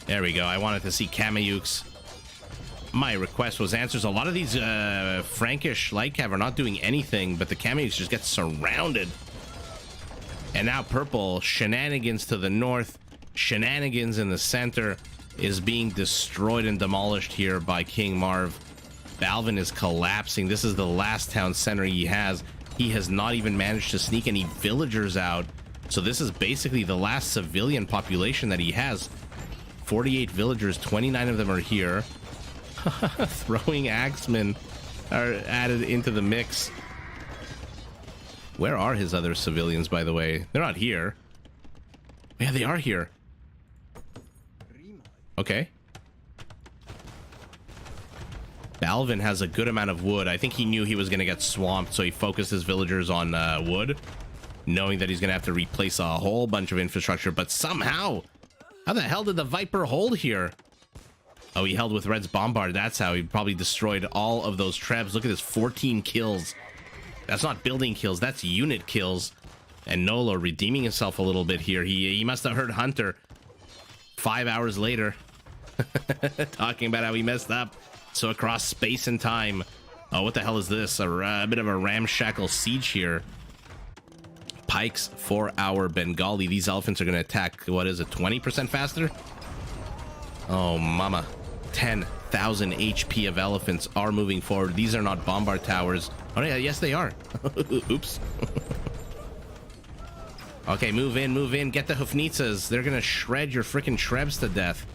A: There we go. I wanted to see Kameyuks. My request was answers. A lot of these Frankish light cav are not doing anything, but the Kameyuks just get surrounded. And now purple, shenanigans to the north, shenanigans in the center, is being destroyed and demolished here by King Marv. Balvin is collapsing. This is the last town center he has. He has not even managed to sneak any villagers out. So this is basically the last civilian population that he has. 48 villagers, 29 of them are here. Throwing axemen are added into the mix. Where are his other civilians, by the way? They're not here. Yeah, they are here. Okay. Balvin has a good amount of wood. I think he knew he was going to get swamped, so he focused his villagers on wood, knowing that he's going to have to replace a whole bunch of infrastructure. But somehow, how the hell did the Viper hold here? Oh, he held with Red's Bombard. That's how he probably destroyed all of those trebs. Look at this, 14 kills. That's not building kills, that's unit kills. And Nolo redeeming himself a little bit here. He must have heard Hunter 5 hours later talking about how he messed up. So across space and time. Oh, what the hell is this? A bit of a ramshackle siege here. Pikes 4-hour Bengali. These elephants are going to attack, what is it, 20% faster? Oh, mama. 10,000 HP of elephants are moving forward. These are not bombard towers. Oh, yeah, yes, they are. Oops. Okay, move in. Get the Hufnitzas. They're going to shred your freaking Trebs to death.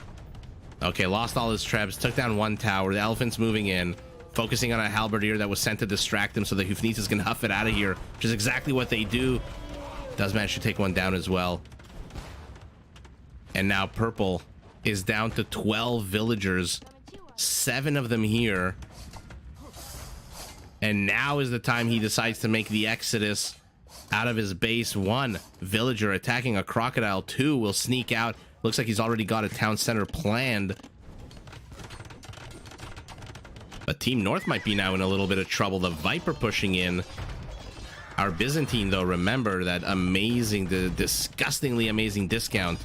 A: Okay, lost all his Trebs. Took down one tower. The elephant's moving in. Focusing on a halberdier that was sent to distract him so the Hufnitzas can huff it out of here, which is exactly what they do. Does manage to take one down as well. And now purple is down to 12 villagers. 7 of them here. And now is the time he decides to make the exodus out of his base. 1 villager attacking a crocodile. 2 will sneak out. Looks like he's already got a town center planned. But Team North might be now in a little bit of trouble. The Viper pushing in. Our Byzantine, though, remember that amazing, the disgustingly amazing discount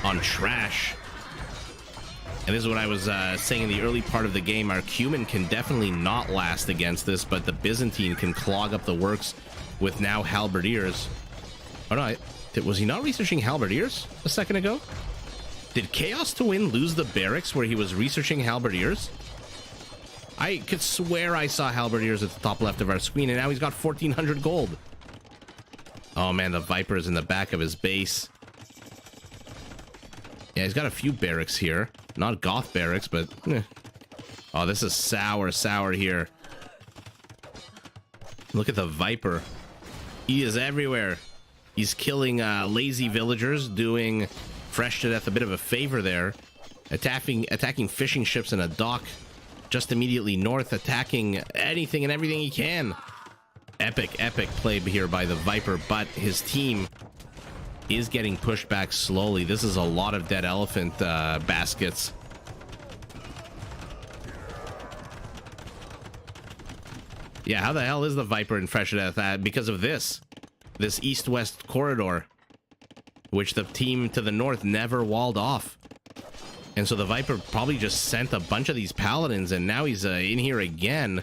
A: on trash. And this is what I was saying in the early part of the game. Our Cuman can definitely not last against this, but the Byzantine can clog up the works with now halberdiers. Oh no, was he not researching halberdiers a second ago? Did Chaos to Win lose the barracks where he was researching halberdiers? I could swear I saw halberdiers at the top left of our screen, and now he's got 1,400 gold. Oh man, the Viper is in the back of his base. Yeah, he's got a few barracks here. Not Goth barracks, but... Oh, this is sour here. Look at the Viper. He is everywhere. He's killing lazy villagers, doing Fresh to Death a bit of a favor there. Attacking fishing ships in a dock just immediately north, attacking anything and everything he can. Epic play here by the Viper, but his team is getting pushed back slowly. This is a lot of dead elephant baskets. Yeah, how the hell is the Viper in Fresh to Death? Because of this east-west corridor, which the team to the north never walled off. And so the Viper probably just sent a bunch of these paladins, and now he's in here again.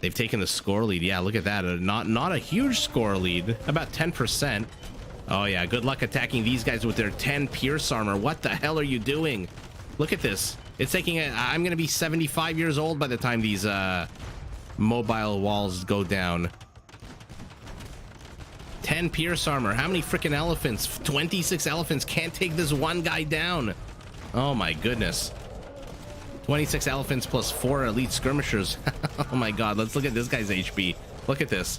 A: They've taken the score lead. Yeah, look at that. Not a huge score lead. About 10%. Oh, yeah. Good luck attacking these guys with their 10 Pierce armor. What the hell are you doing? Look at this. It's taking... I'm going to be 75 years old by the time these mobile walls go down. 10 Pierce armor. How many freaking elephants? 26 elephants can't take this one guy down. Oh, my goodness. 26 elephants plus 4 elite skirmishers. Oh my god, let's look at this guy's HP. Look at this.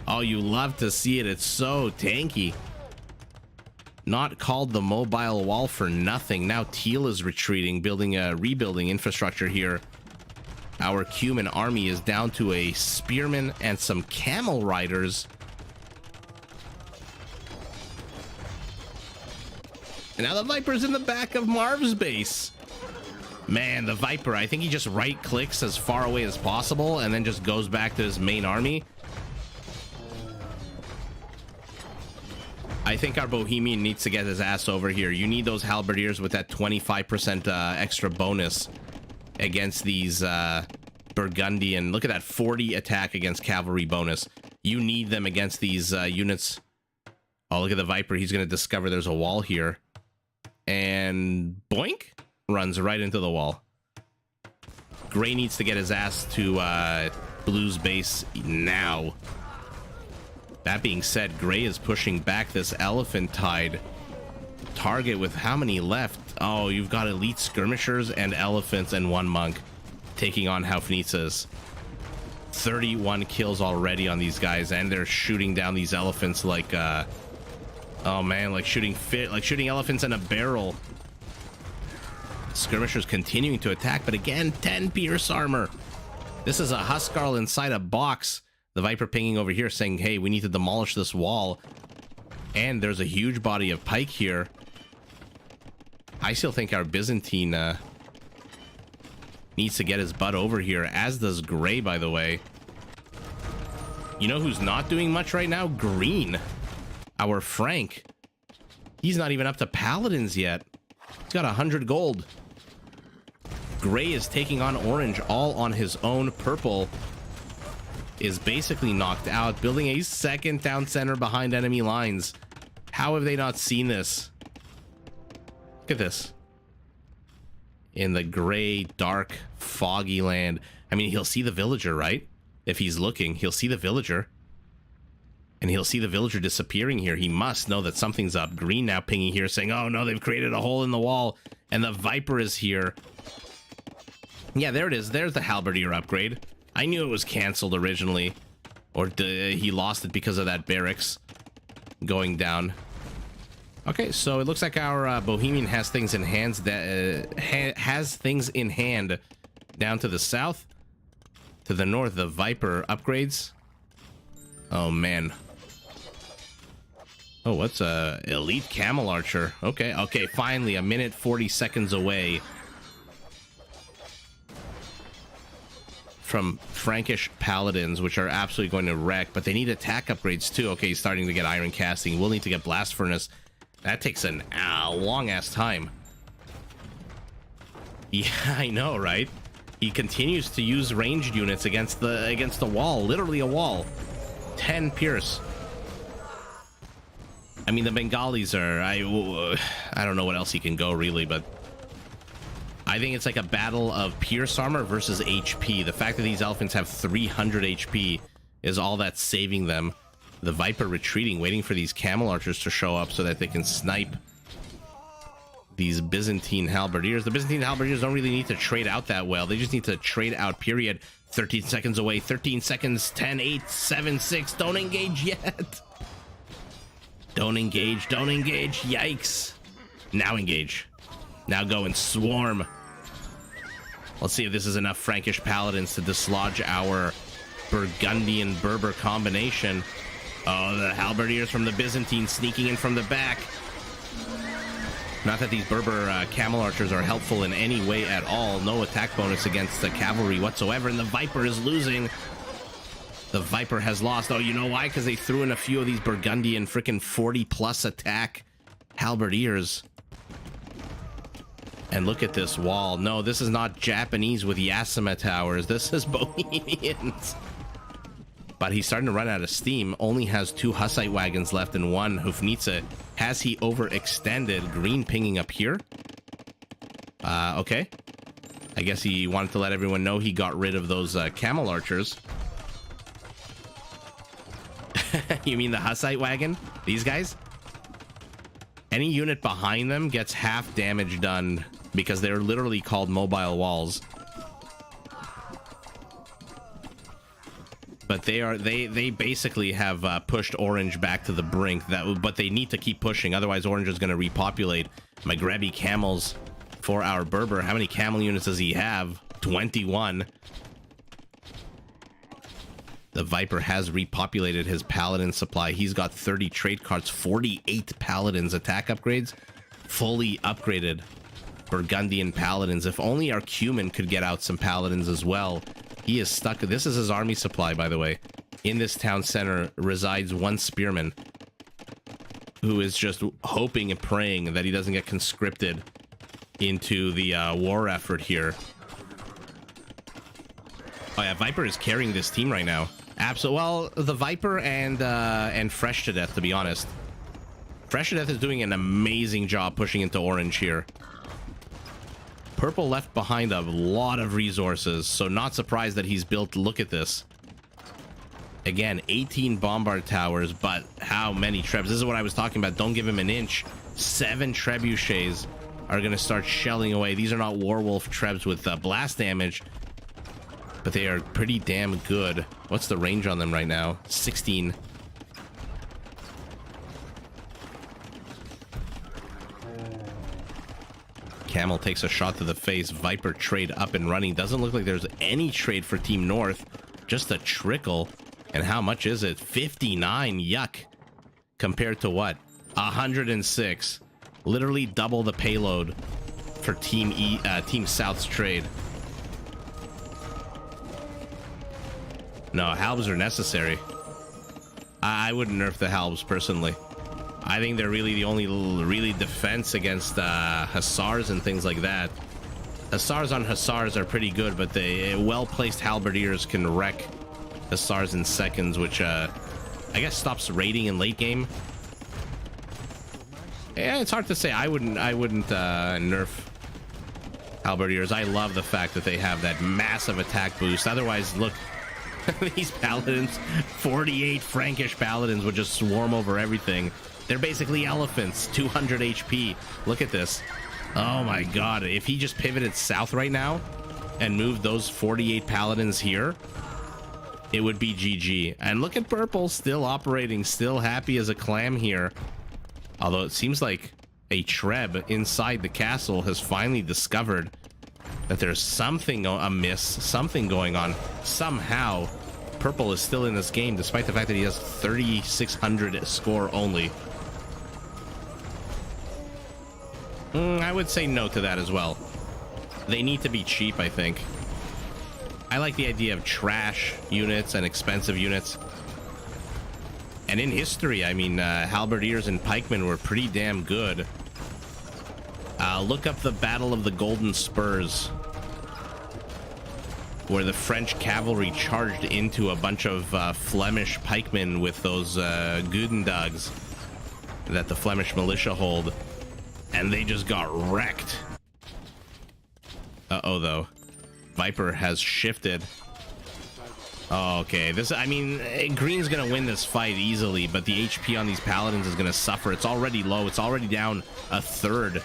A: Oh, you love to see it. It's so tanky. Not called the mobile wall for nothing. Now Teal is retreating, rebuilding infrastructure here. Our Cuman army is down to a spearman and some camel riders. And now the Viper's in the back of Marv's base. Man, the Viper, I think he just right-clicks as far away as possible and then just goes back to his main army. I think our Bohemian needs to get his ass over here. You need those halberdiers with that 25% extra bonus against these Burgundian. Look at that 40 attack against cavalry bonus. You need them against these units. Oh, look at the Viper. He's going to discover there's a wall here. And boink, runs right into the wall. Gray needs to get his ass to Blue's base now. That being said, Gray is pushing back this Elephant Tide target with how many left? Oh, you've got elite skirmishers and elephants and one monk taking on Haufnitzes. 31 kills already on these guys, and they're shooting down these elephants like oh man, like shooting elephants in a barrel. Skirmishers continuing to attack, but again, 10 pierce armor. This is a Huskarl inside a box. The Viper pinging over here saying, hey, we need to demolish this wall. And there's a huge body of pike here. I still think our Byzantine needs to get his butt over here, as does Gray, by the way. You know who's not doing much right now? Green. Our Frank. He's not even up to Paladins yet. He's got 100 gold. Gray is taking on Orange all on his own. Purple is basically knocked out, building a second town center behind enemy lines. How have they not seen this? Look at this. In the gray, dark, foggy land. I mean, he'll see the villager, right? If he's looking, he'll see the villager. And he'll see the villager disappearing here. He must know that something's up. Green now pinging here saying, oh no, they've created a hole in the wall. And the Viper is here. Yeah, there it is. There's the Halberdier upgrade. I knew it was canceled originally. Or he lost it because of that barracks going down. Okay, so it looks like our Bohemian has things in hands that has things in hand down to the south. To the north, the Viper upgrades. Oh man. Oh, what's a elite camel archer? Okay, finally a minute 40 seconds away from Frankish paladins, which are absolutely going to wreck, but they need attack upgrades too. Okay, he's starting to get iron casting. We'll need to get blast furnace. That takes a long ass time. Yeah, I know, right? He continues to use ranged units against the wall, literally a wall. 10 pierce. I mean, the Bengalis are, I don't know what else he can go really, but I think it's like a battle of pierce armor versus HP. The fact that these elephants have 300 HP is all that's saving them. The Viper retreating, waiting for these camel archers to show up so that they can snipe these Byzantine halberdiers. The Byzantine halberdiers don't really need to trade out that well. They just need to trade out, period. 13 seconds away, 13 seconds, 10, 8, 7, 6. Don't engage yet. Don't engage, don't engage. Yikes. Now engage. Now go and swarm. Let's see if this is enough Frankish paladins to dislodge our Burgundian Berber combination. Oh, the halberdiers from the Byzantine sneaking in from the back. Not that these Berber camel archers are helpful in any way at all. No attack bonus against the cavalry whatsoever, and the Viper is losing. The Viper has lost. Oh, you know why? Because they threw in a few of these Burgundian freaking 40-plus attack halberdiers. And look at this wall. No, this is not Japanese with Yasima towers. This is Bohemians. But he's starting to run out of steam. Only has 2 Hussite wagons left and 1 Hufnitze. Has he overextended? Green pinging up here. Okay. I guess he wanted to let everyone know he got rid of those camel archers. You mean the Hussite wagon? These guys? Any unit behind them gets half damage done because they're literally called mobile walls. But they basically have pushed Orange back to the brink. But they need to keep pushing, otherwise Orange is going to repopulate. Maghrebi camels for our Berber. How many camel units does he have? 21. The Viper has repopulated his Paladin supply. He's got 30 trait cards, 48 Paladins attack upgrades, fully upgraded Burgundian Paladins. If only our Cumin could get out some Paladins as well. He is stuck. This is his army supply, by the way. In this town center resides one Spearman who is just hoping and praying that he doesn't get conscripted into the war effort here. Oh yeah, Viper is carrying this team right now. Absolutely. Well, the Viper and Fresh to Death, to be honest. Fresh to Death is doing an amazing job pushing into orange here. Purple left behind a lot of resources, so not surprised that he's built. Look at this. Again, 18 bombard towers, but how many trebs? This is what I was talking about. Don't give him an inch. 7 trebuchets are going to start shelling away. These are not Warwolf trebs with blast damage, but they are pretty damn good. What's the range on them right now? 16. Camel takes a shot to the face. Viper trade up and running. Doesn't look like there's any trade for Team North. Just a trickle. And how much is it? 59. Yuck. Compared to what? 106. Literally double the payload for Team South's trade. No, halbs are necessary. I wouldn't nerf the halbs personally. I think they're really the only really defense against hussars and things like that. Hussars on hussars are pretty good, but the well-placed halberdiers can wreck hussars in seconds, which I guess stops raiding in late game. Yeah, it's hard to say. I wouldn't nerf halberdiers. I love the fact that they have that massive attack boost. Otherwise, look, these paladins, 48 Frankish paladins would just swarm over everything. They're basically elephants, 200 HP. Look at this. Oh my god, if he just pivoted south right now and moved those 48 paladins here, it would be GG. And look at Purple, still operating, still happy as a clam here. Although it seems like a Treb inside the castle has finally discovered that there's something amiss, something going on. Somehow, Purple is still in this game, despite the fact that he has 3,600 score only. I would say no to that as well. They need to be cheap, I think. I like the idea of trash units and expensive units. And in history, I mean, halberdiers and pikemen were pretty damn good. Look up the Battle of the Golden Spurs, where the French cavalry charged into a bunch of Flemish pikemen with those Gudendags that the Flemish militia hold, and they just got wrecked. Uh-oh, though. Viper has shifted. Oh, okay. This, I mean, green's gonna win this fight easily, but the HP on these paladins is gonna suffer. It's already low. It's already down a third.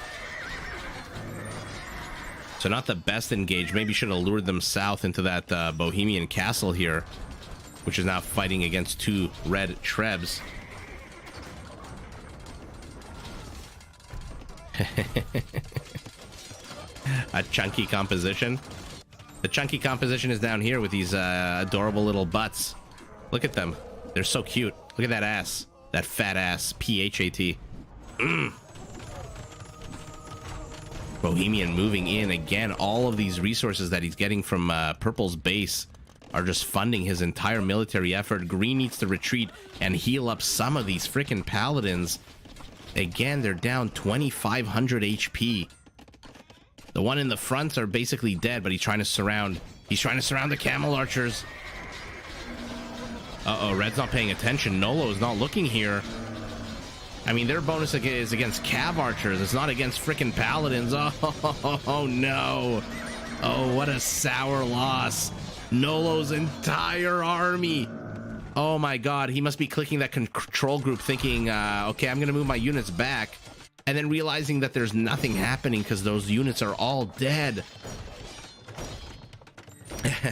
A: So not the best engage. Maybe should have lured them south into that Bohemian castle here, which is now fighting against 2 red Trebs. A chunky composition. The chunky composition is down here with these adorable little butts. Look at them. They're so cute. Look at that ass. That fat ass. P-H-A-T. Bohemian moving in again. All of these resources that he's getting from Purple's base are just funding his entire military effort. Green needs to retreat and heal up some of these freaking paladins. Again, they're down 2,500 HP. The one in the fronts are basically dead, but he's trying to surround the camel archers. Uh-oh, Red's not paying attention. Nolo is not looking here. I mean, their bonus is against cav archers. It's not against freaking paladins. Oh, no. Oh, what a sour loss. Nolo's entire army. Oh my god, he must be clicking that control group thinking, okay, I'm gonna move my units back, and then realizing that there's nothing happening because those units are all dead.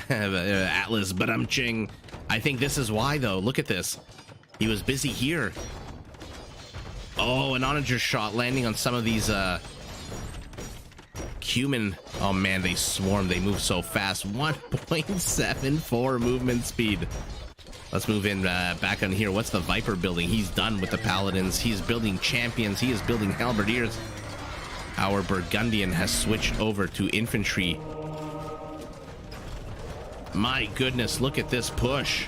A: Atlas, but I'm ching. I think this is why, though. Look at this. He was busy here. Oh, an onager shot landing on some of these Cumin. Oh man, they swarm. They move so fast. 1.74 movement speed. Let's move in back on here. What's the Viper building? He's done with the Paladins. He's building champions. He is building halberdiers. Our Burgundian has switched over to infantry. My goodness, look at this push.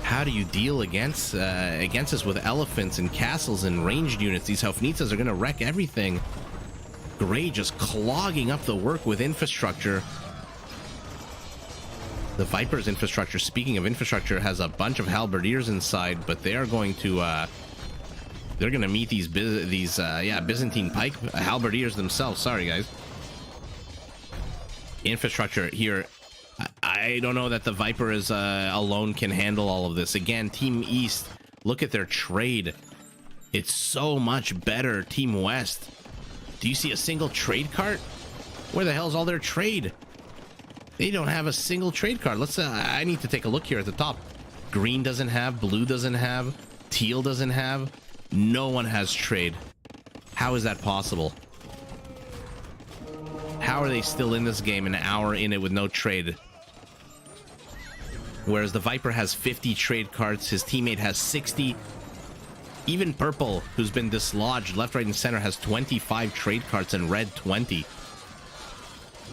A: How do you deal against us with elephants and castles and ranged units? These Hofnitzas are going to wreck everything. Gray just clogging up the work with infrastructure. The Viper's infrastructure, speaking of infrastructure, has a bunch of halberdiers inside, but they are going to they're going to meet these Byzantine pike halberdiers themselves. Sorry, guys. Infrastructure here. I don't know that the Viper is alone can handle all of this. Again, Team East, look at their trade. It's so much better. Team West, do you see a single trade cart? Where the hell is all their trade? They don't have a single trade card. Let's I need to take a look here at the top. Green doesn't have, blue doesn't have, teal doesn't have. No one has trade. How is that possible? How are they still in this game an hour in it with no trade? Whereas the Viper has 50 trade cards, his teammate has 60. Even purple, who's been dislodged left, right, and center, has 25 trade cards, and red 20.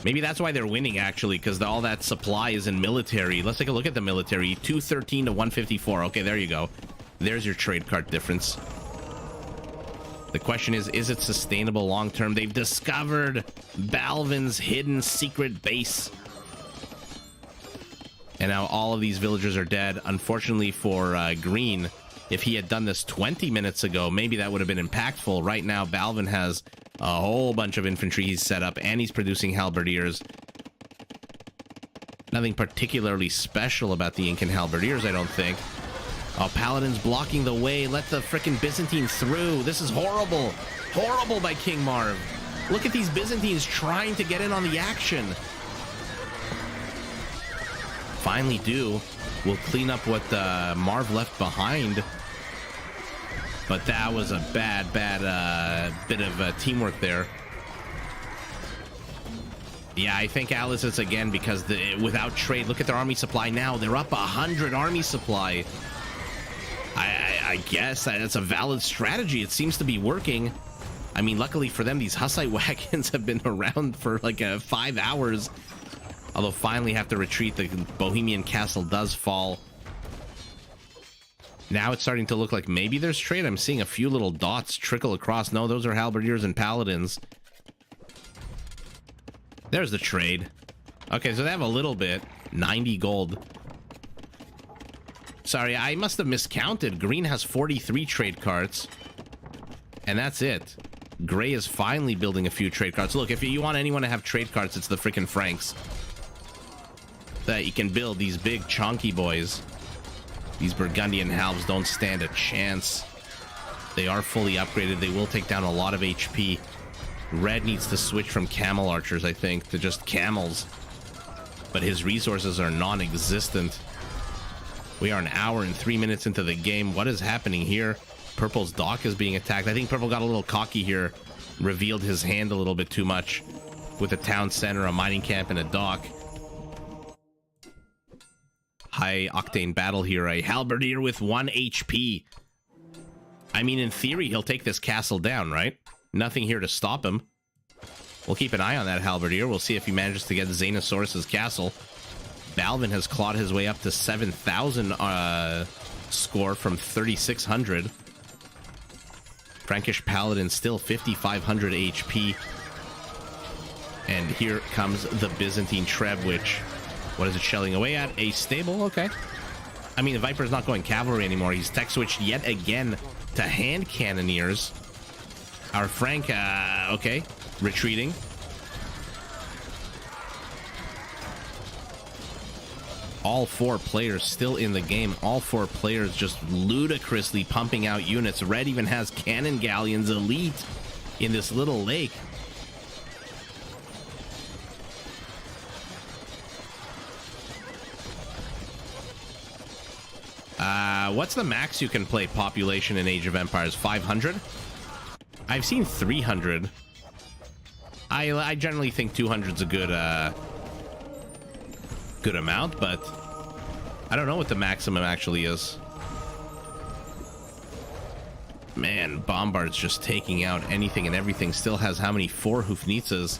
A: Maybe that's why they're winning, actually, because all that supply is in military. Let's take a look at the military. 213 to 154. Okay, there you go. There's your trade card difference. The question is it sustainable long term? They've discovered Balvin's hidden secret base. And now all of these villagers are dead. Unfortunately for Green, if he had done this 20 minutes ago, maybe that would have been impactful. Right now, Balvin has a whole bunch of infantry he's set up, and he's producing halberdiers. Nothing particularly special about the Incan halberdiers, I don't think. Oh, Paladin's blocking the way. Let the frickin' Byzantine through. This is horrible. Horrible by King Marv. Look at these Byzantines trying to get in on the action. Finally do. We'll clean up what Marv left behind. But that was a bad bit of teamwork there. Yeah, I think Alice is again because without trade, look at their army supply now. They're up 100 army supply. I guess that's a valid strategy. It seems to be working. I mean, luckily for them, these Hussite wagons have been around for like 5 hours. Although finally have to retreat. The Bohemian castle does fall. Now it's starting to look like maybe there's trade. I'm seeing a few little dots trickle across. No, those are halberdiers and paladins. There's the trade. Okay, so they have a little bit. 90 gold. Sorry, I must have miscounted. Green has 43 trade cards. And that's it. Gray is finally building a few trade cards. Look, if you want anyone to have trade cards, it's the freaking Franks. That you can build these big chunky boys. These Burgundian halves don't stand a chance. They are fully upgraded. They will take down a lot of HP. Red needs to switch from camel archers, I think, to just camels. But his resources are non-existent. We are an hour and 3 minutes into the game. What is happening here? Purple's dock is being attacked. I think Purple got a little cocky here. Revealed his hand a little bit too much. With a town center, a mining camp, and a dock. High octane battle here. A halberdier with 1 HP. I mean, in theory, he'll take this castle down, right? Nothing here to stop him. We'll keep an eye on that halberdier. We'll see if he manages to get Xenosaurus's castle. Balvin has clawed his way up to 7,000 score from 3,600. Frankish Paladin still 5,500 HP. And here comes the Byzantine Treb, which... What is it shelling away at? A stable? Okay. I mean, the Viper's not going cavalry anymore. He's tech switched yet again to hand cannoneers. Our Frank, okay. Retreating. All 4 players still in the game. All 4 players just ludicrously pumping out units. Red even has cannon galleons elite in this little lake. What's the max you can play population in Age of Empires? 500? I've seen 300. I generally think 200's a good amount, but I don't know what the maximum actually is. Man, Bombard's just taking out anything and everything. Still has how many? 4 Hufnitzas.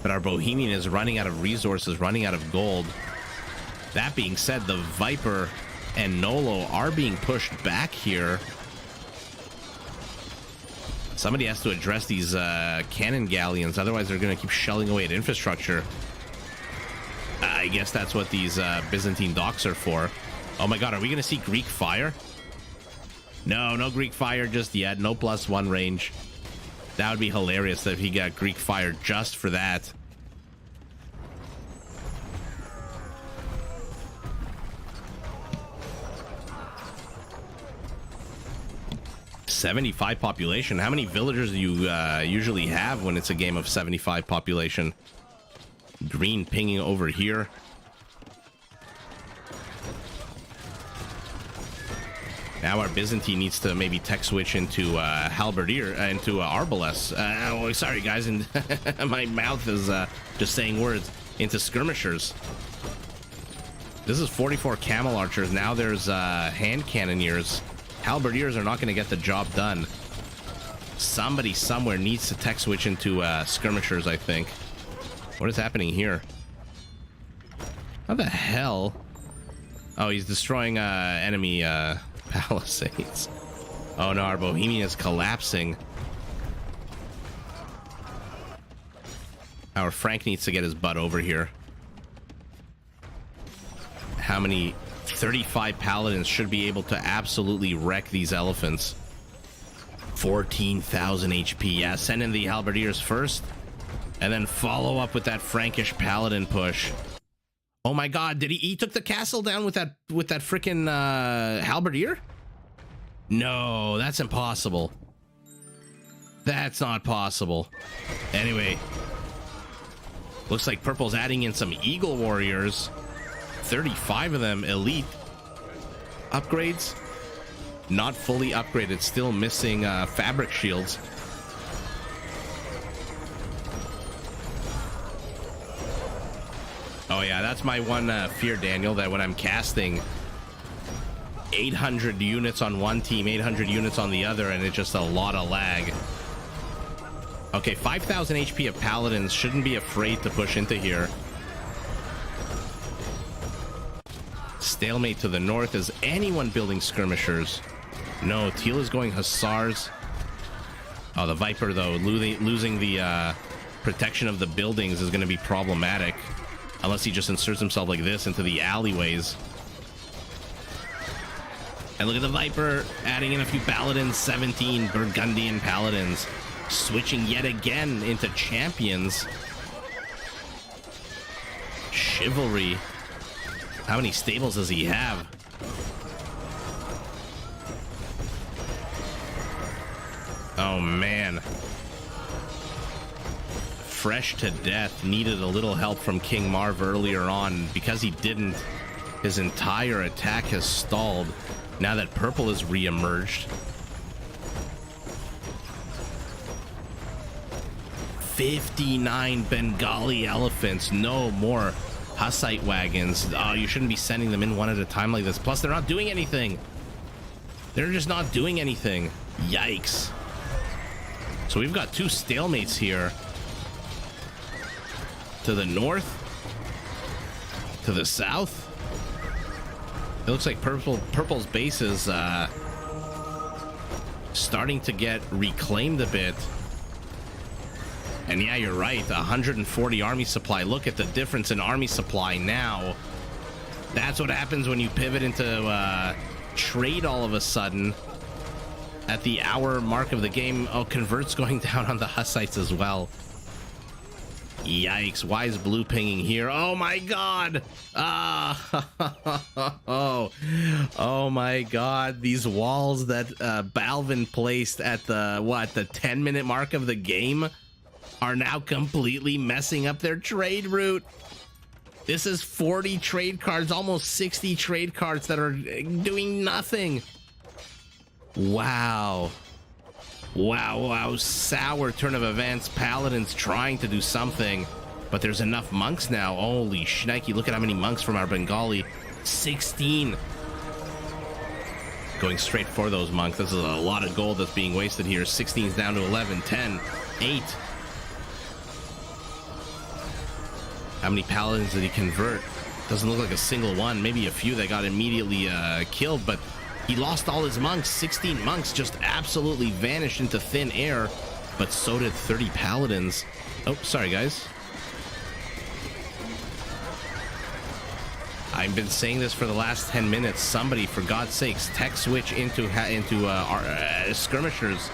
A: But our Bohemian is running out of resources, running out of gold. That being said, the Viper and Nolo are being pushed back here. Somebody has to address these cannon galleons, otherwise they're going to keep shelling away at infrastructure. I guess that's what these Byzantine docks are for. Oh my god, are we going to see Greek fire? No, no Greek fire just yet. No +1 range. That would be hilarious if he got Greek fire just for that. .75 population. How many villagers do you usually have when it's a game of 75 population? Green pinging over here. Now our Byzantine needs to maybe tech switch into Halberdier, into Arbalest. Oh, sorry guys, and my mouth is just saying words. Into skirmishers. This is 44 camel archers. Now there's hand cannoneers. Halberdiers are not going to get the job done. Somebody somewhere needs to tech switch into skirmishers, I think. What is happening here? How the hell? Oh, he's destroying enemy palisades. Oh no, our Bohemian is collapsing. Our Frank needs to get his butt over here. How many? 35 paladins should be able to absolutely wreck these elephants. 14,000 HP. Yeah, send in the halberdiers first, and then follow up with that Frankish paladin push. Oh my god, did he took the castle down with that freaking halberdier? No, that's impossible. That's not possible. Anyway, looks like purple's adding in some eagle warriors. 35 of them elite upgrades, not fully upgraded, still missing fabric shields. Oh yeah, that's my one fear, Daniel, that when I'm casting 800 units on one team, 800 units on the other, and it's just a lot of lag. Okay, 5,000 HP of paladins shouldn't be afraid to push into here. Stalemate to the north. Is anyone building skirmishers? No, Teal is going hussars. Oh, the Viper, though, losing the protection of the buildings is going to be problematic. Unless he just inserts himself like this into the alleyways. And look at the Viper adding in a few paladins. 17 Burgundian paladins. Switching yet again into champions. Chivalry. How many stables does he have? Oh man. Fresh to death. Needed a little help from King Marv earlier on. Because he didn't, his entire attack has stalled. Now that purple is re-emerged. 59 Bengali elephants. No more Hussite wagons. Oh, you shouldn't be sending them in one at a time like this. Plus, they're not doing anything. They're just not doing anything. Yikes. So we've got two stalemates here. To the north. To the south. It looks like purple's base is starting to get reclaimed a bit. And yeah, you're right, 140 army supply. Look at the difference in army supply now. That's what happens when you pivot into trade all of a sudden at the hour mark of the game. Oh, converts going down on the Hussites as well. Yikes. Why is blue pinging here? Oh my god. Oh my god. These walls that Balvin placed at the 10-minute mark of the game are now completely messing up their trade route. This is 40 trade cards, almost 60 trade cards that are doing nothing. Wow. Wow. Sour turn of events. Paladins trying to do something, but there's enough monks now. Holy shnikey, look at how many monks from our Bengali 16. Going straight for those monks. This is a lot of gold that's being wasted here. 16's down to 11, 10, 8. How many paladins did he convert? Doesn't look like a single one. Maybe a few that got immediately killed, but he lost all his monks. 16 monks just absolutely vanished into thin air, but so did 30 paladins. Oh, sorry, guys. I've been saying this for the last 10 minutes. Somebody, for God's sakes, tech switch into our skirmishers.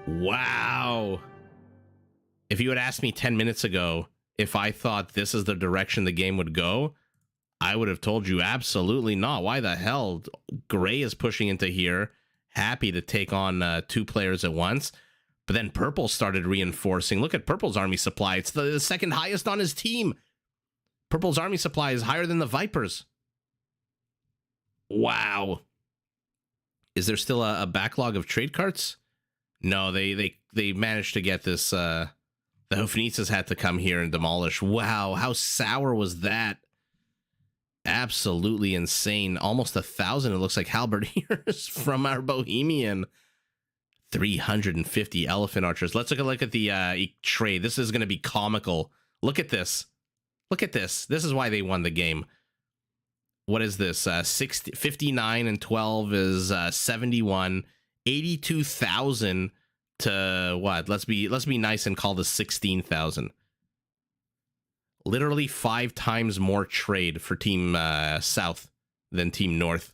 A: Wow. If you had asked me 10 minutes ago if I thought this is the direction the game would go, I would have told you absolutely not. Why the hell? Gray is pushing into here, happy to take on 2 players at once. But then Purple started reinforcing. Look at Purple's army supply. It's the second highest on his team. Purple's army supply is higher than the Vipers. Wow. Is there still a backlog of trade carts? No, they managed to get this. The Hofnitzes had to come here and demolish. Wow, how sour was that? Absolutely insane. Almost 1,000, it looks like, halberdiers from our Bohemian. 350 elephant archers. Let's look at the trade. This is going to be comical. Look at this. Look at this. This is why they won the game. What is this? 59 and 12 is 71. 82,000 to what? Let's be nice and call this 16,000. Literally 5 times more trade for Team South than Team North.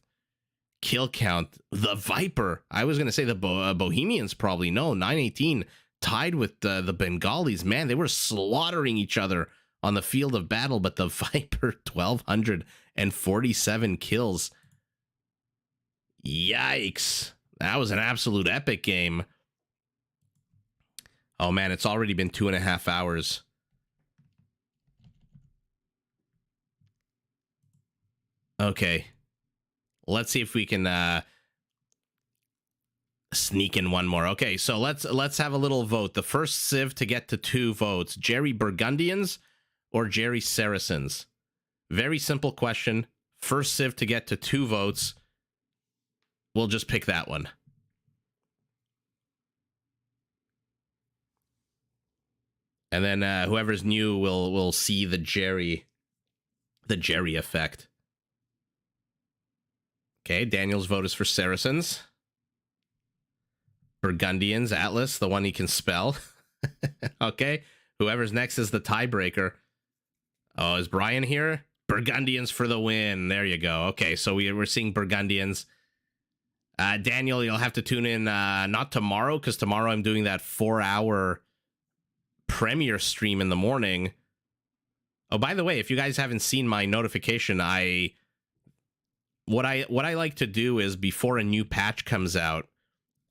A: Kill count, the Viper. I was going to say the Bohemians probably. No, 918 tied with the Bengalis. Man, they were slaughtering each other on the field of battle, but the Viper, 1,247 kills. Yikes. That was an absolute epic game. Oh, man, it's already been 2.5 hours. Okay. Let's see if we can sneak in one more. Okay, so let's have a little vote. The first civ to get to 2 votes: Jerry Burgundians or Jerry Saracens? Very simple question. First civ to get to 2 votes. We'll just pick that one. And then whoever's new will see the Jerry effect. Okay, Daniel's vote is for Saracens. Burgundians, Atlas, the one he can spell. Okay, whoever's next is the tiebreaker. Oh, is Brian here? Burgundians for the win. There you go. Okay, so we're seeing Burgundians. Daniel, you'll have to tune in not tomorrow, because tomorrow I'm doing that 4-hour premiere stream in the morning. Oh, by the way, if you guys haven't seen my notification, what I like to do is, before a new patch comes out,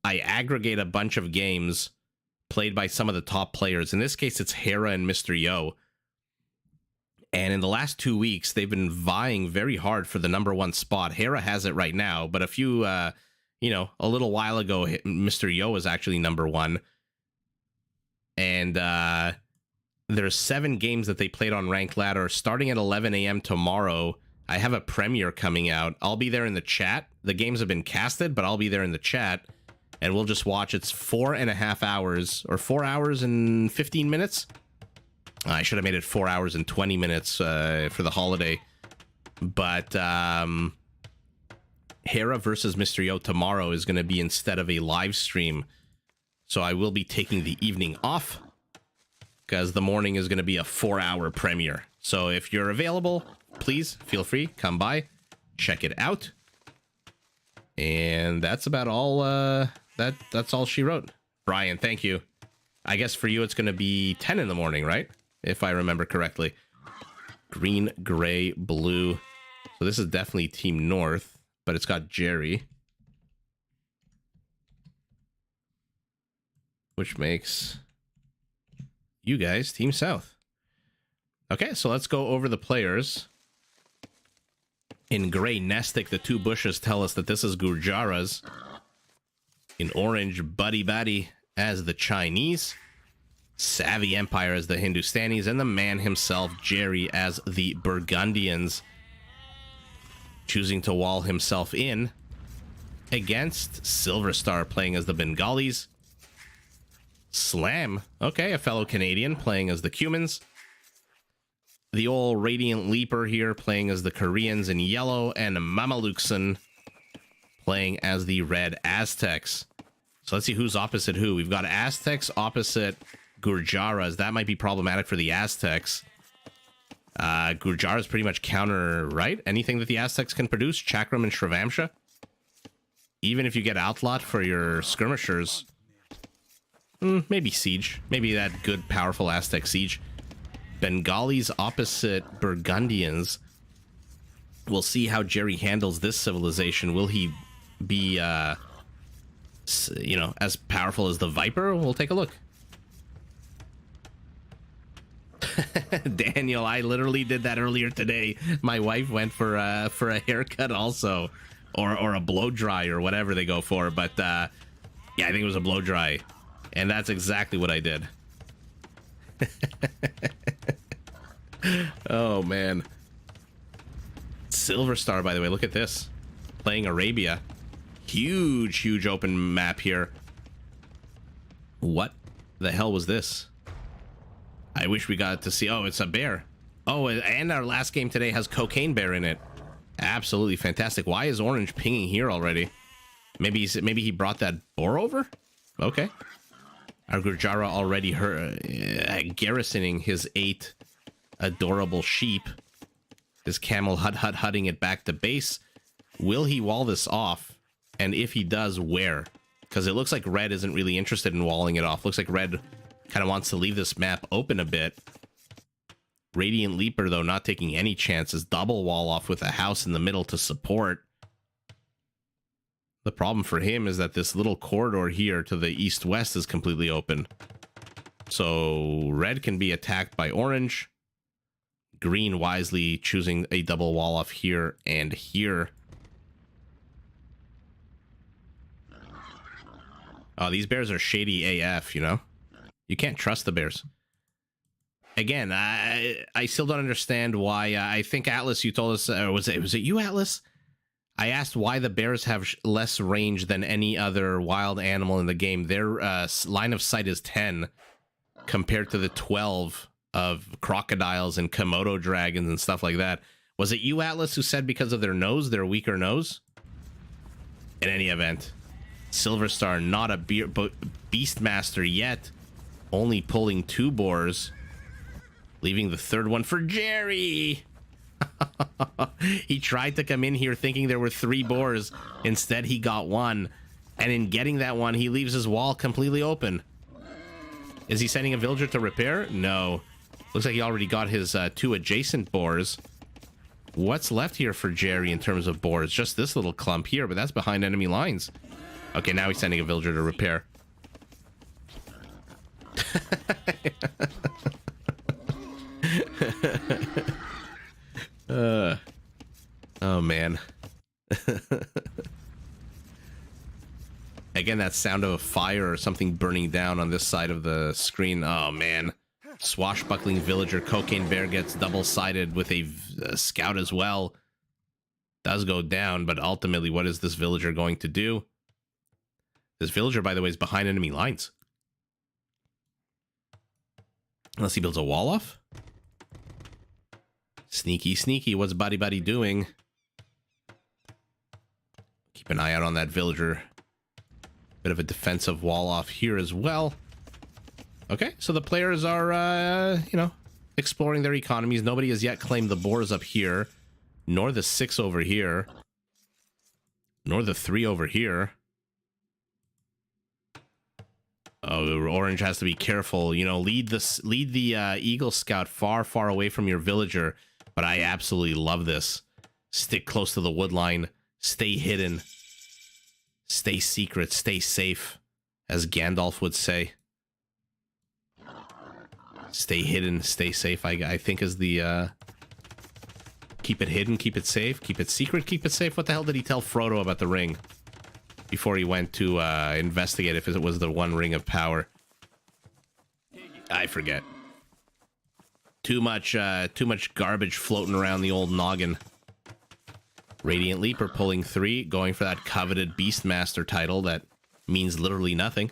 A: I aggregate a bunch of games played by some of the top players. In this case, it's Hera and Mr. Yo. And in the last 2 weeks, they've been vying very hard for the #1 spot. Hera has it right now, but a little while ago, Mr. Yo was actually #1. And there's 7 games that they played on Ranked Ladder. Starting at 11 a.m. tomorrow, I have a premiere coming out. I'll be there in the chat. The games have been casted, but I'll be there in the chat, and we'll just watch. It's 4.5 hours, or 4 hours and 15 minutes. I should have made it 4 hours and 20 minutes for the holiday. But Hera versus Mr. Yo tomorrow is going to be instead of a live stream. So I will be taking the evening off, because the morning is going to be a 4-hour premiere. So if you're available, please feel free, come by, check it out. And that's about all. That's all she wrote. Brian, thank you. I guess for you it's going to be 10 in the morning, right? If I remember correctly. Green, gray, blue. So this is definitely Team North, but it's got Jerry, which makes you guys Team South. Okay, so let's go over the players. In gray, Nestic, the 2 bushes tell us that this is Gurjara's. In orange, Buddy Batty as the Chinese. Savvy Empire as the Hindustanis, and the man himself, Jerry, as the Burgundians, choosing to wall himself in against Silver Star playing as the Bengalis. Slam, okay, a fellow Canadian playing as the Cumans. The old Radiant Leaper here playing as the Koreans in yellow, and Mamalukson playing as the Red Aztecs. So let's see who's opposite who. We've got Aztecs opposite Gurjaras. That might be problematic for the Aztecs. Gurjaras pretty much counter, right? Anything that the Aztecs can produce, Chakram and Shravamsha. Even if you get Outlot for your skirmishers, maybe Siege. Maybe that good, powerful Aztec Siege. Bengalis opposite Burgundians. We'll see how Jerry handles this civilization. Will he be, you know, as powerful as the Viper? We'll take a look. Daniel, I literally did that earlier today. My wife went for a haircut also, or a blow dry or whatever they go for. But yeah, I think it was a blow dry, and that's exactly what I did. Oh man, Silver Star, by the way, look at this, playing Arabia. Huge open map here. What the hell was this? I wish we got to see. Oh, it's a bear. Oh, and our last game today has Cocaine Bear in it. Absolutely fantastic. Why is Orange pinging here already? Maybe he brought that boar over? Okay. Our Gurjara already garrisoning his 8 adorable sheep. His camel hutting it back to base. Will he wall this off? And if he does, where? Because it looks like Red isn't really interested in walling it off. Looks like Red kind of wants to leave this map open a bit. Radiant Leaper, though, not taking any chances. Double wall off with a house in the middle to support. The problem for him is that this little corridor here to the east-west is completely open. So Red can be attacked by Orange. Green wisely choosing a double wall off here and here. Oh, these bears are shady AF, you know? You can't trust the bears. Again, I still don't understand why. I think Atlas, you told us, was it you, Atlas? I asked why the bears have less range than any other wild animal in the game. Their line of sight is 10 compared to the 12 of crocodiles and Komodo dragons and stuff like that. Was it you, Atlas, who said because of their nose, their weaker nose? In any event, Silver Star, not a Beastmaster yet. Only pulling 2 boars, leaving the third one for Jerry. He tried to come in here thinking there were 3 boars. Instead, he got 1. And in getting that one, he leaves his wall completely open. Is he sending a villager to repair? No. Looks like he already got his 2 adjacent boars. What's left here for Jerry in terms of boars? Just this little clump here, but that's behind enemy lines. Okay, now he's sending a villager to repair. Oh man. Again, that sound of a fire or something burning down on this side of the screen. Oh man. Swashbuckling villager Cocaine Bear gets double-sided with a scout as well. Does go down, but ultimately what is this villager going to do? This villager, by the way, is behind enemy lines. Unless he builds a wall off. Sneaky. What's Buddy doing? Keep an eye out on that villager. Bit of a defensive wall off here as well. Okay, so the players are, you know, exploring their economies. Nobody has yet claimed the boars up here, nor the 6 over here, nor the 3 over here. Oh, Orange has to be careful. You know, lead the Eagle Scout far away from your villager. But I absolutely love this. Stick close to the wood line. Stay hidden. Stay secret. Stay safe, as Gandalf would say. Stay hidden. Stay safe. I think is the keep it hidden. Keep it safe. Keep it secret. Keep it safe. What the hell did he tell Frodo about the ring? Before he went to investigate if it was the one ring of power. I forget. Too much garbage floating around the old noggin. Radiant Leaper pulling 3, going for that coveted Beastmaster title that means literally nothing.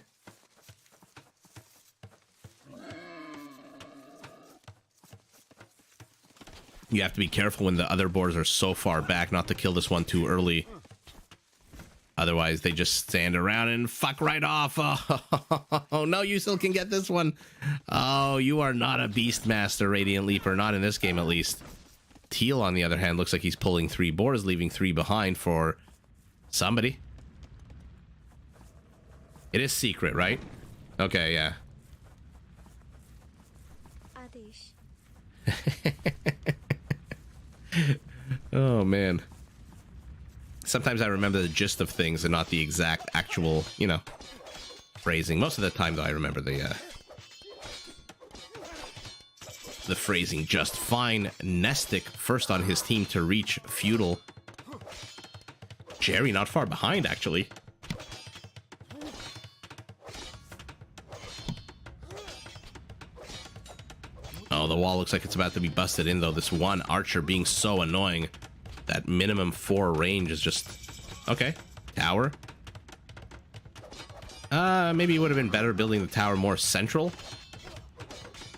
A: You have to be careful when the other boars are so far back not to kill this one too early. Otherwise, they just stand around and fuck right off. Oh, no, you still can get this one. Oh, you are not a Beastmaster, Radiant Leaper. Not in this game, at least. Teal, on the other hand, looks like he's pulling 3 boars, leaving 3 behind for somebody. It is secret, right? Okay, yeah. Oh, man. Sometimes I remember the gist of things and not the exact actual, you know, phrasing. Most of the time, though, I remember the phrasing just fine. Nestic first on his team to reach Feudal. Jerry not far behind, actually. Oh, the wall looks like it's about to be busted in, though. This one archer being so annoying. That minimum 4 range is just... Okay. Tower. Maybe it would have been better building the tower more central.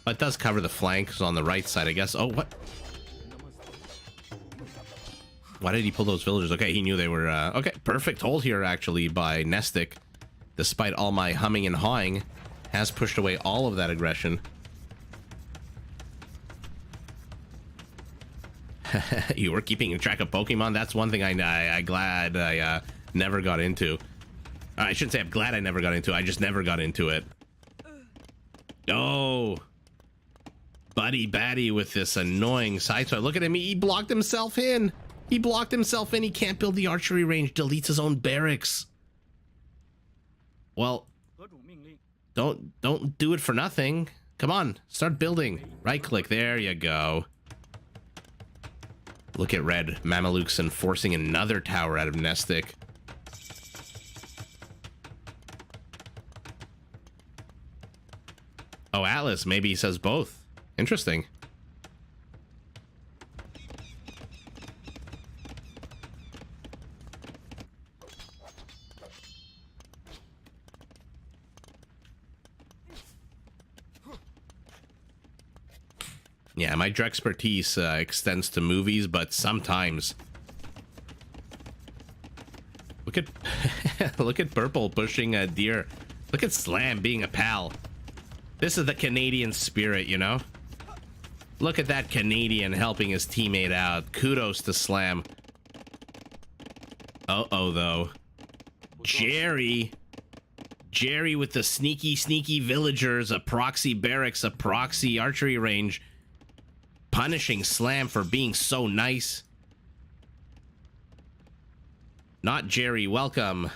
A: But it does cover the flanks on the right side, I guess. Oh, what? Why did he pull those villagers? Okay, he knew they were... Okay, perfect hold here, actually, by Nestic. Despite all my humming and hawing, has pushed away all of that aggression. You were keeping track of Pokemon? That's one thing I glad I never got into. I shouldn't say I'm glad I never got into it. I just never got into it. Oh. Buddy Batty with this annoying side sword. Look at him. He blocked himself in. He blocked himself in. He can't build the archery range. Deletes his own barracks. Well, don't do it for nothing. Come on. Start building. Right click. There you go. Look at Red Mamelukes enforcing another tower out of Nestic. Oh, Atlas. Maybe he says both. Interesting. Yeah, my expertise extends to movies, but sometimes. Look at look at Purple pushing a deer. Look at Slam being a pal. This is the Canadian spirit, you know? Look at that Canadian helping his teammate out. Kudos to Slam. Uh-oh, though. Jerry with the sneaky villagers, a proxy barracks, a proxy archery range. Punishing Slam for being so nice. Not Jerry, welcome.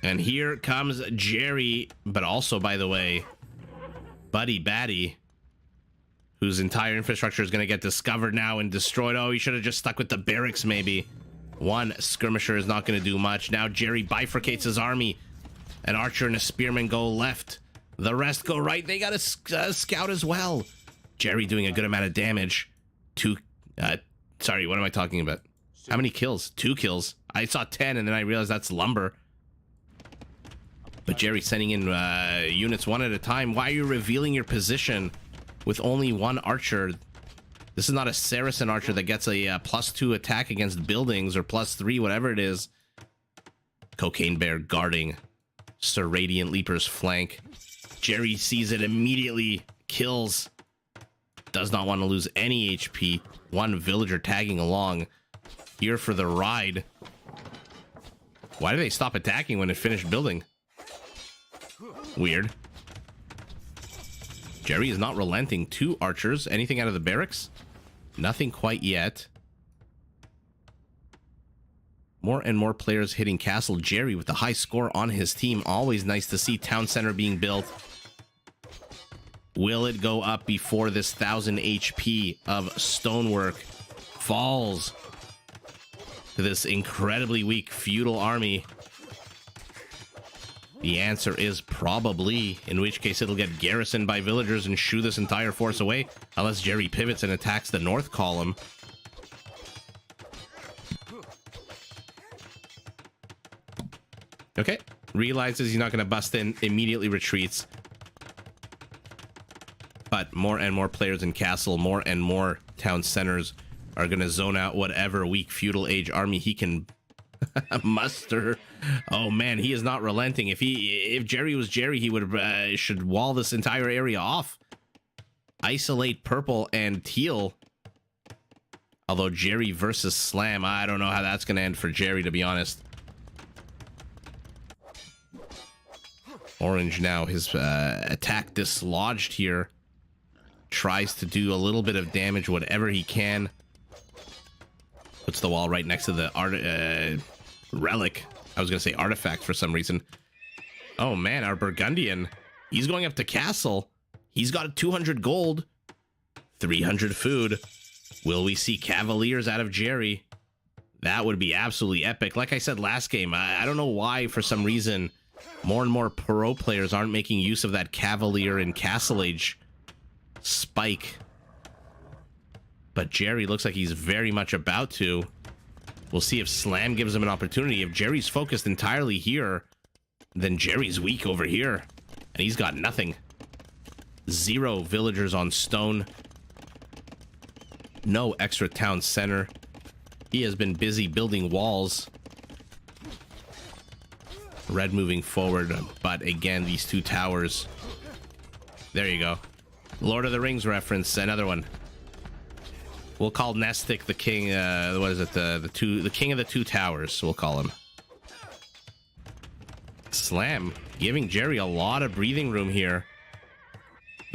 A: And here comes Jerry, but also, by the way, Buddy Batty, whose entire infrastructure is going to get discovered now and destroyed. Oh, he should have just stuck with the barracks, maybe. One skirmisher is not going to do much. Now Jerry bifurcates his army. An archer and a spearman go left. The rest go right. They got a scout as well. Jerry doing a good amount of damage. Sorry, what am I talking about? How many kills? 2 kills. I saw 10 and then I realized that's lumber. But Jerry sending in units one at a time. Why are you revealing your position with only 1 archer? This is not a Saracen archer that gets a +2 attack against buildings or +3, whatever it is. Cocaine Bear guarding Sir Radiant Leaper's flank. Jerry sees it immediately, kills. Does not want to lose any HP. 1 villager tagging along here for the ride. Why did they stop attacking when it finished building? Weird. Jerry is not relenting. 2 archers. Anything out of the barracks? Nothing quite yet. More and more players hitting Castle. Jerry with the high score on his team. Always nice to see Town Center being built. Will it go up before this 1000 HP of stonework falls to this incredibly weak feudal army? The answer is probably, in which case it'll get garrisoned by villagers and shoo this entire force away, unless Jerry pivots and attacks the north column. Okay, realizes he's not going to bust in, immediately retreats. But more and more players in castle, more and more town centers are going to zone out whatever weak feudal age army he can muster. Oh man, he is not relenting. If Jerry was Jerry, he would should wall this entire area off. Isolate purple and teal. Although Jerry versus Slam, I don't know how that's going to end for Jerry, to be honest. Orange now, his attack dislodged here. Tries to do a little bit of damage, whatever he can. Puts the wall right next to the relic. I was going to say artifact for some reason. Oh man, our Burgundian. He's going up to castle. He's got 200 gold. 300 food. Will we see Cavaliers out of Jerry? That would be absolutely epic. Like I said last game, I don't know why, for some reason, more and more pro players aren't making use of that Cavalier and Castle Age spike. But Jerry looks like he's very much about to. We'll see if Slam gives him an opportunity. If Jerry's focused entirely here, then Jerry's weak over here. And he's got nothing. 0 villagers on stone. No extra town center. He has been busy building walls. Red moving forward, but again, these 2 towers. There you go. Lord of the Rings reference, another one. We'll call Nestic the king, what is it, the king of the 2 towers, we'll call him. Slam, giving Jerry a lot of breathing room here.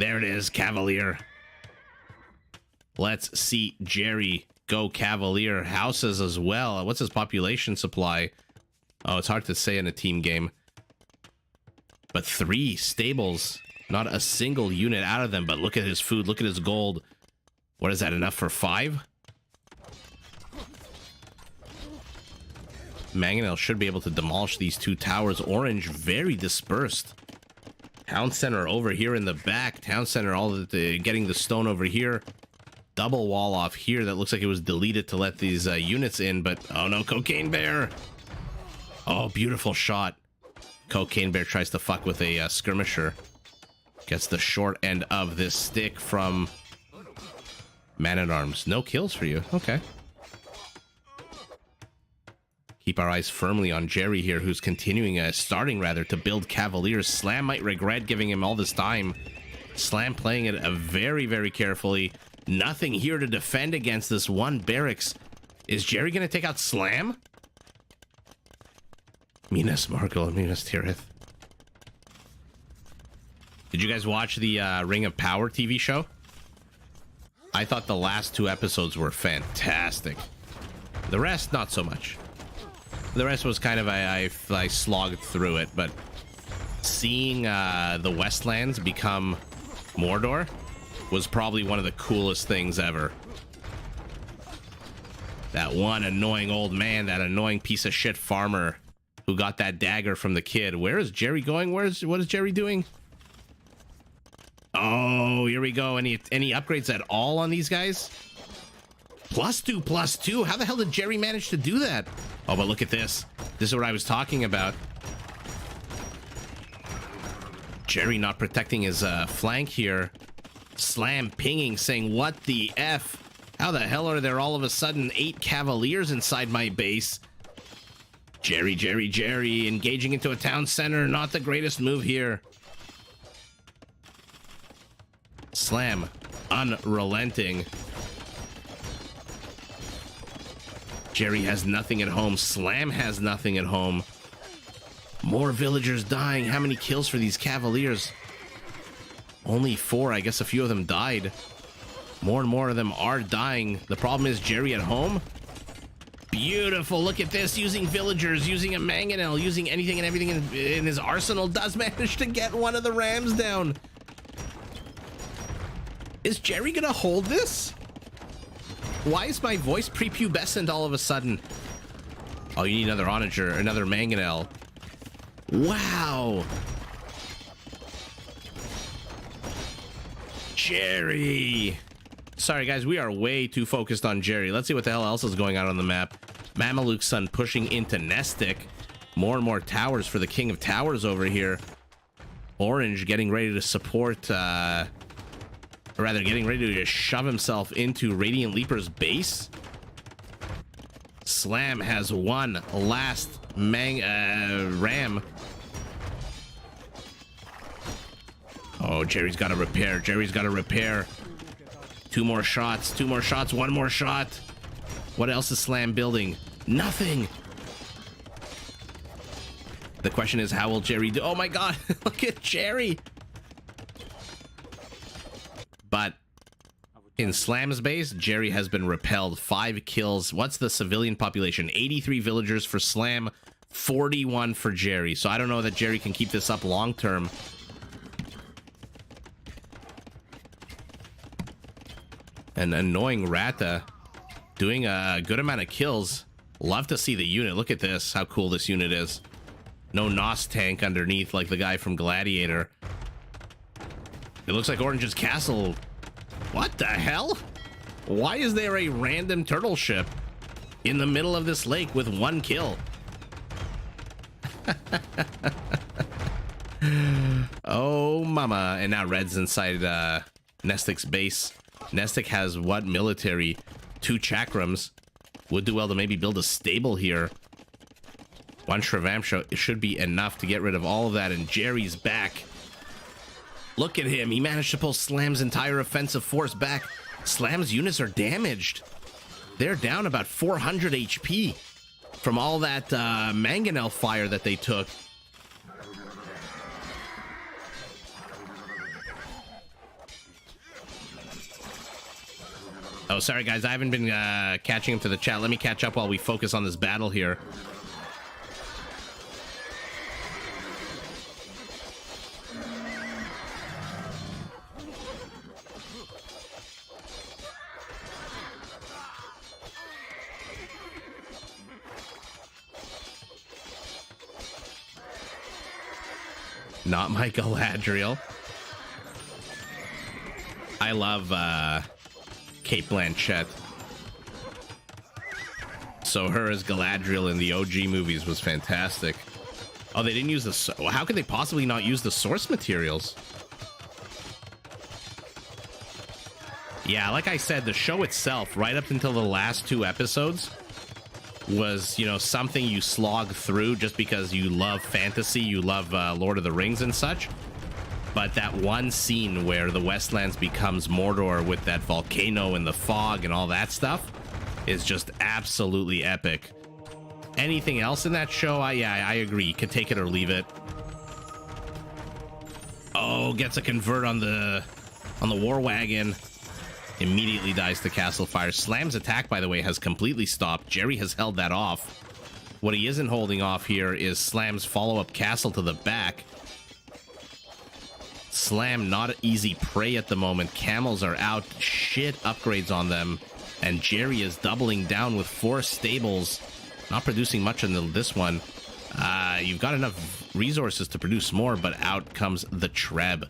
A: There it is, Cavalier. Let's see Jerry go Cavalier. Houses as well. What's his population supply? Oh, it's hard to say in a team game. But 3 stables. Not a single unit out of them, but look at his food. Look at his gold. What is that, enough for 5? Mangonel should be able to demolish these 2 towers. Orange, very dispersed. Town center over here in the back. Town center, getting the stone over here. Double wall off here. That looks like it was deleted to let these units in, but oh no, Cocaine Bear. Oh, beautiful shot. Cocaine Bear tries to fuck with a skirmisher. Gets the short end of this stick from Man-at-Arms. No kills for you. Okay. Keep our eyes firmly on Jerry here, who's starting to build Cavaliers. Slam might regret giving him all this time. Slam playing it very, very carefully. Nothing here to defend against this one barracks. Is Jerry going to take out Slam? Minas Margul, Minas Tirith. Did you guys watch the Ring of Power TV show? I thought the last 2 episodes were fantastic. The rest, not so much. The rest was kind of, I slogged through it, but seeing the Westlands become Mordor was probably one of the coolest things ever. That one annoying old man, that annoying piece of shit farmer who got that dagger from the kid. Where is Jerry going? What is Jerry doing? Oh, here we go. Any upgrades at all on these guys? +2, +2. How the hell did Jerry manage to do that? Oh, but look at this. This is what I was talking about. Jerry not protecting his flank here. Slam pinging, saying, what the F? How the hell are there all of a sudden 8 Cavaliers inside my base? Jerry engaging into a town center. Not the greatest move here. Slam, unrelenting. Jerry has nothing at home. Slam has nothing at home. More villagers dying. How many kills for these Cavaliers? Only 4. I guess a few of them died. More and more of them are dying. The problem is Jerry at home. Beautiful. Look at this. Using villagers, using a mangonel, using anything and everything in his arsenal. Does manage to get one of the rams down. Is Jerry gonna hold this? Why is my voice prepubescent all of a sudden? Oh, you need another onager, another mangonel. Wow. Jerry. Sorry, guys. We are way too focused on Jerry. Let's see what the hell else is going on the map. Mameluke's son pushing into Nestic. More and more towers for the King of Towers over here. Orange getting ready to support, or rather getting ready to shove himself into Radiant Leaper's base. Slam has one last ram. Oh, Jerry's got to repair. Jerry's got to repair. Two more shots. One more shot. What else is Slam building? Nothing. The question is, how will Jerry do? Oh my god, look at Jerry. But in Slam's base, Jerry has been repelled. 5 kills. What's the civilian population? 83 villagers for Slam, 41 for Jerry. So I don't know that Jerry can keep this up long term. An annoying Rata doing a good amount of kills. Love to see the unit. Look at this, how cool this unit is. No NOS tank underneath like the guy from Gladiator. It looks like Orange's castle. What the hell? Why is there a random turtle ship in the middle of this lake with 1 kill? Oh mama. And now Red's inside Nestic's base. Nestic has what military? 2 chakrams. Would do well to maybe build a stable here. 1 Shravamsha should be enough to get rid of all of that, and Jerry's back. Look at him. He managed to pull Slam's entire offensive force back. Slam's units are damaged. They're down about 400 HP from all that mangonel fire that they took. Oh, sorry, guys. I haven't been catching up to the chat. Let me catch up while we focus on this battle here. Not my Galadriel. I love Kate Blanchett. So her as Galadriel in the OG movies was fantastic. Oh, they didn't use the... How could they possibly not use the source materials? Yeah, like I said, the show itself, right up until the last 2 episodes, was, you know, something you slog through just because you love fantasy, you love Lord of the Rings and such. But that one scene where the Westlands becomes Mordor with that volcano and the fog and all that stuff is just absolutely epic. Anything else in that show, I agree. You could take it or leave it. Oh, gets a convert on the war wagon. Immediately dies to castle fire. Slam's attack, by the way, has completely stopped. Jerry has held that off. What he isn't holding off here is Slam's follow-up castle to the back. Slam not easy prey at the moment. Camels are out. Shit upgrades on them. And Jerry is doubling down with 4 stables. Not producing much in this one. You've got enough resources to produce more, but out comes the Treb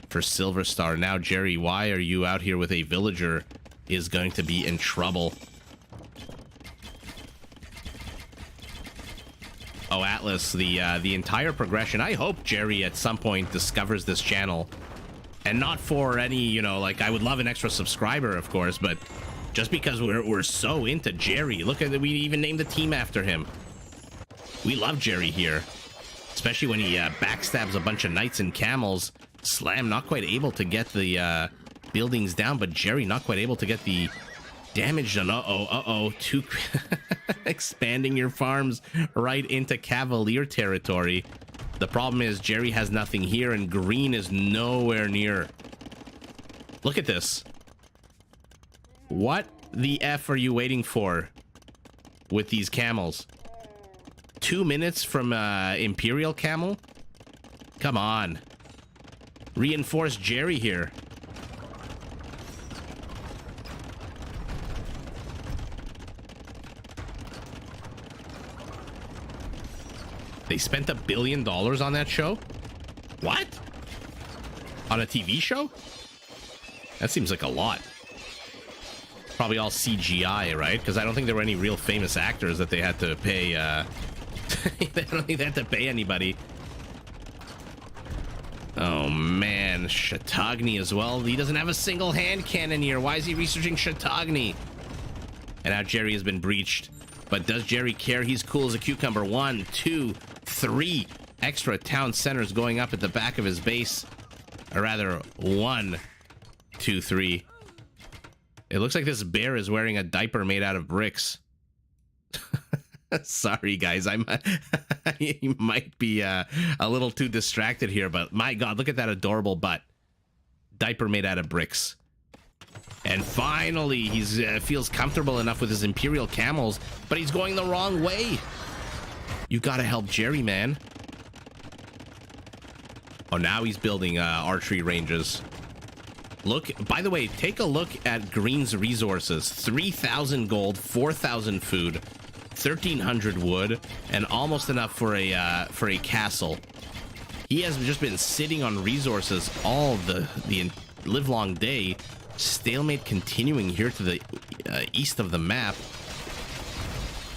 A: for Silver Star. Now, Jerry, why are you out here with a villager? Is going to be in trouble. Oh, Atlas, the entire progression. I hope Jerry at some point discovers this channel. And not for any, you know, like, I would love an extra subscriber, of course, but just because we're so into Jerry. Look at it, we even named the team after him. We love Jerry here. Especially when he backstabs a bunch of knights and camels. Slam not quite able to get the buildings down, but Jerry not quite able to get the damage done. Uh-oh. Too expanding your farms right into Cavalier territory. The problem is Jerry has nothing here, and green is nowhere near. Look at this. What the F are you waiting for with these camels? 2 minutes from Imperial Camel? Come on. Reinforce Jerry here. They spent $1 billion on that show? What? On a TV show? That seems like a lot. Probably all CGI, right? Because I don't think there were any real famous actors that they had to pay. I don't think they had to pay anybody. Oh man, Chautauqua as well. He doesn't have a single hand cannoneer. Why is he researching Chautauqua? And now Jerry has been breached. But does Jerry care? He's cool as a cucumber. 1, 2, 3 extra town centers going up at the back of his base. Or rather, 1, 2, 3. It looks like this bear is wearing a diaper made out of bricks. Sorry, guys. You might be a little too distracted here, but my God, look at that adorable butt. Diaper made out of bricks. And finally, he's feels comfortable enough with his Imperial camels, but he's going the wrong way. You gotta help Jerry, man. Oh, now he's building archery ranges. Look, by the way, take a look at Green's resources. 3,000 gold, 4,000 food, 1,300 wood, and almost enough for a castle. He has just been sitting on resources all the livelong day. Stalemate continuing here to the east of the map.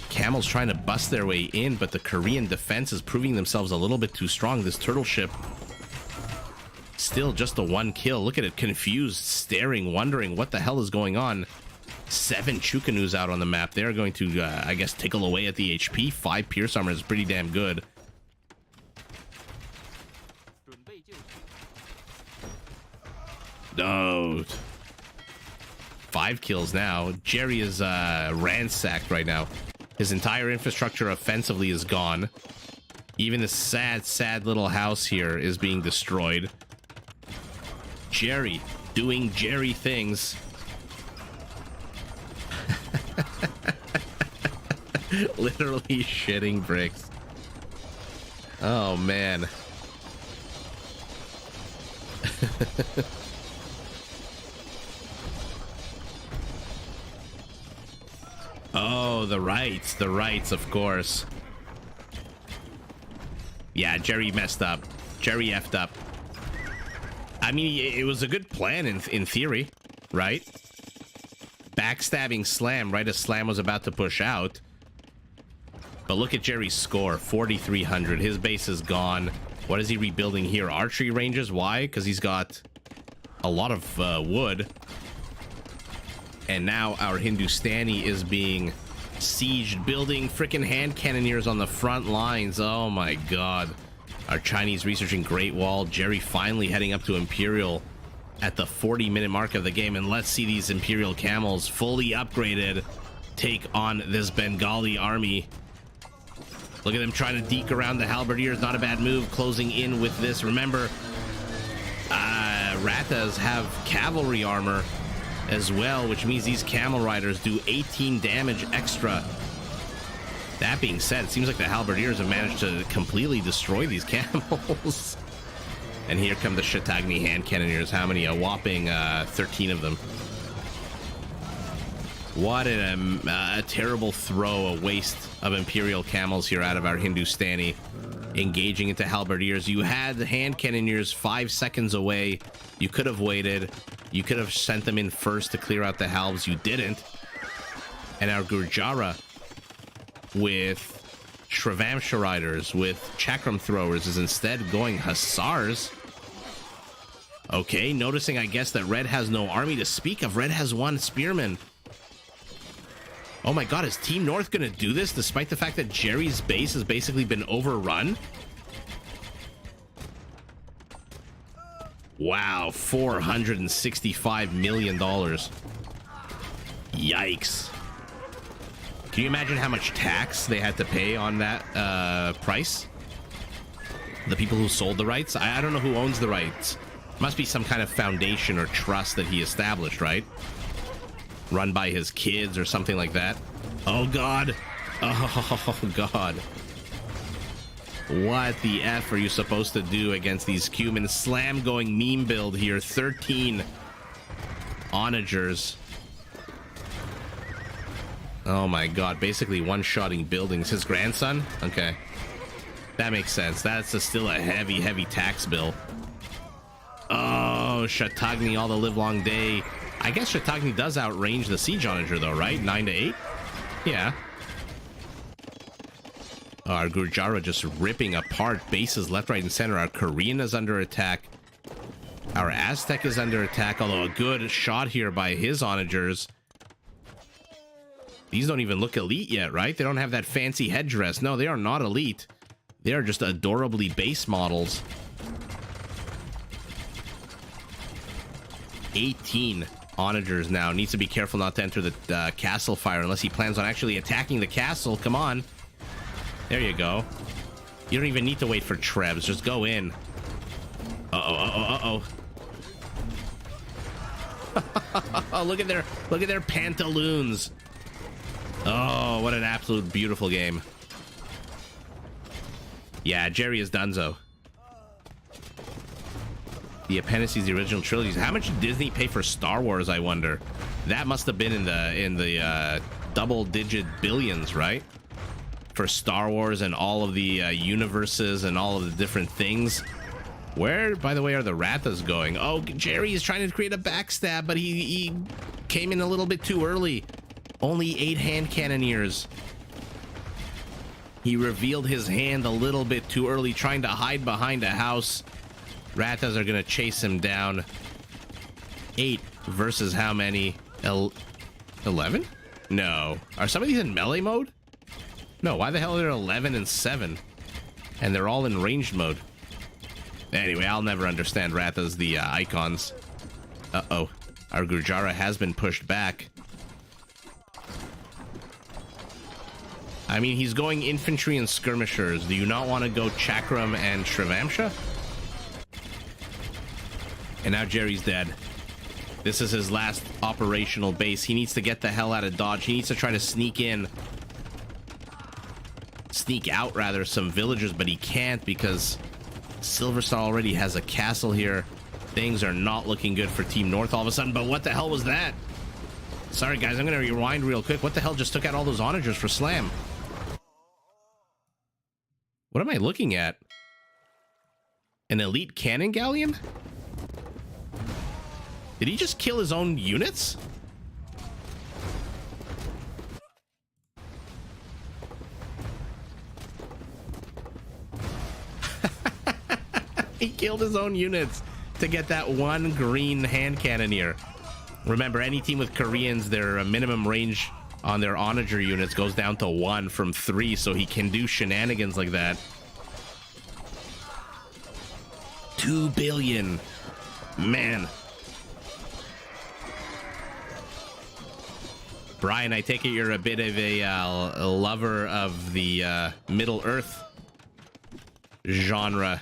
A: Camels trying to bust their way in, but the Korean defense is proving themselves a little bit too strong. This turtle ship, still just the 1 kill. Look at it, confused, staring, wondering what the hell is going on. 7 Chukanus out on the map. They're going to, I guess, tickle away at the HP. 5 Pierce Armor is pretty damn good. No. 5 kills now. Jerry is ransacked right now. His entire infrastructure offensively is gone. Even the sad little house here is being destroyed. Jerry doing Jerry things. Literally shitting bricks. Oh man. Oh, the rights, of course. Yeah, Jerry messed up. Jerry effed up. I mean, it was a good plan in theory, right? Backstabbing Slam right as Slam was about to push out. But look at Jerry's score, 4,300. His base is gone. What is he rebuilding here? Archery ranges? Why? Because he's got a lot of wood. And now our Hindustani is being sieged, building freaking hand cannoneers on the front lines. Oh my God. Our Chinese researching Great Wall. Jerry finally heading up to Imperial at the 40-minute mark of the game. And let's see these Imperial camels fully upgraded take on this Bengali army. Look at them trying to deke around the halberdiers. Not a bad move, closing in with this. Remember, Ratas have cavalry armor as well, which means these camel riders do 18 damage extra. That being said, it seems like the halberdiers have managed to completely destroy these camels. And here come the Chautauqua hand cannoneers. How many? A whopping 13 of them. What a terrible throw, a waste of Imperial camels here out of our Hindustani. Engaging into halberdiers. You had the hand cannoneers 5 seconds away. You could have waited. You could have sent them in first to clear out the halbs. You didn't. And our Gurjara with Shravamsha riders, with Chakram throwers, is instead going Hussars. Okay, noticing, I guess, that Red has no army to speak of. Red has 1 spearman. Oh my God, is Team North gonna do this despite the fact that Jerry's base has basically been overrun? Wow, $465 million. Yikes. Can you imagine how much tax they had to pay on that price? The people who sold the rights? I don't know who owns the rights. Must be some kind of foundation or trust that he established, right? Run by his kids or something like that. Oh God. Oh God. What the F are you supposed to do against these Cumans? Slam going meme build here. 13 onagers. Oh my God. Basically one-shotting buildings. His grandson? Okay. That makes sense. That's still a heavy, heavy tax bill. Oh, Chautauqua all the live long day. I guess Chautauqua does outrange the Siege Onager, though, right? 9 to 8? Yeah. Our Gurjara just ripping apart bases left, right, and center. Our Korean is under attack. Our Aztec is under attack, although a good shot here by his Onagers. These don't even look elite yet, right? They don't have that fancy headdress. No, they are not elite. They are just adorably base models. 18 Onagers now. Needs to be careful not to enter the castle fire unless he plans on actually attacking the castle. Come on. There you go. You don't even need to wait for Trebs. Just go in. Uh-oh. Look at their pantaloons. Oh, what an absolute beautiful game. Yeah, Jerry is donezo. The appendices, the original trilogies. How much did Disney pay for Star Wars, I wonder? That must have been in the double-digit billions, right? For Star Wars and all of the universes and all of the different things. Where, by the way, are the Rathas going? Oh, Jerry is trying to create a backstab, but he came in a little bit too early. Only 8 hand cannoneers. He revealed his hand a little bit too early, trying to hide behind a house. Rathas are going to chase him down. 8 versus how many? 11? No. Are some of these in melee mode? No, why the hell are there 11 and 7? And they're all in ranged mode. Anyway, I'll never understand Rathas, the icons. Uh-oh. Our Gurjara has been pushed back. I mean, he's going infantry and skirmishers. Do you not want to go Chakram and Shrivamsha? And now Jerry's dead. This is his last operational base. He needs to get the hell out of Dodge. He needs to try to sneak out, rather, some villagers, but he can't because Silverstar already has a castle here. Things are not looking good for Team North all of a sudden, but what the hell was that? Sorry, guys, I'm going to rewind real quick. What the hell just took out all those onagers for Slam? What am I looking at? An elite cannon galleon? Did he just kill his own units? He killed his own units to get that one green hand cannoneer. Remember, any team with Koreans, their minimum range on their onager units goes down to 1 from 3, so he can do shenanigans like that. 2 billion. Man. Brian, I take it you're a bit of a lover of the Middle Earth genre.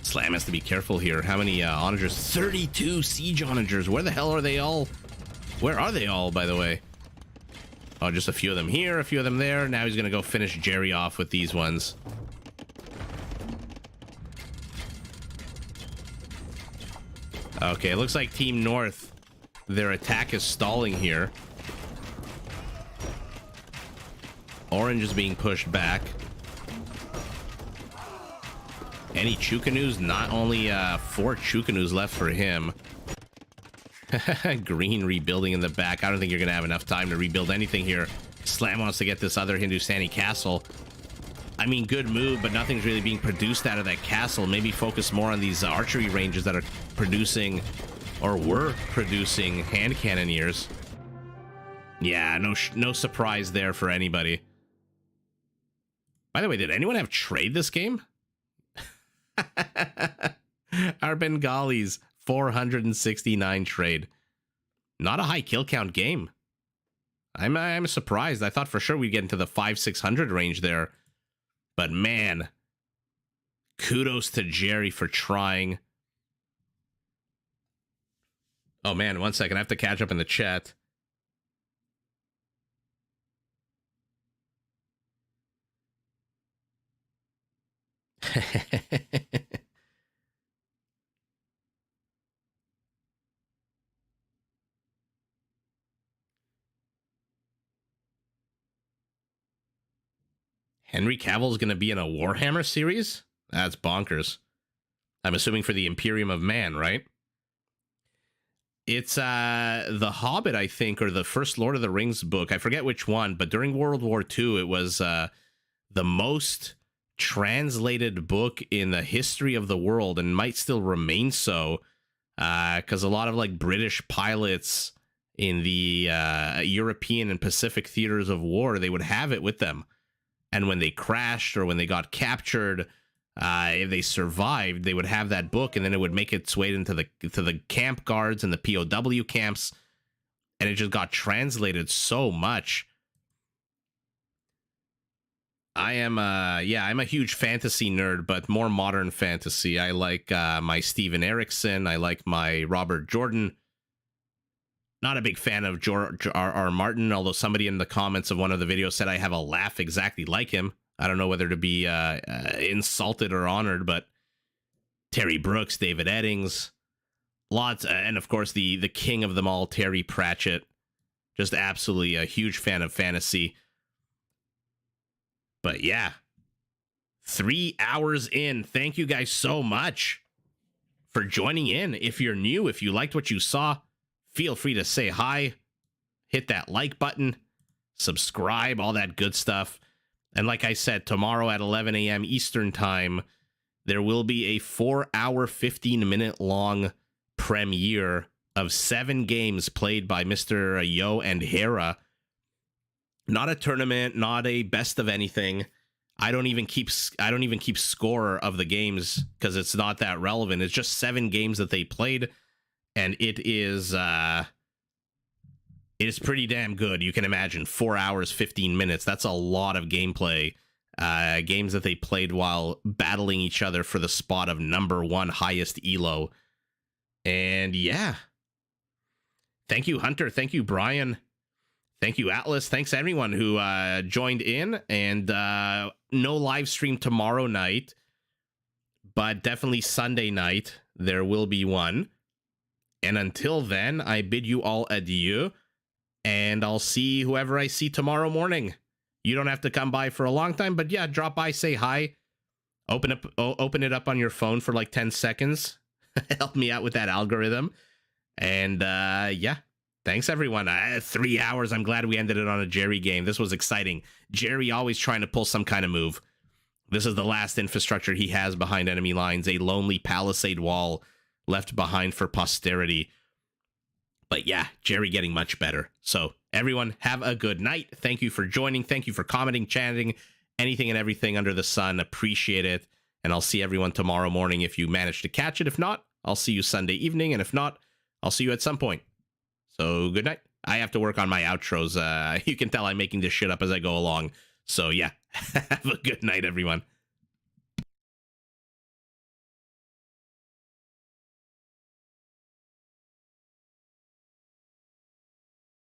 A: Slam has to be careful here. How many onagers? 32 siege onagers. Where the hell are they all? Where are they all, by the way? Oh, just a few of them here, a few of them there. Now he's gonna go finish Jerry off with these ones. Okay, it looks like Team North, their attack is stalling here. Orange is being pushed back. Any Chukanus? Not only 4 Chukanus left for him. Green rebuilding in the back. I don't think you're going to have enough time to rebuild anything here. Slam wants to get this other Hindustani castle. I mean, good move, but nothing's really being produced out of that castle. Maybe focus more on these archery ranges that are producing, or were producing, hand cannoneers. Yeah, no surprise there for anybody. By the way, did anyone have trade this game? Our Bengalis, 469 trade. Not a high kill count game. I'm surprised. I thought for sure we'd get into the 500-600 range there. But man, kudos to Jerry for trying. Oh man, 1 second. I have to catch up in the chat. Henry Cavill's going to be in a Warhammer series? That's bonkers. I'm assuming for the Imperium of Man, right? It's The Hobbit, I think, or the first Lord of the Rings book. I forget which one, but during World War II, it was the most translated book in the history of the world, and might still remain so, because a lot of like British pilots in the European and Pacific theaters of war, they would have it with them. And when they crashed or when they got captured, if they survived, they would have that book, and then it would make its way into the camp guards and the POW camps, and it just got translated so much. I'm a huge fantasy nerd, but more modern fantasy. I like my Steven Erikson. I like my Robert Jordan. Not a big fan of George R.R. Martin, although somebody in the comments of one of the videos said I have a laugh exactly like him. I don't know whether to be insulted or honored, but Terry Brooks, David Eddings, lots, and of course the king of them all, Terry Pratchett. Just absolutely a huge fan of fantasy. But yeah, 3 hours in. Thank you guys so much for joining in. If you're new, if you liked what you saw, feel free to say hi, hit that like button, subscribe, all that good stuff. And like I said, tomorrow at 11 a.m. Eastern Time, there will be a 4-hour, 15-minute long premiere of 7 games played by Mr. Yo and Hera. Not a tournament, not a best of anything. I don't even keep score of the games because it's not that relevant. It's just 7 games that they played, and it is pretty damn good. You can imagine 4 hours, 15 minutes. That's a lot of gameplay. Games that they played while battling each other for the spot of #1 highest elo. And yeah. Thank you, Hunter. Thank you, Brian. Thank you, Atlas. Thanks everyone who joined in. And no live stream tomorrow night, but definitely Sunday night there will be one. And until then, I bid you all adieu. And I'll see whoever I see tomorrow morning. You don't have to come by for a long time, but yeah, drop by, say hi. Open it up on your phone for like 10 seconds. Help me out with that algorithm. And yeah, thanks everyone. 3 hours. I'm glad we ended it on a Jerry game. This was exciting. Jerry always trying to pull some kind of move. This is the last infrastructure he has behind enemy lines, a lonely palisade wall left behind for posterity. But yeah, Jerry getting much better. So everyone, have a good night. Thank you for joining. Thank you for commenting, chanting, anything and everything under the sun. Appreciate it. And I'll see everyone tomorrow morning if you manage to catch it. If not, I'll see you Sunday evening. And if not, I'll see you at some point. So good night. I have to work on my outros. You can tell I'm making this shit up as I go along. So yeah, have a good night, everyone.